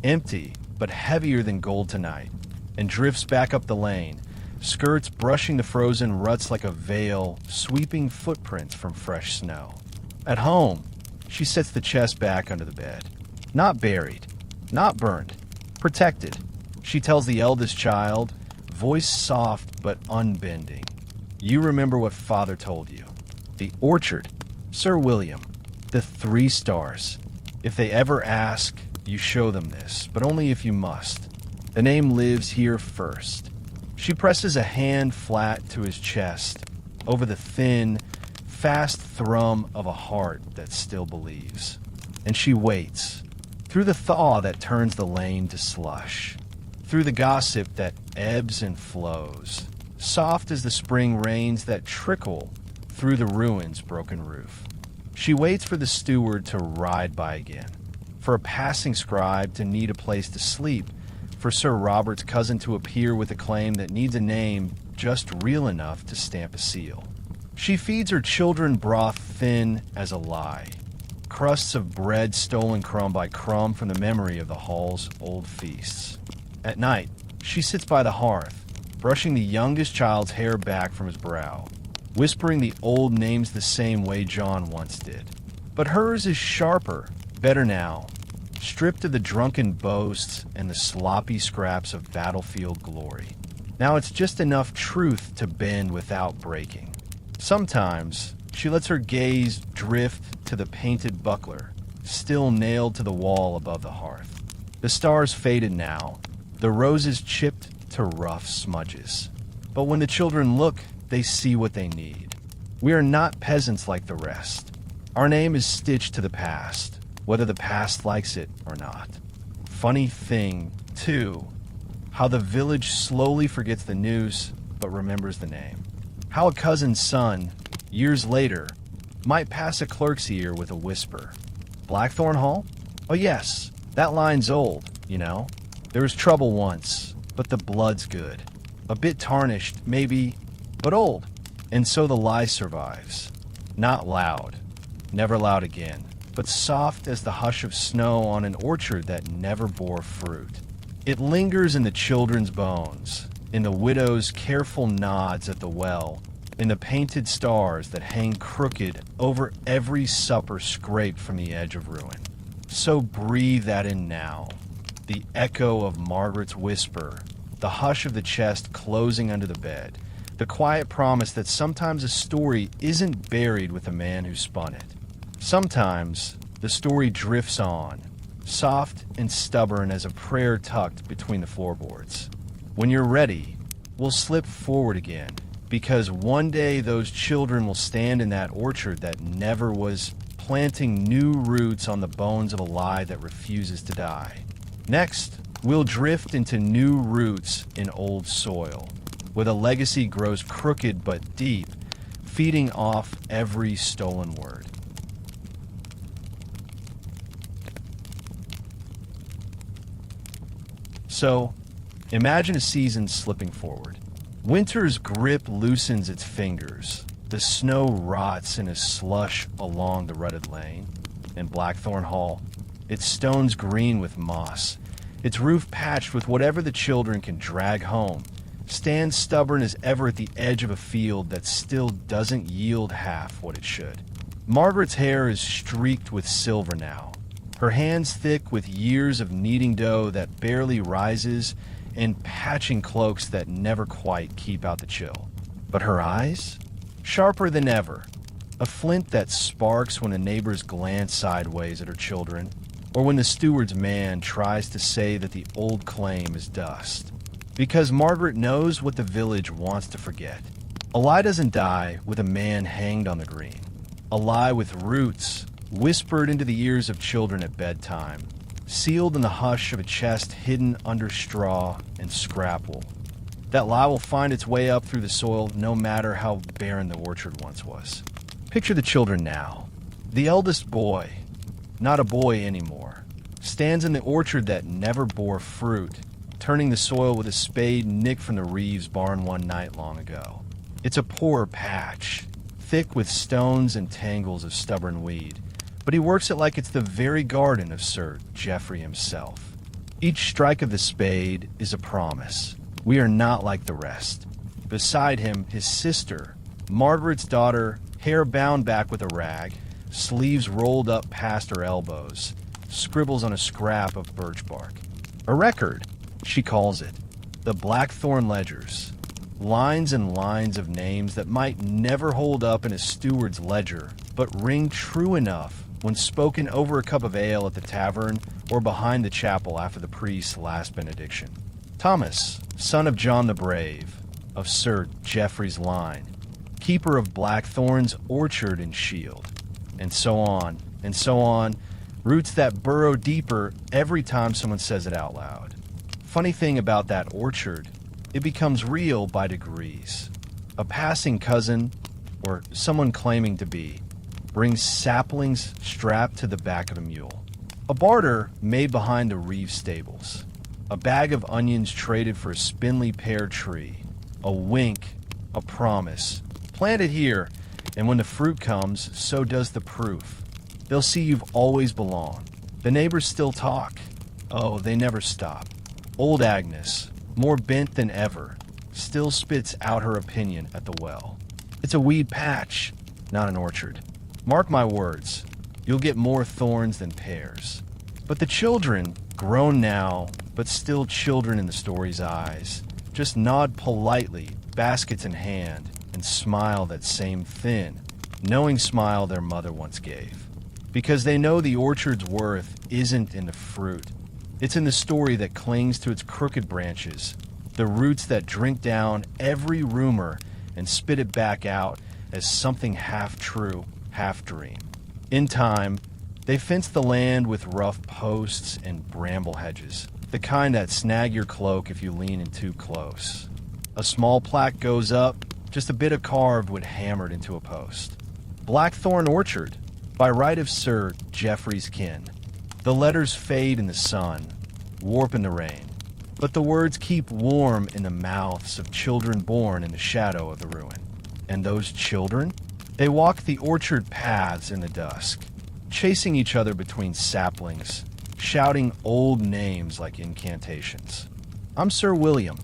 empty but heavier than gold tonight, and drifts back up the lane, skirts brushing the frozen ruts like a veil, sweeping footprints from fresh snow. At home, she sets the chest back under the bed. Not buried, not burned, protected. She tells the eldest child, voice soft but unbending. You remember what Father told you. The orchard, Sir William, the 3 stars. If they ever ask, you show them this, but only if you must. The name lives here first. She presses a hand flat to his chest, over the thin, fast thrum of a heart that still believes. And she waits, through the thaw that turns the lane to slush, through the gossip that ebbs and flows, soft as the spring rains that trickle through the ruin's broken roof. She waits for the steward to ride by again, for a passing scribe to need a place to sleep, for Sir Robert's cousin to appear with a claim that needs a name just real enough to stamp a seal. She feeds her children broth thin as a lie, crusts of bread stolen crumb by crumb from the memory of the hall's old feasts. At night, she sits by the hearth, brushing the youngest child's hair back from his brow, whispering the old names the same way John once did. But hers is sharper, better now, stripped of the drunken boasts and the sloppy scraps of battlefield glory. Now it's just enough truth to bend without breaking. Sometimes she lets her gaze drift to the painted buckler, still nailed to the wall above the hearth. The stars faded now, the roses chipped to rough smudges. But when the children look, they see what they need. We are not peasants like the rest. Our name is stitched to the past, whether the past likes it or not. Funny thing, too, how the village slowly forgets the news but remembers the name. How a cousin's son, years later, might pass a clerk's ear with a whisper. Blackthorn Hall? Oh yes, that line's old, you know. There was trouble once, but the blood's good. A bit tarnished, maybe, but old. And so the lie survives. Not loud, never loud again, but soft as the hush of snow on an orchard that never bore fruit. It lingers in the children's bones, in the widow's careful nods at the well, in the painted stars that hang crooked over every supper scraped from the edge of ruin. So breathe that in now, the echo of Margaret's whisper, the hush of the chest closing under the bed, the quiet promise that sometimes a story isn't buried with the man who spun it. Sometimes the story drifts on, soft and stubborn as a prayer tucked between the floorboards. When you're ready, we'll slip forward again, because one day those children will stand in that orchard that never was, planting new roots on the bones of a lie that refuses to die. Next, we'll drift into new roots in old soil, where the legacy grows crooked but deep, feeding off every stolen word. So, imagine a season slipping forward. Winter's grip loosens its fingers. The snow rots in a slush along the rutted lane. In Blackthorn Hall, its stones green with moss, its roof patched with whatever the children can drag home, stands stubborn as ever at the edge of a field that still doesn't yield half what it should. Margaret's hair is streaked with silver now, her hands thick with years of kneading dough that barely rises and patching cloaks that never quite keep out the chill. But her eyes? Sharper than ever, a flint that sparks when a neighbor's glance sideways at her children, or when the steward's man tries to say that the old claim is dust. Because Margaret knows what the village wants to forget. A lie doesn't die with a man hanged on the green. A lie with roots whispered into the ears of children at bedtime, sealed in the hush of a chest hidden under straw and scrapple. That lie will find its way up through the soil no matter how barren the orchard once was. Picture the children now. The eldest boy, not a boy anymore, stands in the orchard that never bore fruit, turning the soil with a spade nicked from the Reeves barn one night long ago. It's a poor patch, thick with stones and tangles of stubborn weed, but he works it like it's the very garden of Sir Geoffrey himself. Each strike of the spade is a promise. We are not like the rest. Beside him, his sister, Margaret's daughter, hair bound back with a rag, sleeves rolled up past her elbows, scribbles on a scrap of birch bark. A record, she calls it. The Blackthorn ledgers. Lines and lines of names that might never hold up in a steward's ledger, but ring true enough when spoken over a cup of ale at the tavern or behind the chapel after the priest's last benediction. Thomas, son of John the Brave, of Sir Geoffrey's line, keeper of Blackthorn's orchard and shield, and so on, roots that burrow deeper every time someone says it out loud. Funny thing about that orchard, it becomes real by degrees. A passing cousin, or someone claiming to be, brings saplings strapped to the back of a mule. A barter made behind the Reeves stables. A bag of onions traded for a spindly pear tree. A wink, a promise. Plant it here, and when the fruit comes, so does the proof. They'll see you've always belonged. The neighbors still talk. Oh, they never stop. Old Agnes, more bent than ever, still spits out her opinion at the well. It's a weed patch, not an orchard. Mark my words, you'll get more thorns than pears. But the children, grown now, but still children in the story's eyes, just nod politely, baskets in hand, and smile that same thin, knowing smile their mother once gave. Because they know the orchard's worth isn't in the fruit. It's in the story that clings to its crooked branches, the roots that drink down every rumor and spit it back out as something half true, half dream. In time, they fence the land with rough posts and bramble hedges, the kind that snag your cloak if you lean in too close. A small plaque goes up, just a bit of carved wood hammered into a post. Blackthorn Orchard, by right of Sir Geoffrey's kin. The letters fade in the sun, warp in the rain, but the words keep warm in the mouths of children born in the shadow of the ruin. And those children? They walk the orchard paths in the dusk, chasing each other between saplings, shouting old names like incantations. I'm Sir William.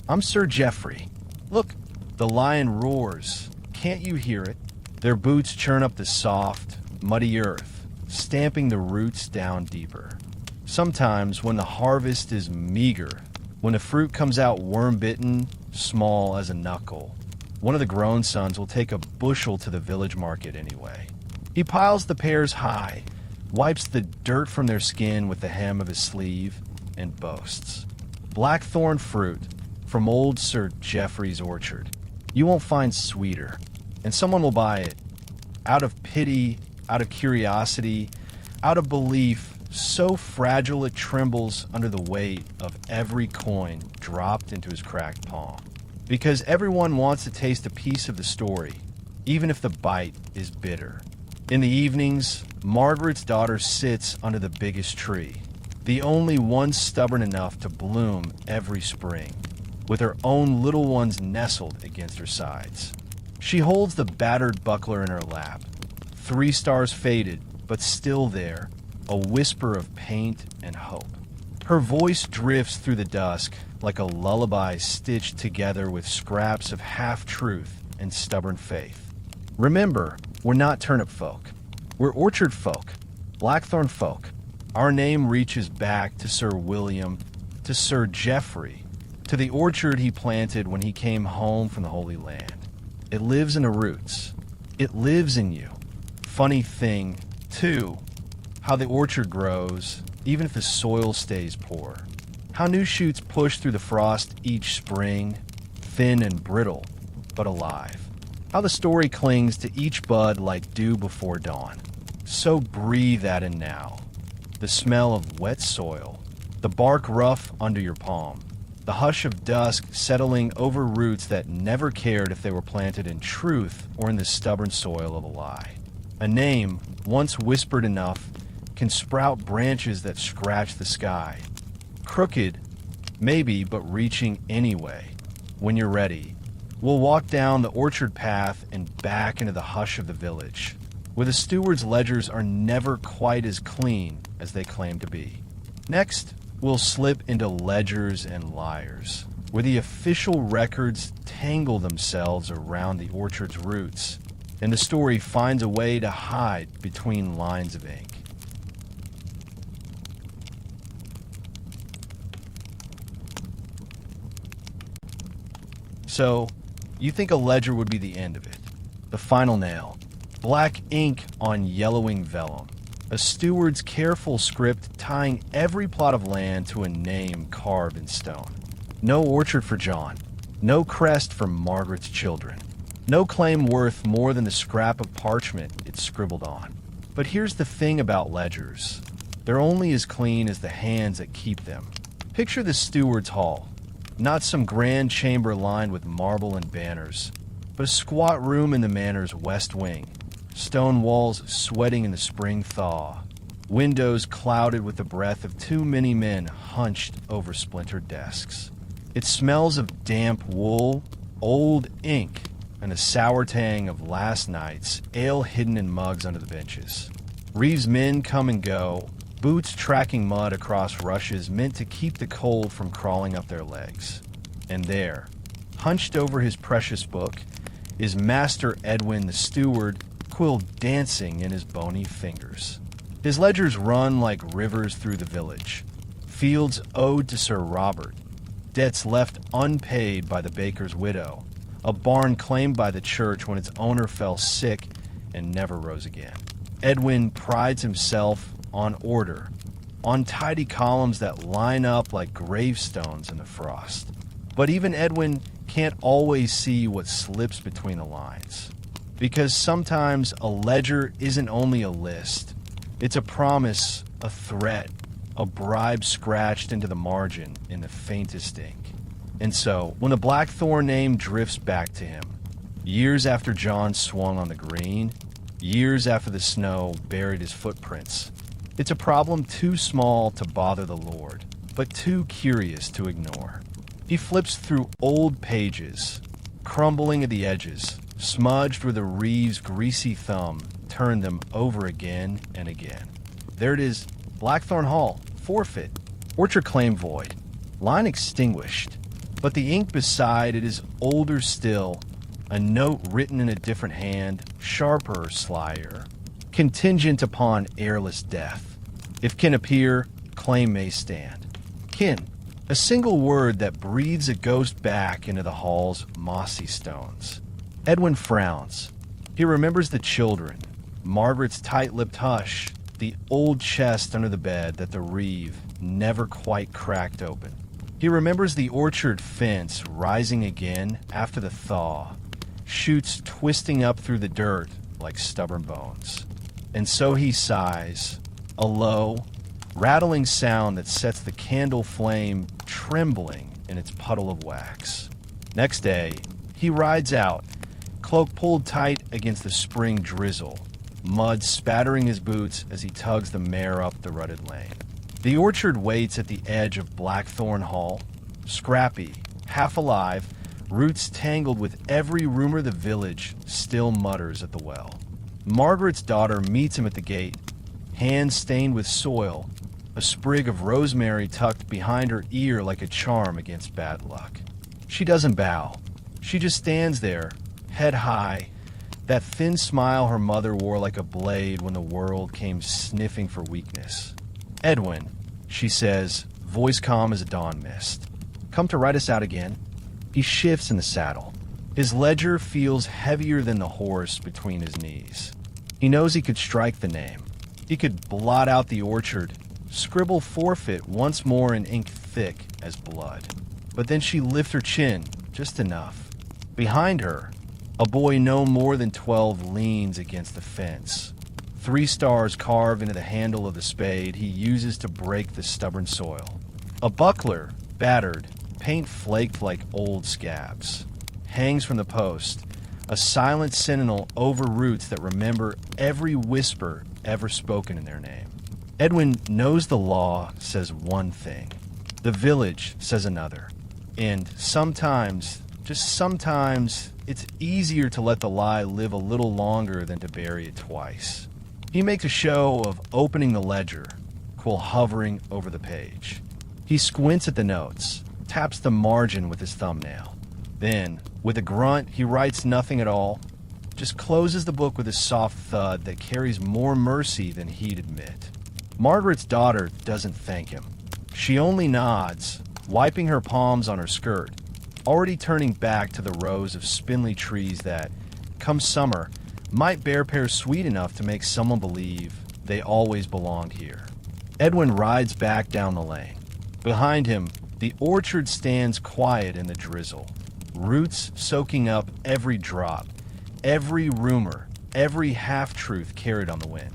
I'm Sir Geoffrey. Look, the lion roars. Can't you hear it? Their boots churn up the soft, muddy earth, stamping the roots down deeper. Sometimes when the harvest is meager, when the fruit comes out worm-bitten, small as a knuckle, one of the grown sons will take a bushel to the village market anyway. He piles the pears high, wipes the dirt from their skin with the hem of his sleeve, and boasts. Blackthorn fruit from old Sir Geoffrey's orchard. You won't find sweeter, and someone will buy it out of pity, out of curiosity, out of belief, so fragile it trembles under the weight of every coin dropped into his cracked palm. Because everyone wants to taste a piece of the story, even if the bite is bitter. In the evenings, Margaret's daughter sits under the biggest tree, the only one stubborn enough to bloom every spring, with her own little ones nestled against her sides. She holds the battered buckler in her lap, 3 stars faded, but still there, a whisper of paint and hope. Her voice drifts through the dusk like a lullaby stitched together with scraps of half-truth and stubborn faith. Remember, we're not turnip folk. We're orchard folk, blackthorn folk. Our name reaches back to Sir William, to Sir Geoffrey, to the orchard he planted when he came home from the Holy Land. It lives in the roots. It lives in you. Funny thing, too, how the orchard grows, even if the soil stays poor. How new shoots push through the frost each spring, thin and brittle, but alive. How the story clings to each bud like dew before dawn. So breathe that in now. The smell of wet soil, the bark rough under your palm, the hush of dusk settling over roots that never cared if they were planted in truth or in the stubborn soil of a lie. A name, once whispered enough, can sprout branches that scratch the sky. Crooked, maybe, but reaching anyway. When you're ready, we'll walk down the orchard path and back into the hush of the village, where the steward's ledgers are never quite as clean as they claim to be. Next, we'll slip into ledgers and liars, where the official records tangle themselves around the orchard's roots, and the story finds a way to hide between lines of ink. So, you think a ledger would be the end of it. The final nail. Black ink on yellowing vellum. A steward's careful script tying every plot of land to a name carved in stone. No orchard for John. No crest for Margaret's children. No claim worth more than the scrap of parchment it's scribbled on. But here's the thing about ledgers. They're only as clean as the hands that keep them. Picture the steward's hall. Not some grand chamber lined with marble and banners, but a squat room in the manor's west wing. Stone walls sweating in the spring thaw. Windows clouded with the breath of too many men hunched over splintered desks. It smells of damp wool, old ink, and a sour tang of last night's ale hidden in mugs under the benches. Reeves' men come and go, boots tracking mud across rushes meant to keep the cold from crawling up their legs. And there, hunched over his precious book, is Master Edwin the steward, quill dancing in his bony fingers. His ledgers run like rivers through the village. Fields owed to Sir Robert, debts left unpaid by the baker's widow, a barn claimed by the church when its owner fell sick and never rose again. Edwin prides himself on order, on tidy columns that line up like gravestones in the frost. But even Edwin can't always see what slips between the lines. Because sometimes a ledger isn't only a list. It's a promise, a threat, a bribe scratched into the margin in the faintest ink. And so, when the Blackthorn name drifts back to him, years after John swung on the green, years after the snow buried his footprints, it's a problem too small to bother the Lord, but too curious to ignore. He flips through old pages, crumbling at the edges, smudged where the Reeves' greasy thumb turned them over again and again. There it is, Blackthorn Hall, forfeit, orchard claim void, line extinguished. But the ink beside it is older still, a note written in a different hand, sharper, slyer, contingent upon airless death. If kin appear, claim may stand. Kin, a single word that breathes a ghost back into the hall's mossy stones. Edwin frowns. He remembers the children, Margaret's tight-lipped hush, the old chest under the bed that the reeve never quite cracked open. He remembers the orchard fence rising again after the thaw, shoots twisting up through the dirt like stubborn bones. And so he sighs, a low, rattling sound that sets the candle flame trembling in its puddle of wax. Next day, he rides out, cloak pulled tight against the spring drizzle, mud spattering his boots as he tugs the mare up the rutted lane. The orchard waits at the edge of Blackthorn Hall, scrappy, half alive, roots tangled with every rumor the village still mutters at the well. Margaret's daughter meets him at the gate, hands stained with soil, a sprig of rosemary tucked behind her ear like a charm against bad luck. She doesn't bow. She just stands there, head high, that thin smile her mother wore like a blade when the world came sniffing for weakness. "Edwin," she says, voice calm as a dawn mist. "Come to write us out again?" He shifts in the saddle. His ledger feels heavier than the horse between his knees. He knows he could strike the name. He could blot out the orchard, scribble forfeit once more in ink thick as blood. But then she lifts her chin, just enough. Behind her, a boy no more than 12 leans against the fence. 3 stars carved into the handle of the spade he uses to break the stubborn soil. A buckler, battered, paint flaked like old scabs, hangs from the post, a silent sentinel over roots that remember every whisper ever spoken in their name. Edwin knows the law says one thing, the village says another, and sometimes, just sometimes, it's easier to let the lie live a little longer than to bury it twice. He makes a show of opening the ledger, while hovering over the page. He squints at the notes, taps the margin with his thumbnail. Then, with a grunt, he writes nothing at all, just closes the book with a soft thud that carries more mercy than he'd admit. Margaret's daughter doesn't thank him. She only nods, wiping her palms on her skirt, already turning back to the rows of spindly trees that, come summer, might bear pears sweet enough to make someone believe they always belonged here. Edwin rides back down the lane. Behind him, the orchard stands quiet in the drizzle, roots soaking up every drop, every rumor, every half-truth carried on the wind.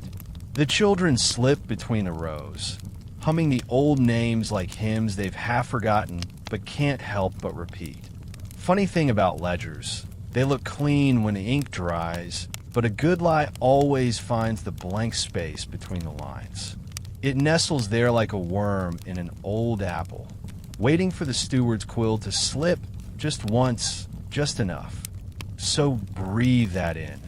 The children slip between the rows, humming the old names like hymns they've half forgotten but can't help but repeat. Funny thing about ledgers, they look clean when the ink dries, but a good lie always finds the blank space between the lines. It nestles there like a worm in an old apple, waiting for the steward's quill to slip just once, just enough. So breathe that in.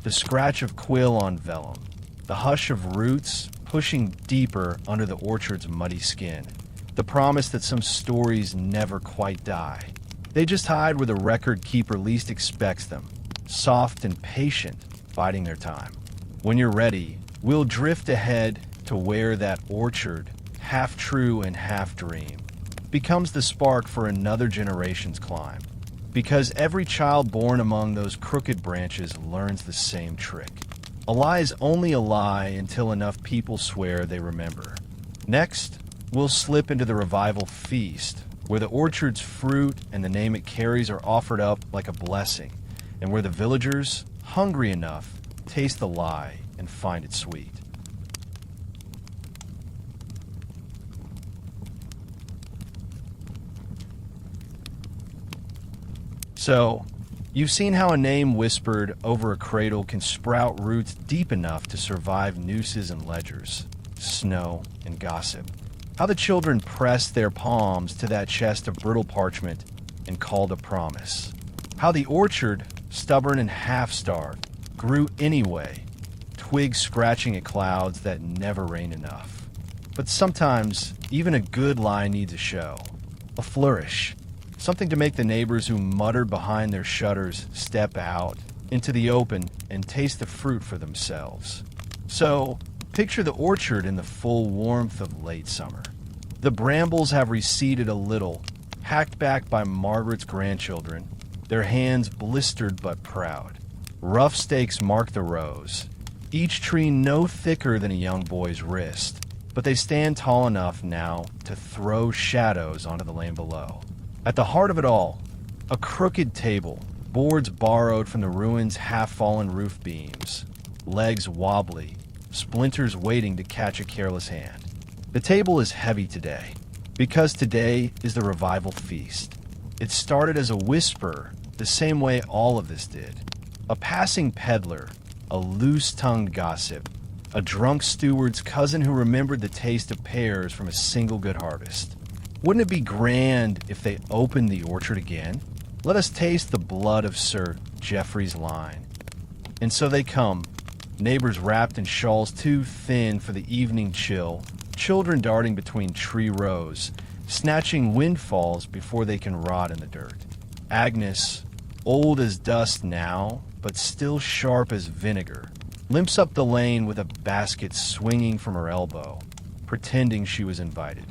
The scratch of quill on vellum, the hush of roots pushing deeper under the orchard's muddy skin, the promise that some stories never quite die. They just hide where the record keeper least expects them, soft and patient, biding their time. When you're ready, we'll drift ahead to where that orchard, half true and half dream, becomes the spark for another generation's climb. Because every child born among those crooked branches learns the same trick. A lie is only a lie until enough people swear they remember. Next, we'll slip into the revival feast, where the orchard's fruit and the name it carries are offered up like a blessing, and where the villagers, hungry enough, taste the lie and find it sweet. So, you've seen how a name whispered over a cradle can sprout roots deep enough to survive nooses and ledgers, snow and gossip. How the children pressed their palms to that chest of brittle parchment and called a promise. How the orchard, stubborn and half-starved, grew anyway, twigs scratching at clouds that never rain enough. But sometimes, even a good lie needs a show, a flourish, something to make the neighbors who muttered behind their shutters step out into the open and taste the fruit for themselves. So, picture the orchard in the full warmth of late summer. The brambles have receded a little, hacked back by Margaret's grandchildren, their hands blistered but proud. Rough stakes mark the rows, each tree no thicker than a young boy's wrist, but they stand tall enough now to throw shadows onto the lane below. At the heart of it all, a crooked table, boards borrowed from the ruins' half-fallen roof beams, legs wobbly, splinters waiting to catch a careless hand. The table is heavy today, because today is the revival feast. It started as a whisper, the same way all of this did. A passing peddler, a loose-tongued gossip, a drunk steward's cousin who remembered the taste of pears from a single good harvest. Wouldn't it be grand if they opened the orchard again? Let us taste the blood of Sir Geoffrey's line. And so they come, neighbors wrapped in shawls too thin for the evening chill, children darting between tree rows, snatching windfalls before they can rot in the dirt. Agnes, old as dust now, but still sharp as vinegar, limps up the lane with a basket swinging from her elbow, pretending she was invited.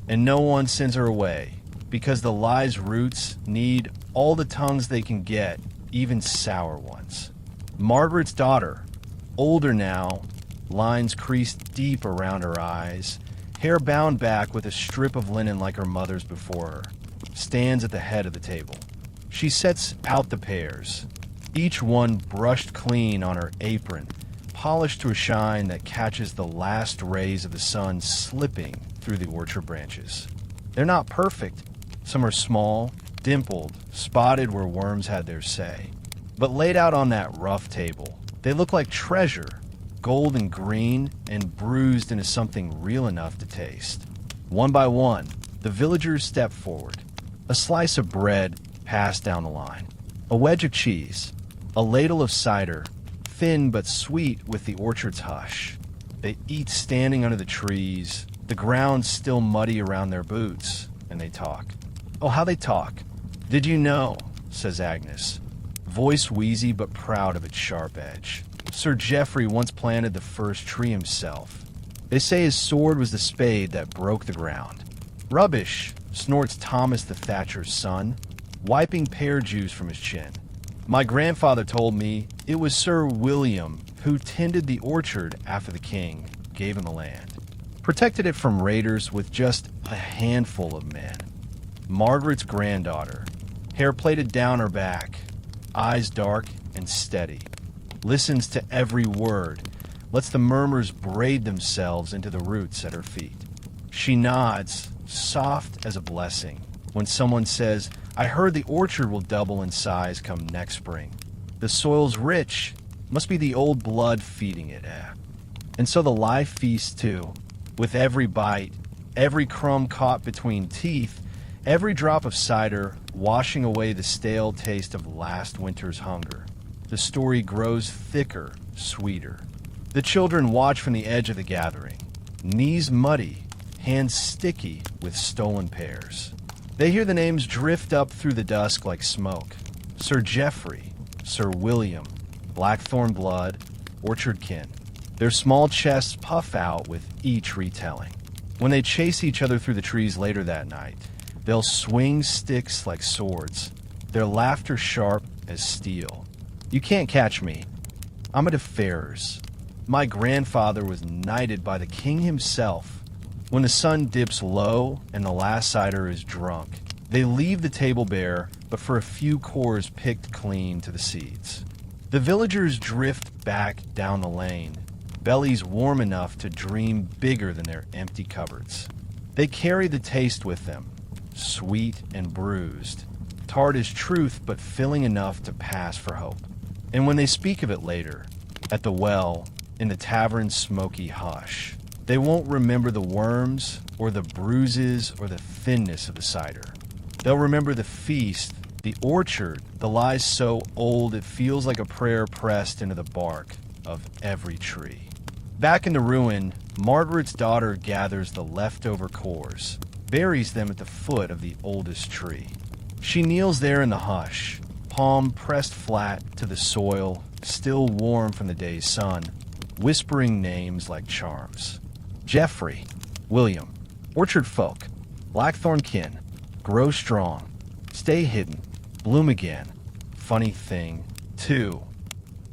And no one sends her away, because the lie's roots need all the tongues they can get, even sour ones. Margaret's daughter, older now, lines creased deep around her eyes, hair bound back with a strip of linen like her mother's before her, stands at the head of the table. She sets out the pears, each one brushed clean on her apron, polished to a shine that catches the last rays of the sun slipping through the orchard branches. They're not perfect. Some are small, dimpled, spotted where worms had their say. But laid out on that rough table, they look like treasure, gold and green and bruised into something real enough to taste. One by one, the villagers step forward. A slice of bread passed down the line. A wedge of cheese. A ladle of cider, thin but sweet with the orchard's hush. They eat standing under the trees, the ground still muddy around their boots, and they talk. Oh, how they talk. Did you know, says Agnes, voice wheezy but proud of its sharp edge. Sir Geoffrey once planted the first tree himself. They say his sword was the spade that broke the ground. Rubbish, snorts Thomas the Thatcher's son, wiping pear juice from his chin. My grandfather told me it was Sir William who tended the orchard after the king gave him the land. Protected it from raiders with just a handful of men. Margaret's granddaughter, hair plaited down her back, eyes dark and steady, listens to every word, lets the murmurs braid themselves into the roots at her feet. She nods, soft as a blessing, when someone says, I heard the orchard will double in size come next spring. The soil's rich, must be the old blood feeding it. And so the live feast too, with every bite, every crumb caught between teeth, every drop of cider washing away the stale taste of last winter's hunger. The story grows thicker, sweeter. The children watch from the edge of the gathering, knees muddy, hands sticky with stolen pears. They hear the names drift up through the dusk like smoke. Sir Geoffrey, Sir William, Blackthorn blood, orchard kin. Their small chests puff out with each retelling. When they chase each other through the trees later that night, they'll swing sticks like swords, their laughter sharp as steel. You can't catch me. I'm a defarrers. My grandfather was knighted by the king himself. When the sun dips low and the last cider is drunk, they leave the table bare, but for a few cores picked clean to the seeds. The villagers drift back down the lane, bellies warm enough to dream bigger than their empty cupboards. They carry the taste with them, sweet and bruised, tart as truth but filling enough to pass for hope. And when they speak of it later, at the well, in the tavern's smoky hush, they won't remember the worms or the bruises or the thinness of the cider. They'll remember the feast, the orchard, the lies so old it feels like a prayer pressed into the bark of every tree. Back in the ruin, Margaret's daughter gathers the leftover cores, buries them at the foot of the oldest tree. She kneels there in the hush, palm pressed flat to the soil, still warm from the day's sun, whispering names like charms. Geoffrey, William, orchard folk, blackthorn kin, grow strong, stay hidden, bloom again. Funny thing, too,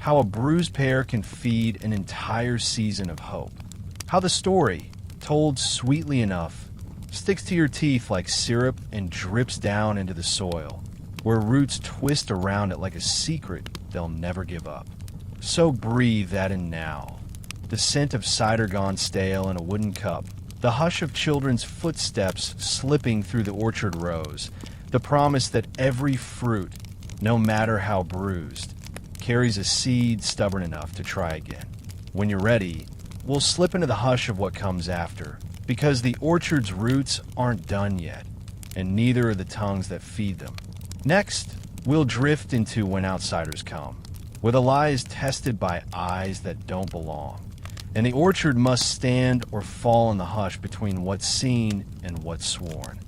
how a bruised pear can feed an entire season of hope. How the story, told sweetly enough, sticks to your teeth like syrup and drips down into the soil, where roots twist around it like a secret they'll never give up. So breathe that in now. The scent of cider gone stale in a wooden cup, the hush of children's footsteps slipping through the orchard rows, the promise that every fruit, no matter how bruised, carries a seed stubborn enough to try again. When you're ready, we'll slip into the hush of what comes after, because the orchard's roots aren't done yet, and neither are the tongues that feed them. Next, we'll drift into When Outsiders Come, where the lie is tested by eyes that don't belong, and the orchard must stand or fall in the hush between what's seen and what's sworn.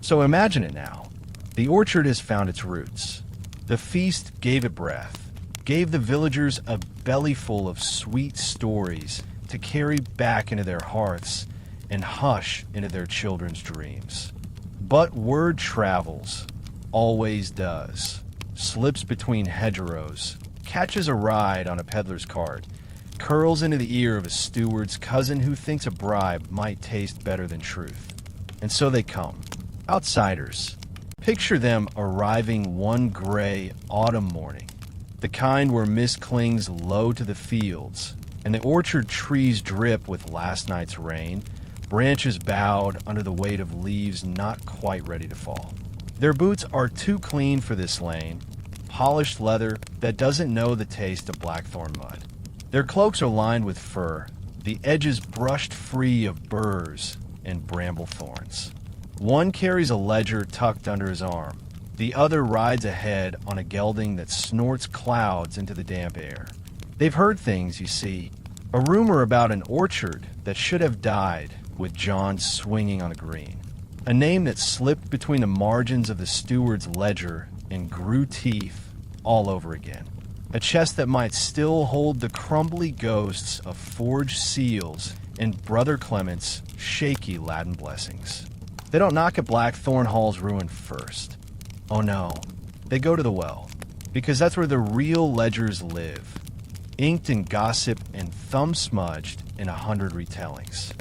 So imagine it now. The orchard has found its roots. The feast gave it breath, gave the villagers a bellyful of sweet stories to carry back into their hearths and hush into their children's dreams. But word travels, always does, slips between hedgerows, catches a ride on a peddler's cart, curls into the ear of a steward's cousin who thinks a bribe might taste better than truth. And so they come. Outsiders. Picture them arriving one gray autumn morning, the kind where mist clings low to the fields, and the orchard trees drip with last night's rain, branches bowed under the weight of leaves not quite ready to fall. Their boots are too clean for this lane, polished leather that doesn't know the taste of blackthorn mud. Their cloaks are lined with fur, the edges brushed free of burrs and bramble thorns. One carries a ledger tucked under his arm. The other rides ahead on a gelding that snorts clouds into the damp air. They've heard things, you see. A rumor about an orchard that should have died with John swinging on a green. A name that slipped between the margins of the steward's ledger and grew teeth all over again. A chest that might still hold the crumbly ghosts of forged seals and Brother Clement's shaky Latin blessings. They don't knock at Blackthorn Hall's ruin first. Oh no, they go to the well, because that's where the real ledgers live, inked in gossip and thumb-smudged in 100 retellings.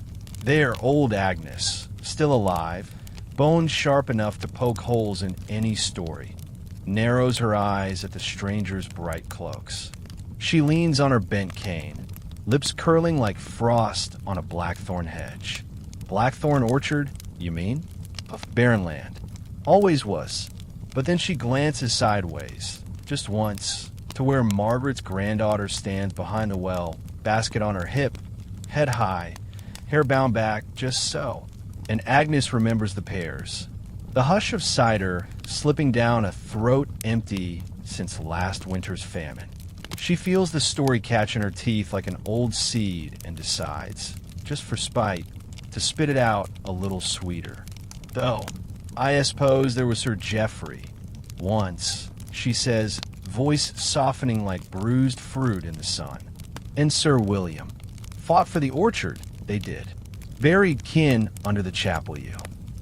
There, old Agnes, still alive, bones sharp enough to poke holes in any story, narrows her eyes at the stranger's bright cloaks. She leans on her bent cane, lips curling like frost on a blackthorn hedge. Blackthorn orchard, you mean? Of barren land. Always was. But then she glances sideways, just once, to where Margaret's granddaughter stands behind the well, basket on her hip, head high, hair bound back just so. And Agnes remembers the pears. The hush of cider slipping down a throat empty since last winter's famine. She feels the story catch in her teeth like an old seed and decides, just for spite, to spit it out a little sweeter. Though, I suppose there was Sir Geoffrey. Once, she says, voice softening like bruised fruit in the sun. And Sir William. Fought for the orchard, they did. Buried kin under the chapel yew.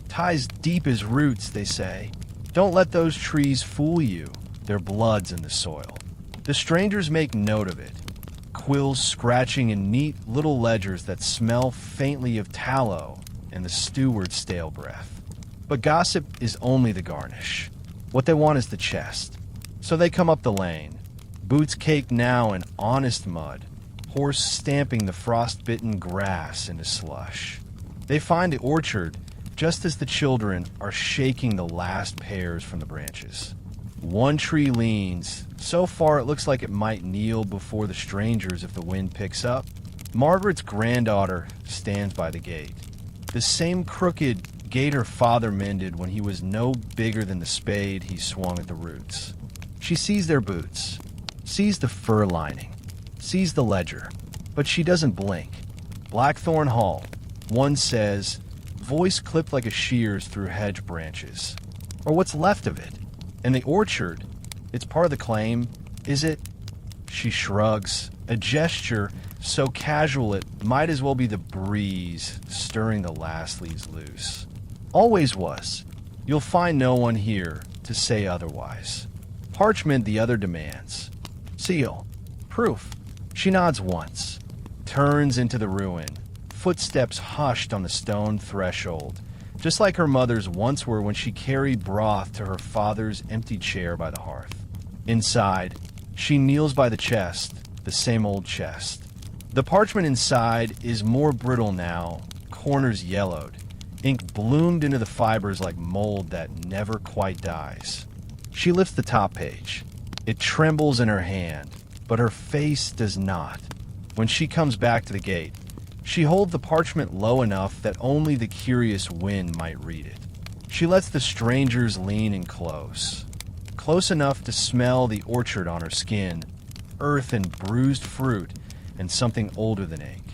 Ties deep as roots, they say. Don't let those trees fool you. Their blood's in the soil. The strangers make note of it. Quills scratching in neat little ledgers that smell faintly of tallow and the steward's stale breath. But gossip is only the garnish. What they want is the chest. So they come up the lane, boots caked now in honest mud, horse stamping the frost-bitten grass into slush. They find the orchard just as the children are shaking the last pears from the branches. One tree leans, so far it looks like it might kneel before the strangers if the wind picks up. Margaret's granddaughter stands by the gate. The same crooked gate her father mended when he was no bigger than the spade he swung at the roots. She sees their boots, sees the fur lining, sees the ledger, but she doesn't blink. Blackthorn Hall, one says, voice clipped like a shears through hedge branches. Or what's left of it. And the orchard, it's part of the claim, is it? She shrugs, a gesture so casual it might as well be the breeze stirring the last leaves loose. Always was. You'll find no one here to say otherwise. Parchment, the other demands. Seal. Proof. She nods once, turns into the ruin, footsteps hushed on the stone threshold, just like her mother's once were when she carried broth to her father's empty chair by the hearth. Inside, she kneels by the chest, the same old chest. The parchment inside is more brittle now, corners yellowed. Ink bloomed into the fibers like mold that never quite dies. She lifts the top page. It trembles in her hand, but her face does not. When she comes back to the gate, she holds the parchment low enough that only the curious wind might read it. She lets the strangers lean in close enough to smell the orchard on her skin, earth and bruised fruit, and something older than ink.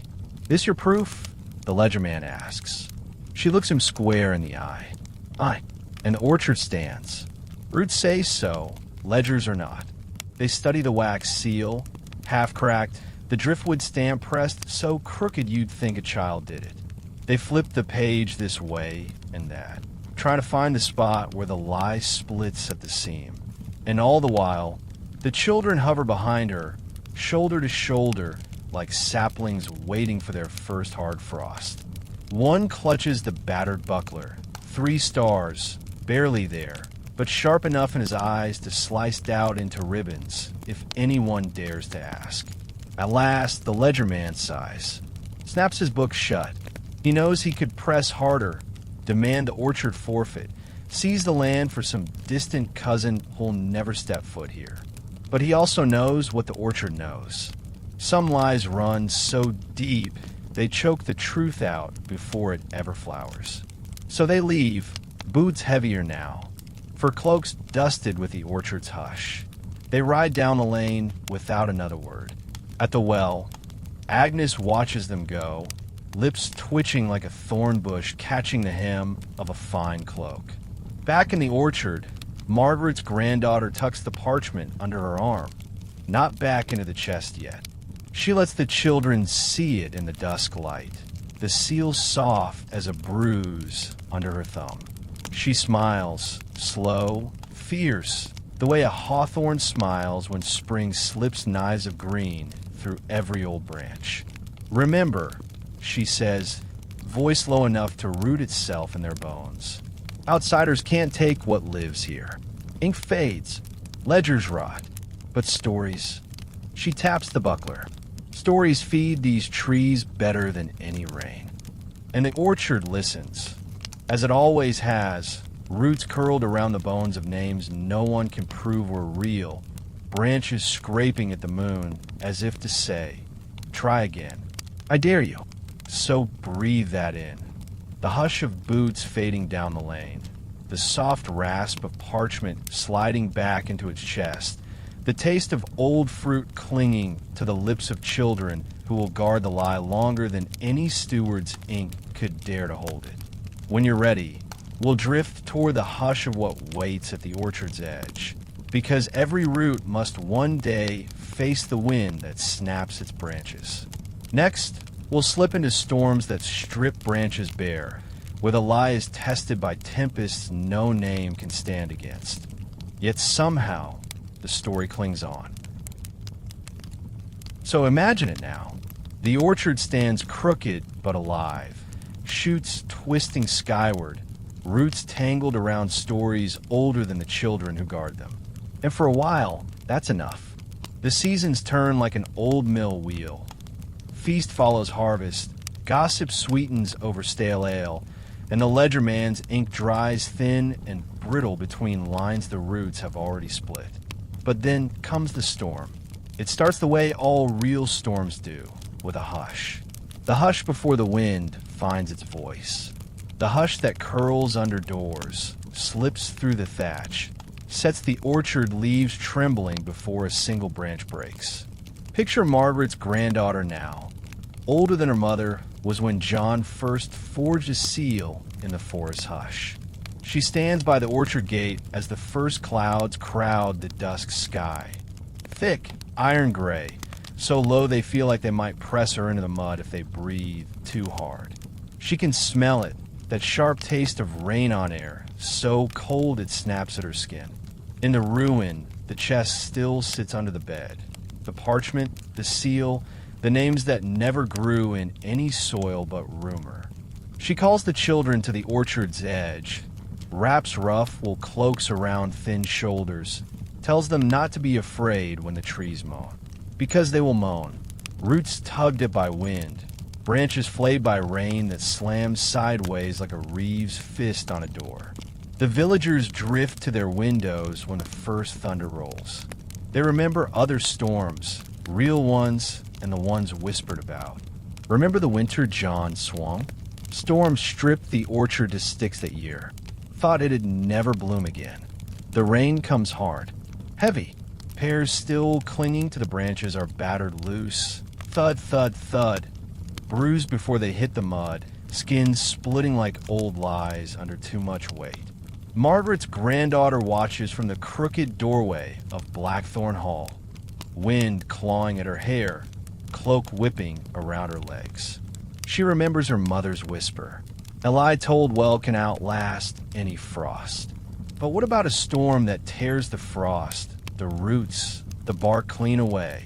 "This your proof?" the ledger man asks. She looks him square in the eye. "Aye, and the orchard stands. Roots say so, ledgers are not. They study the wax seal, half-cracked, the driftwood stamp pressed so crooked you'd think a child did it. They flip the page this way and that, try to find the spot where the lie splits at the seam. And all the while, the children hover behind her, shoulder to shoulder, like saplings waiting for their first hard frost. One clutches the battered buckler, 3 stars, barely there, but sharp enough in his eyes to slice out into ribbons if anyone dares to ask. At last, the ledger man sighs, snaps his book shut. He knows he could press harder, demand the orchard forfeit, seize the land for some distant cousin who'll never step foot here. But he also knows what the orchard knows. Some lies run so deep they choke the truth out before it ever flowers. So they leave, boots heavier now, fur cloaks dusted with the orchard's hush. They ride down the lane without another word. At the well, Agnes watches them go, lips twitching like a thorn bush catching the hem of a fine cloak. Back in the orchard, Margaret's granddaughter tucks the parchment under her arm, not back into the chest yet. She lets the children see it in the dusk light, the seal soft as a bruise under her thumb. She smiles, slow, fierce, the way a hawthorn smiles when spring slips knives of green through every old branch. "Remember," she says, voice low enough to root itself in their bones. "Outsiders can't take what lives here. Ink fades, ledgers rot, but stories..." She taps the buckler. "Stories feed these trees better than any rain." And the orchard listens, as it always has, roots curled around the bones of names no one can prove were real, branches scraping at the moon as if to say, "Try again. I dare you." So breathe that in. The hush of boots fading down the lane, the soft rasp of parchment sliding back into its chest, the taste of old fruit clinging to the lips of children who will guard the lie longer than any steward's ink could dare to hold it. When you're ready, we'll drift toward the hush of what waits at the orchard's edge, because every root must one day face the wind that snaps its branches. Next, we'll slip into storms that strip branches bare, where the lie is tested by tempests no name can stand against. Yet somehow, the story clings on. So imagine it now. The orchard stands crooked but alive, shoots twisting skyward, roots tangled around stories older than the children who guard them. And for a while, that's enough. The seasons turn like an old mill wheel. Feast follows harvest, gossip sweetens over stale ale, and the ledger man's ink dries thin and brittle between lines the roots have already split. But then comes the storm. It starts the way all real storms do, with a hush. The hush before the wind finds its voice. The hush that curls under doors, slips through the thatch, sets the orchard leaves trembling before a single branch breaks. Picture Margaret's granddaughter now. Older than her mother was when John first forged a seal in the forest hush. She stands by the orchard gate as the first clouds crowd the dusk sky. Thick, iron gray, so low they feel like they might press her into the mud if they breathe too hard. She can smell it, that sharp taste of rain on air, so cold it snaps at her skin. In the ruin, The chest still sits under the bed. The parchment, the seal, the names that never grew in any soil but rumor. She calls the children to the orchard's edge, wraps rough wool cloaks around thin shoulders, tells them not to be afraid when the trees moan. Because they will moan. Roots tugged at by wind, branches flayed by rain that slams sideways like a Reeves fist on a door. The villagers drift to their windows when the first thunder rolls. They remember other storms, real ones and the ones whispered about. Remember the winter John swung? Storms stripped the orchard to sticks that year. Thought it'd never bloom again. The rain comes hard, heavy. Pears still clinging to the branches are battered loose. Thud, thud, thud. Bruised before they hit the mud, skins splitting like old lies under too much weight. Margaret's granddaughter watches from the crooked doorway of Blackthorn Hall. Wind clawing at her hair, cloak whipping around her legs. She remembers her mother's whisper. A lie told well can outlast any frost. But what about a storm that tears the frost, the roots, the bark clean away?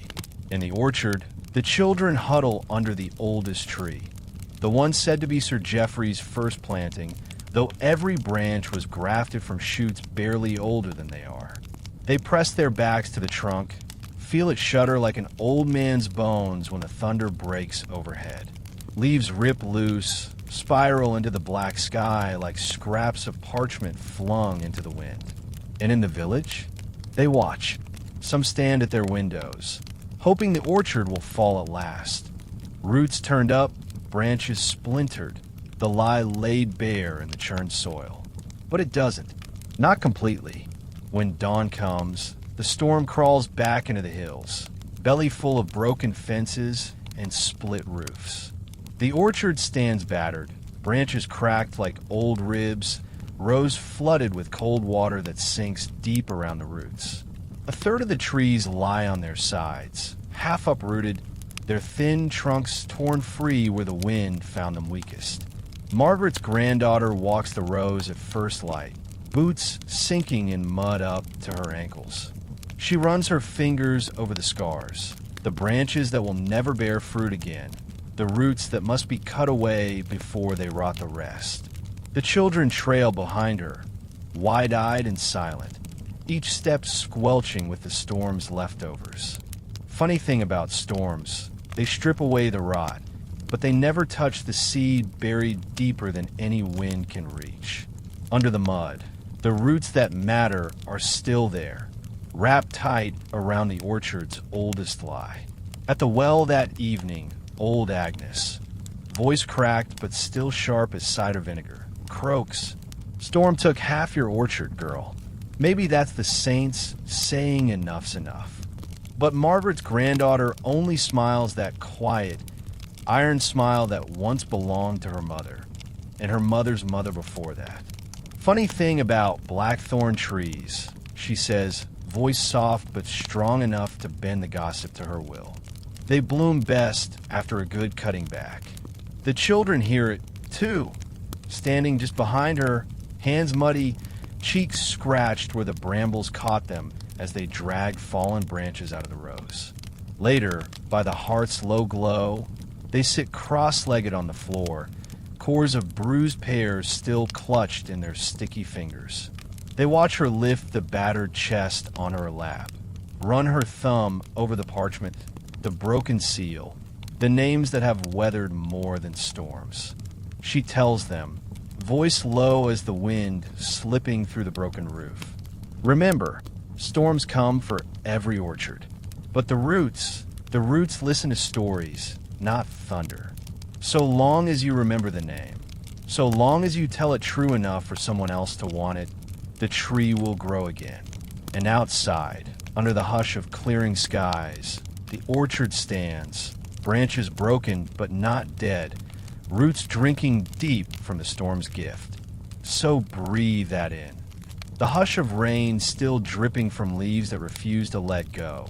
In the orchard, the children huddle under the oldest tree. The one said to be Sir Geoffrey's first planting, though every branch was grafted from shoots barely older than they are. They press their backs to the trunk, feel it shudder like an old man's bones when the thunder breaks overhead. Leaves rip loose, spiral into the black sky like scraps of parchment flung into the wind. And in the village, they watch. Some stand at their windows, hoping the orchard will fall at last. Roots turned up, branches splintered, the lie laid bare in the churned soil. But it doesn't. Not completely. When dawn comes, the storm crawls back into the hills, belly full of broken fences and split roofs. The orchard stands battered, branches cracked like old ribs, rows flooded with cold water that sinks deep around the roots. A third of the trees lie on their sides, half uprooted, their thin trunks torn free where the wind found them weakest. Margaret's granddaughter walks the rows at first light, boots sinking in mud up to her ankles. She runs her fingers over the scars, the branches that will never bear fruit again, the roots that must be cut away before they rot the rest. The children trail behind her, wide-eyed and silent, each step squelching with the storm's leftovers. Funny thing about storms, they strip away the rot, but they never touch the seed buried deeper than any wind can reach. Under the mud, the roots that matter are still there, wrapped tight around the orchard's oldest lie. At the well that evening, old Agnes, voice cracked but still sharp as cider vinegar, croaks, "Storm took half your orchard, girl." Maybe that's the saints saying enough's enough. But Margaret's granddaughter only smiles that quiet, iron smile that once belonged to her mother, and her mother's mother before that. Funny thing about blackthorn trees, she says, voice soft but strong enough to bend the gossip to her will. They bloom best after a good cutting back. The children hear it, too, standing just behind her, hands muddy, cheeks scratched where the brambles caught them as they dragged fallen branches out of the rows. Later, by the hearth's low glow, they sit cross-legged on the floor, cores of bruised pears still clutched in their sticky fingers. They watch her lift the battered chest on her lap, run her thumb over the parchment, the broken seal, the names that have weathered more than storms. She tells them, voice low as the wind slipping through the broken roof. Remember, storms come for every orchard, but the roots listen to stories, not thunder. So long as you remember the name, so long as you tell it true enough for someone else to want it, the tree will grow again. And outside, under the hush of clearing skies, the orchard stands, branches broken but not dead, roots drinking deep from the storm's gift. So breathe that in. The hush of rain still dripping from leaves that refuse to let go.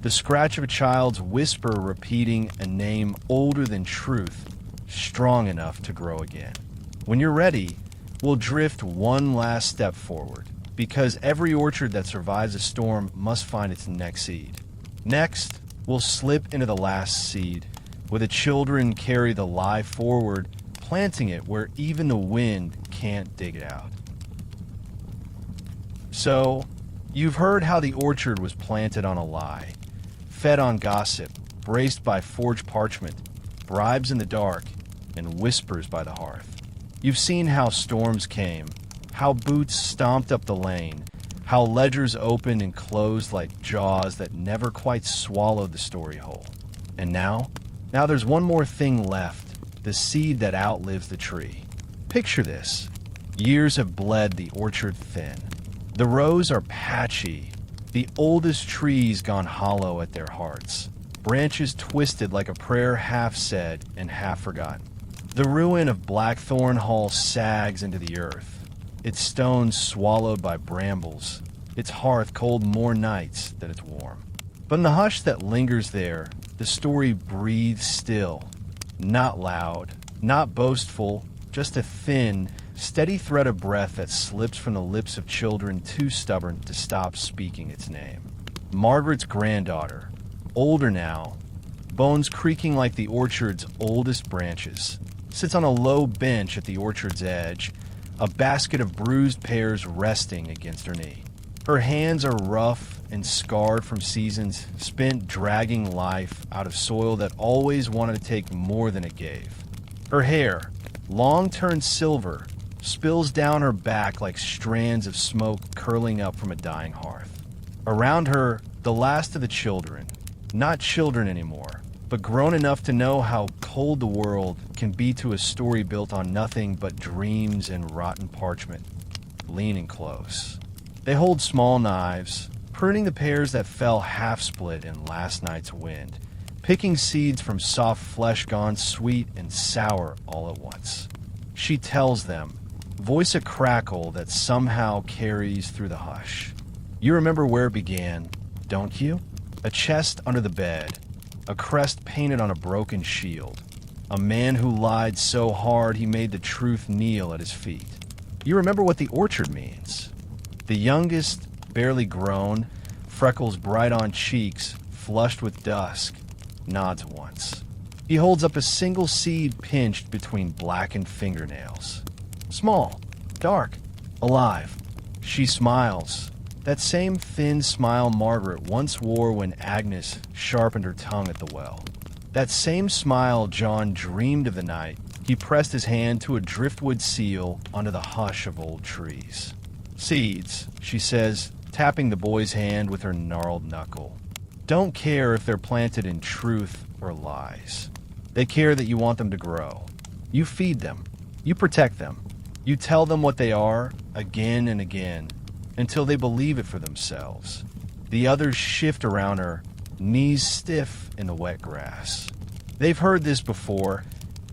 The scratch of a child's whisper repeating a name older than truth, strong enough to grow again. When you're ready, we'll drift one last step forward, because every orchard that survives a storm must find its next seed. Next, we'll slip into the last seed, where the children carry the lie forward, planting it where even the wind can't dig it out. So, you've heard how the orchard was planted on a lie, fed on gossip, braced by forged parchment, bribes in the dark, and whispers by the hearth. You've seen how storms came, how boots stomped up the lane, how ledgers opened and closed like jaws that never quite swallowed the story whole. And now there's one more thing left, the seed that outlives the tree. Picture this. Years have bled the orchard thin. The rows are patchy, the oldest trees gone hollow at their hearts, branches twisted like a prayer half said and half forgotten. The ruin of Blackthorn Hall sags into the earth, its stones swallowed by brambles, its hearth cold more nights than it's warm. But in the hush that lingers there, the story breathes still, not loud, not boastful, just a thin, steady thread of breath that slips from the lips of children too stubborn to stop speaking its name. Margaret's granddaughter, older now, bones creaking like the orchard's oldest branches, sits on a low bench at the orchard's edge, a basket of bruised pears resting against her knee. Her hands are rough and scarred from seasons spent dragging life out of soil that always wanted to take more than it gave. Her hair, long turned silver, spills down her back like strands of smoke curling up from a dying hearth. Around her, the last of the children, not children anymore, but grown enough to know how cold the world can be to a story built on nothing but dreams and rotten parchment, leaning close. They hold small knives, pruning the pears that fell half-split in last night's wind, picking seeds from soft flesh gone sweet and sour all at once. She tells them, voice a crackle that somehow carries through the hush. You remember where it began, don't you? A chest under the bed, a crest painted on a broken shield, a man who lied so hard he made the truth kneel at his feet. You remember what the orchard means. The youngest, barely grown, freckles bright on cheeks, flushed with dusk, nods once. He holds up a single seed pinched between blackened fingernails. Small, dark, alive. She smiles. That same thin smile Margaret once wore when Agnes sharpened her tongue at the well. That same smile John dreamed of the night he pressed his hand to a driftwood seal under the hush of old trees. Seeds, she says, tapping the boy's hand with her gnarled knuckle. Don't care if they're planted in truth or lies. They care that you want them to grow. You feed them. You protect them. You tell them what they are again and again until they believe it for themselves. The others shift around her, knees stiff in the wet grass. They've heard this before,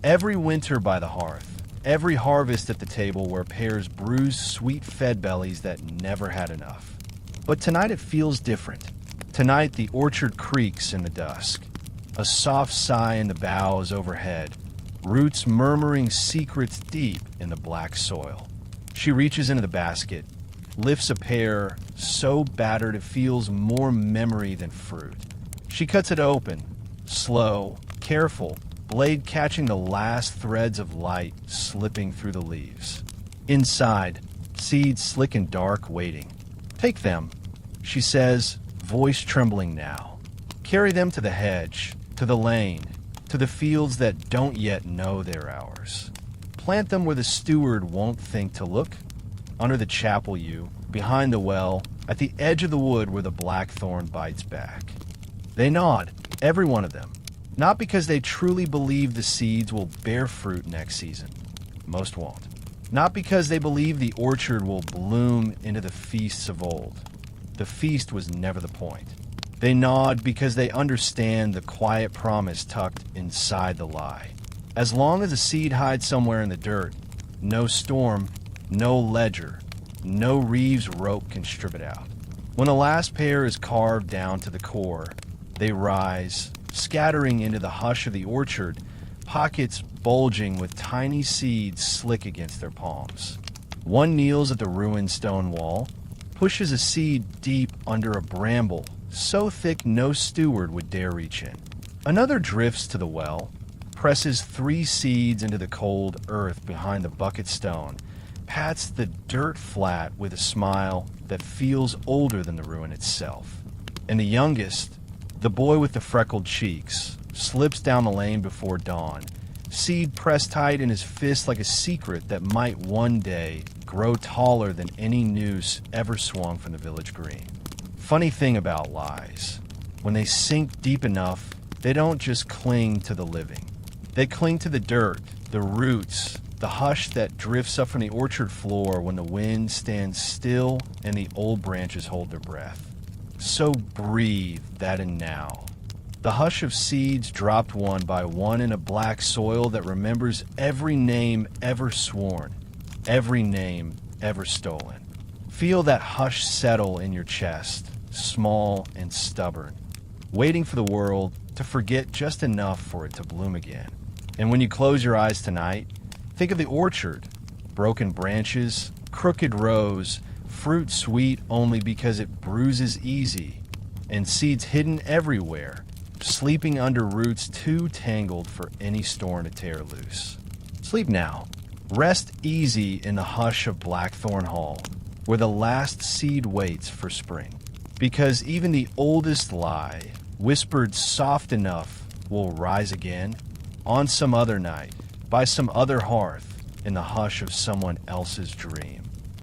every winter by the hearth, every harvest at the table where pears bruise sweet-fed bellies that never had enough. But tonight it feels different. Tonight the orchard creaks in the dusk, a soft sigh in the boughs overhead, roots murmuring secrets deep in the black soil. She reaches into the basket, lifts a pear so battered it feels more memory than fruit. She cuts it open, slow, careful, blade catching the last threads of light slipping through the leaves. Inside, seeds slick and dark waiting. Take them, she says, voice trembling now. Carry them to the hedge, to the lane, to the fields that don't yet know they're ours. Plant them where the steward won't think to look, under the chapel yew, behind the well, at the edge of the wood where the blackthorn bites back. They nod, every one of them, not because they truly believe the seeds will bear fruit next season. Most won't. Not because they believe the orchard will bloom into the feasts of old. The feast was never the point. They nod because they understand the quiet promise tucked inside the lie. As long as a seed hides somewhere in the dirt, no storm, no ledger, no Reeves rope can strip it out. When the last pear is carved down to the core, they rise, scattering into the hush of the orchard, pockets bulging with tiny seeds slick against their palms. One kneels at the ruined stone wall, pushes a seed deep under a bramble, so thick no steward would dare reach in. Another drifts to the well, presses 3 seeds into the cold earth behind the bucket stone, pats the dirt flat with a smile that feels older than the ruin itself. And the youngest, the boy with the freckled cheeks, slips down the lane before dawn, seed pressed tight in his fist like a secret that might one day grow taller than any noose ever swung from the village green. Funny thing about lies, when they sink deep enough, they don't just cling to the living. They cling to the dirt, the roots, the hush that drifts up from the orchard floor when the wind stands still and the old branches hold their breath. So breathe that in now. The hush of seeds dropped one by one in a black soil that remembers every name ever sworn, every name ever stolen. Feel that hush settle in your chest, small and stubborn, waiting for the world to forget just enough for it to bloom again. And when you close your eyes tonight, think of the orchard, broken branches, crooked rows, fruit sweet only because it bruises easy, and seeds hidden everywhere, sleeping under roots too tangled for any storm to tear loose. Sleep now. Rest easy in the hush of Blackthorn Hall, where the last seed waits for spring. Because even the oldest lie, whispered soft enough, will rise again on some other night, by some other hearth, in the hush of someone else's dream.